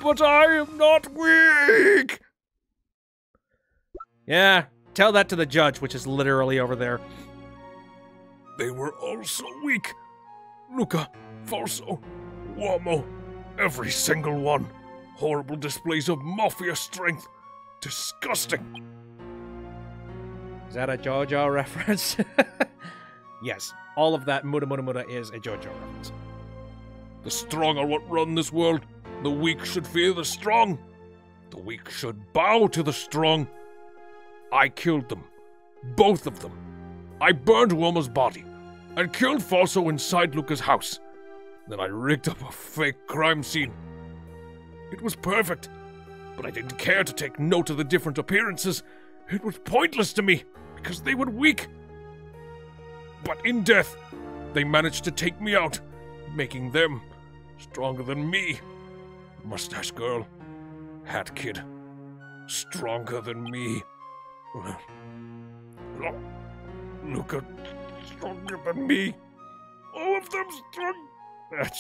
But I am not weak. Yeah, tell that to the judge, which is literally over there. They were all so weak. Luca, Falso, Uomo, every single one. Horrible displays of mafia strength. Disgusting. Is that a JoJo reference? Yes, all of that Muda Muda Muda is a JoJo reference. The strong are what run this world. The weak should fear the strong. The weak should bow to the strong. I killed them. Both of them. I burned Uomo's body and killed Falso inside Luca's house. Then I rigged up a fake crime scene. It was perfect, but I didn't care to take note of the different appearances. It was pointless to me, because they were weak. But in death, they managed to take me out, making them stronger than me. Mustache Girl, Hat Kid, stronger than me. Luca, stronger than me. All of them strong.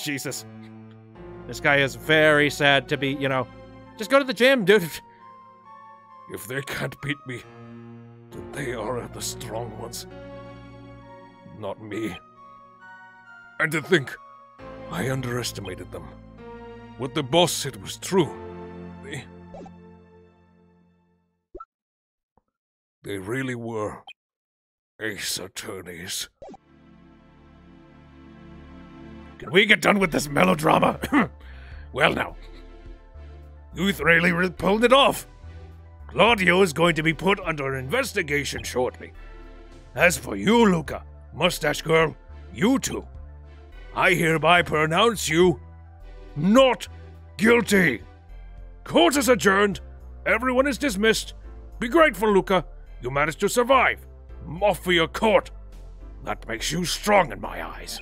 Jesus. This guy is very sad to be, just go to the gym, dude. If they can't beat me, then they are the strong ones. Not me. And to think, I underestimated them. What the boss said was true. They really were ace attorneys. Can we get done with this melodrama? Well now, You've really pulled it off. Claudio is going to be put under investigation shortly. As for you, Luca, Mustache Girl, you two, I hereby pronounce you not guilty. Court is adjourned. Everyone is dismissed. Be grateful, Luca. You managed to survive. Mafia court. That makes you strong in my eyes.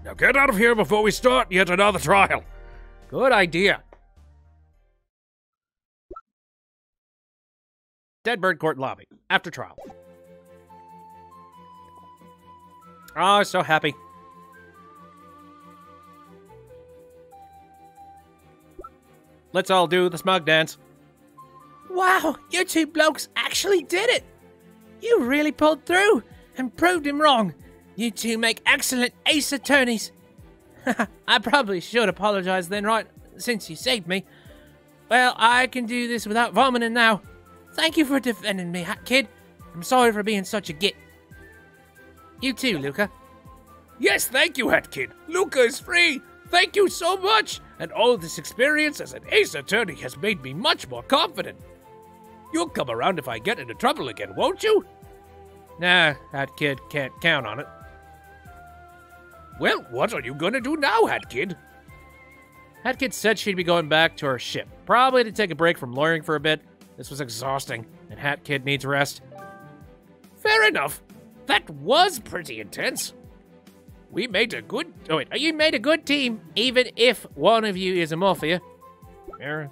Now get out of here before we start yet another trial. Good idea. Deadbird Court lobby. After trial. Oh, so happy. Let's all do the smug dance. Wow, you two blokes actually did it! You really pulled through and proved him wrong. You two make excellent ace attorneys. I probably should apologize then, right, since you saved me. Well, I can do this without vomiting now. Thank you for defending me, Hat Kid. I'm sorry for being such a git. You too, Luca. Yes, thank you, Hat Kid. Luca is free. Thank you so much. And all this experience as an ace attorney has made me much more confident. You'll come around if I get into trouble again, won't you? Nah, Hat Kid can't count on it. Well, what are you gonna do now, Hat Kid? Hat Kid said she'd be going back to her ship, probably to take a break from lawyering for a bit. This was exhausting, and Hat Kid needs rest. Fair enough. That was pretty intense. We made a good... Oh, wait. You made a good team, even if one of you is a mafia. Sorry,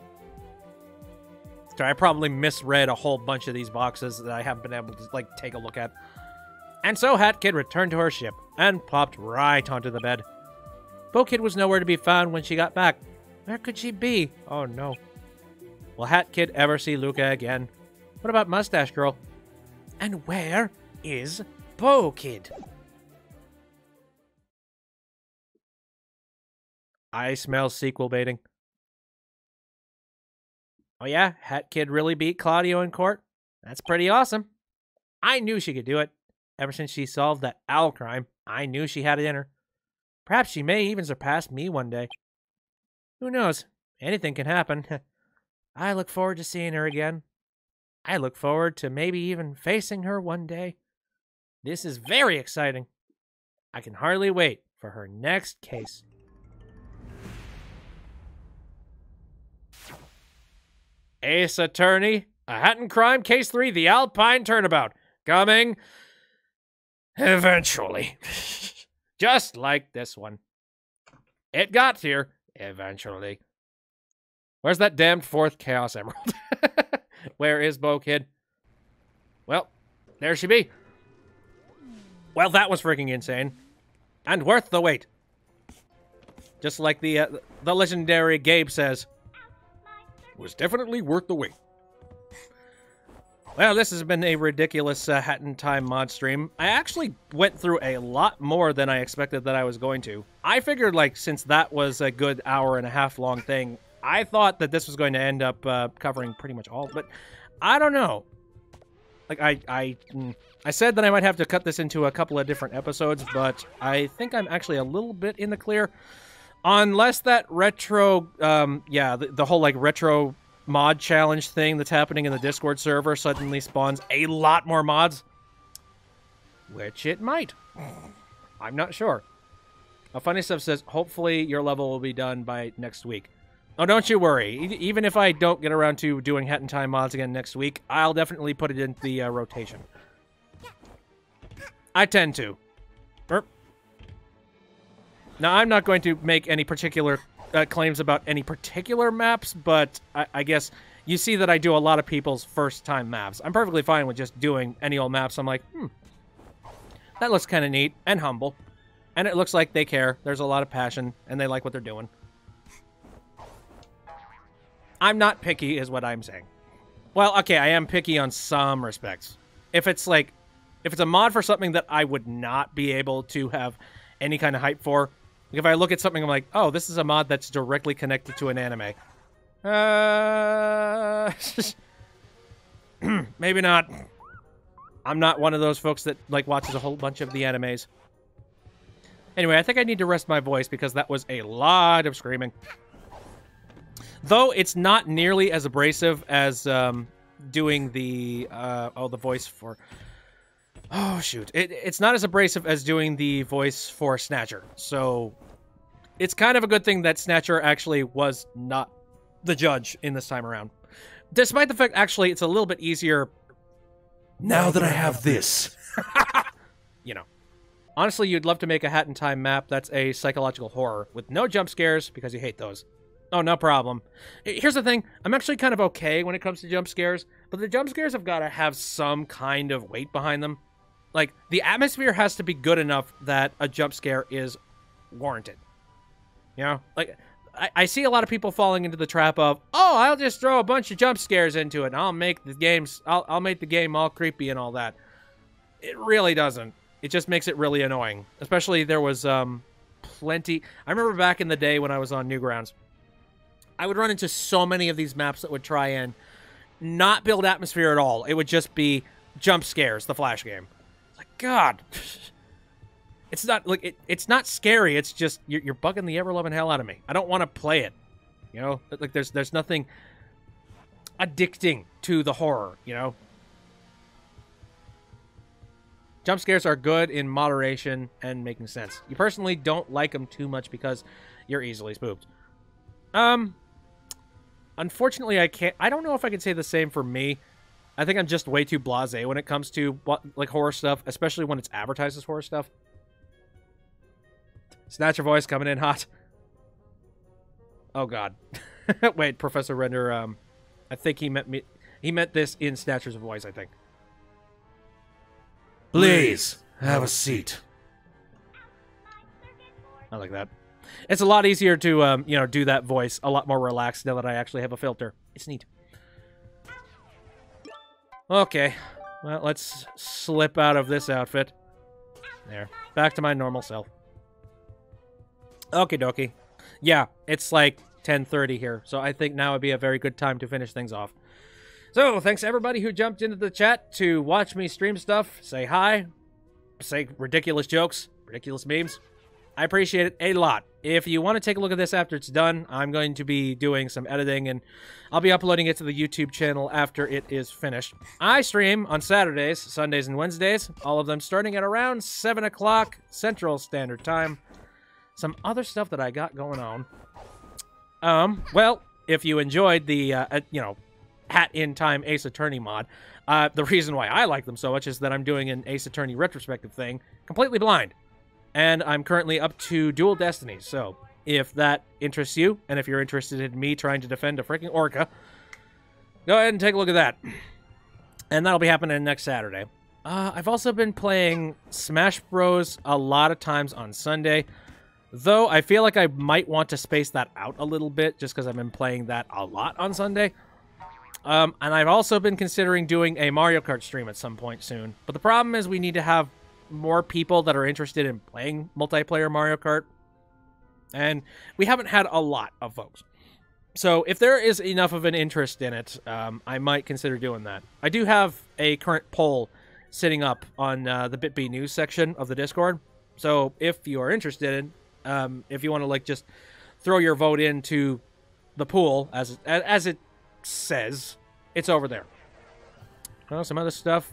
I probably misread a whole bunch of these boxes that I haven't been able to, like, take a look at. And so Hat Kid returned to her ship and plopped right onto the bed. Bo Kid was nowhere to be found when she got back. Where could she be? Oh, no. Will Hat Kid ever see Luca again? What about Mustache Girl? And where is Bo Kid? I smell sequel baiting. Oh yeah, Hat Kid really beat Claudio in court? That's pretty awesome. I knew she could do it. Ever since she solved that owl crime, I knew she had it in her. Perhaps she may even surpass me one day. Who knows? Anything can happen. I look forward to seeing her again. I look forward to maybe even facing her one day. This is very exciting. I can hardly wait for her next case. Ace Attorney, A Hatton Crime, Case 3, The Alpine Turnabout. Coming eventually. Just like this one. It got here eventually. Where's that damned fourth Chaos Emerald? Where is Bo Kid? Well, there she be. Well, that was freaking insane. And worth the wait. Just like the legendary Gabe says. Was definitely worth the wait. Well, this has been a ridiculous Hatton Time mod stream. I actually went through a lot more than I expected that I was going to. I figured, like, since that was a good hour-and-a-half long thing, I thought that this was going to end up covering pretty much all, but I don't know. Like, I said that I might have to cut this into a couple of different episodes, but I think I'm actually a little bit in the clear. Unless that retro, the whole, like, retro mod challenge thing that's happening in the Discord server suddenly spawns a lot more mods. Which it might. I'm not sure. Funny Stuff says, hopefully your level will be done by next week. Oh, don't you worry. Even if I don't get around to doing Hatton Time mods again next week, I'll definitely put it in the rotation. I tend to. Now, I'm not going to make any particular claims about any particular maps, but I guess you see that I do a lot of people's first-time maps. I'm perfectly fine with just doing any old maps. I'm like, that looks kind of neat and humble. And it looks like they care. There's a lot of passion, and they like what they're doing. I'm not picky, is what I'm saying. Well, okay, I am picky on some respects. If it's a mod for something that I would not be able to have any kind of hype for, if I look at something, I'm like, oh, this is a mod that's directly connected to an anime. Maybe not. I'm not one of those folks that, like, watches a whole bunch of the animes. Anyway, I think I need to rest my voice because that was a lot of screaming. Though it's not nearly as abrasive as doing the the voice for. Oh shoot! It's not as abrasive as doing the voice for Snatcher. So it's kind of a good thing that Snatcher actually was not the judge in this time around. Despite the fact, actually, it's a little bit easier Now that I have this. you know. Honestly, you'd love to make a Hat in Time map that's a psychological horror with no jump scares because you hate those. Oh, no problem. Here's the thing. I'm actually kind of okay when it comes to jump scares, but the jump scares have got to have some kind of weight behind them. Like, the atmosphere has to be good enough that a jump scare is warranted. You know? Like, I see a lot of people falling into the trap of, oh, I'll just throw a bunch of jump scares into it and I'll make the I'll make the game all creepy and all that. It really doesn't. It just makes it really annoying. Especially there was plenty. I remember back in the day when I was on Newgrounds, I would run into so many of these maps that would try and not build atmosphere at all. It would just be jump scares, the Flash game. It's like, God. It's not like it's not scary. It's just you're bugging the ever-loving hell out of me. I don't want to play it. You know? Like there's nothing addicting to the horror, you know? Jump scares are good in moderation and making sense. You personally don't like them too much because you're easily spooked. Unfortunately, I don't know if I can say the same for me. I think I'm just way too blasé when it comes to like horror stuff, especially when it's advertised as horror stuff. Snatcher voice coming in hot. Oh God. Wait, Professor Render. I think he meant me. He meant this in Snatcher's voice. I think. Please have a seat. I like that. It's a lot easier to do that voice a lot more relaxed now that I actually have a filter. It's neat. Okay, well, let's slip out of this outfit. There, back to my normal self. Okie dokie. Yeah, it's like 10:30 here, so I think now would be a very good time to finish things off. So, thanks everybody who jumped into the chat to watch me stream stuff, say hi, say ridiculous jokes, ridiculous memes. I appreciate it a lot. If you want to take a look at this after it's done, I'm going to be doing some editing, and I'll be uploading it to the YouTube channel after it is finished. I stream on Saturdays, Sundays, and Wednesdays, all of them starting at around 7 o'clock Central Standard Time. Some other stuff that I got going on. Well, if you enjoyed the, Hat in Time Ace Attorney mod, the reason why I like them so much is that I'm doing an Ace Attorney retrospective thing, completely blind. And I'm currently up to Dual Destinies, so if that interests you, and if you're interested in me trying to defend a freaking orca, go ahead and take a look at that. And that'll be happening next Saturday. I've also been playing Smash Bros. A lot of times on Sunday, though I feel like I might want to space that out a little bit, just because I've been playing that a lot on Sunday. And I've also been considering doing a Mario Kart stream at some point soon. But the problem is we need to have more people that are interested in playing multiplayer Mario Kart. And we haven't had a lot of folks. So if there is enough of an interest in it, I might consider doing that. I do have a current poll sitting up on the BitB News section of the Discord. So if you are interested, if you want to just throw your vote into the pool, as it says, it's over there. Well, some other stuff.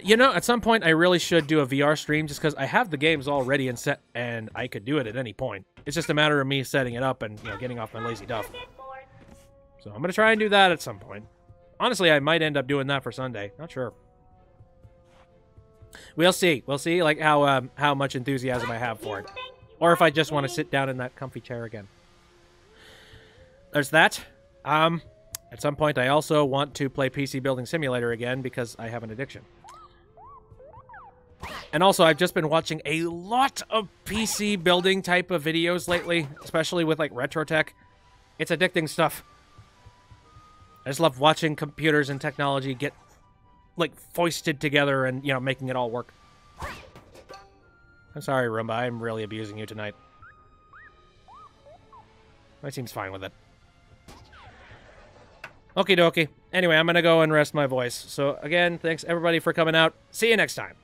You know, at some point, I really should do a VR stream just because I have the games all ready and set, and I could do it at any point. It's just a matter of me setting it up and, getting off my lazy duff. So I'm going to try and do that at some point. Honestly, I might end up doing that for Sunday. Not sure. We'll see. We'll see, how much enthusiasm I have for it. Or if I just want to sit down in that comfy chair again. There's that. At some point, I also want to play PC Building Simulator again because I have an addiction. And also, I've just been watching a lot of PC building type of videos lately, especially with, retro tech. It's addicting stuff. I just love watching computers and technology get, foisted together and, making it all work. I'm sorry, Roomba. I'm really abusing you tonight. He seems fine with it. Okie dokie. Anyway, I'm going to go and rest my voice. So, again, thanks everybody for coming out. See you next time.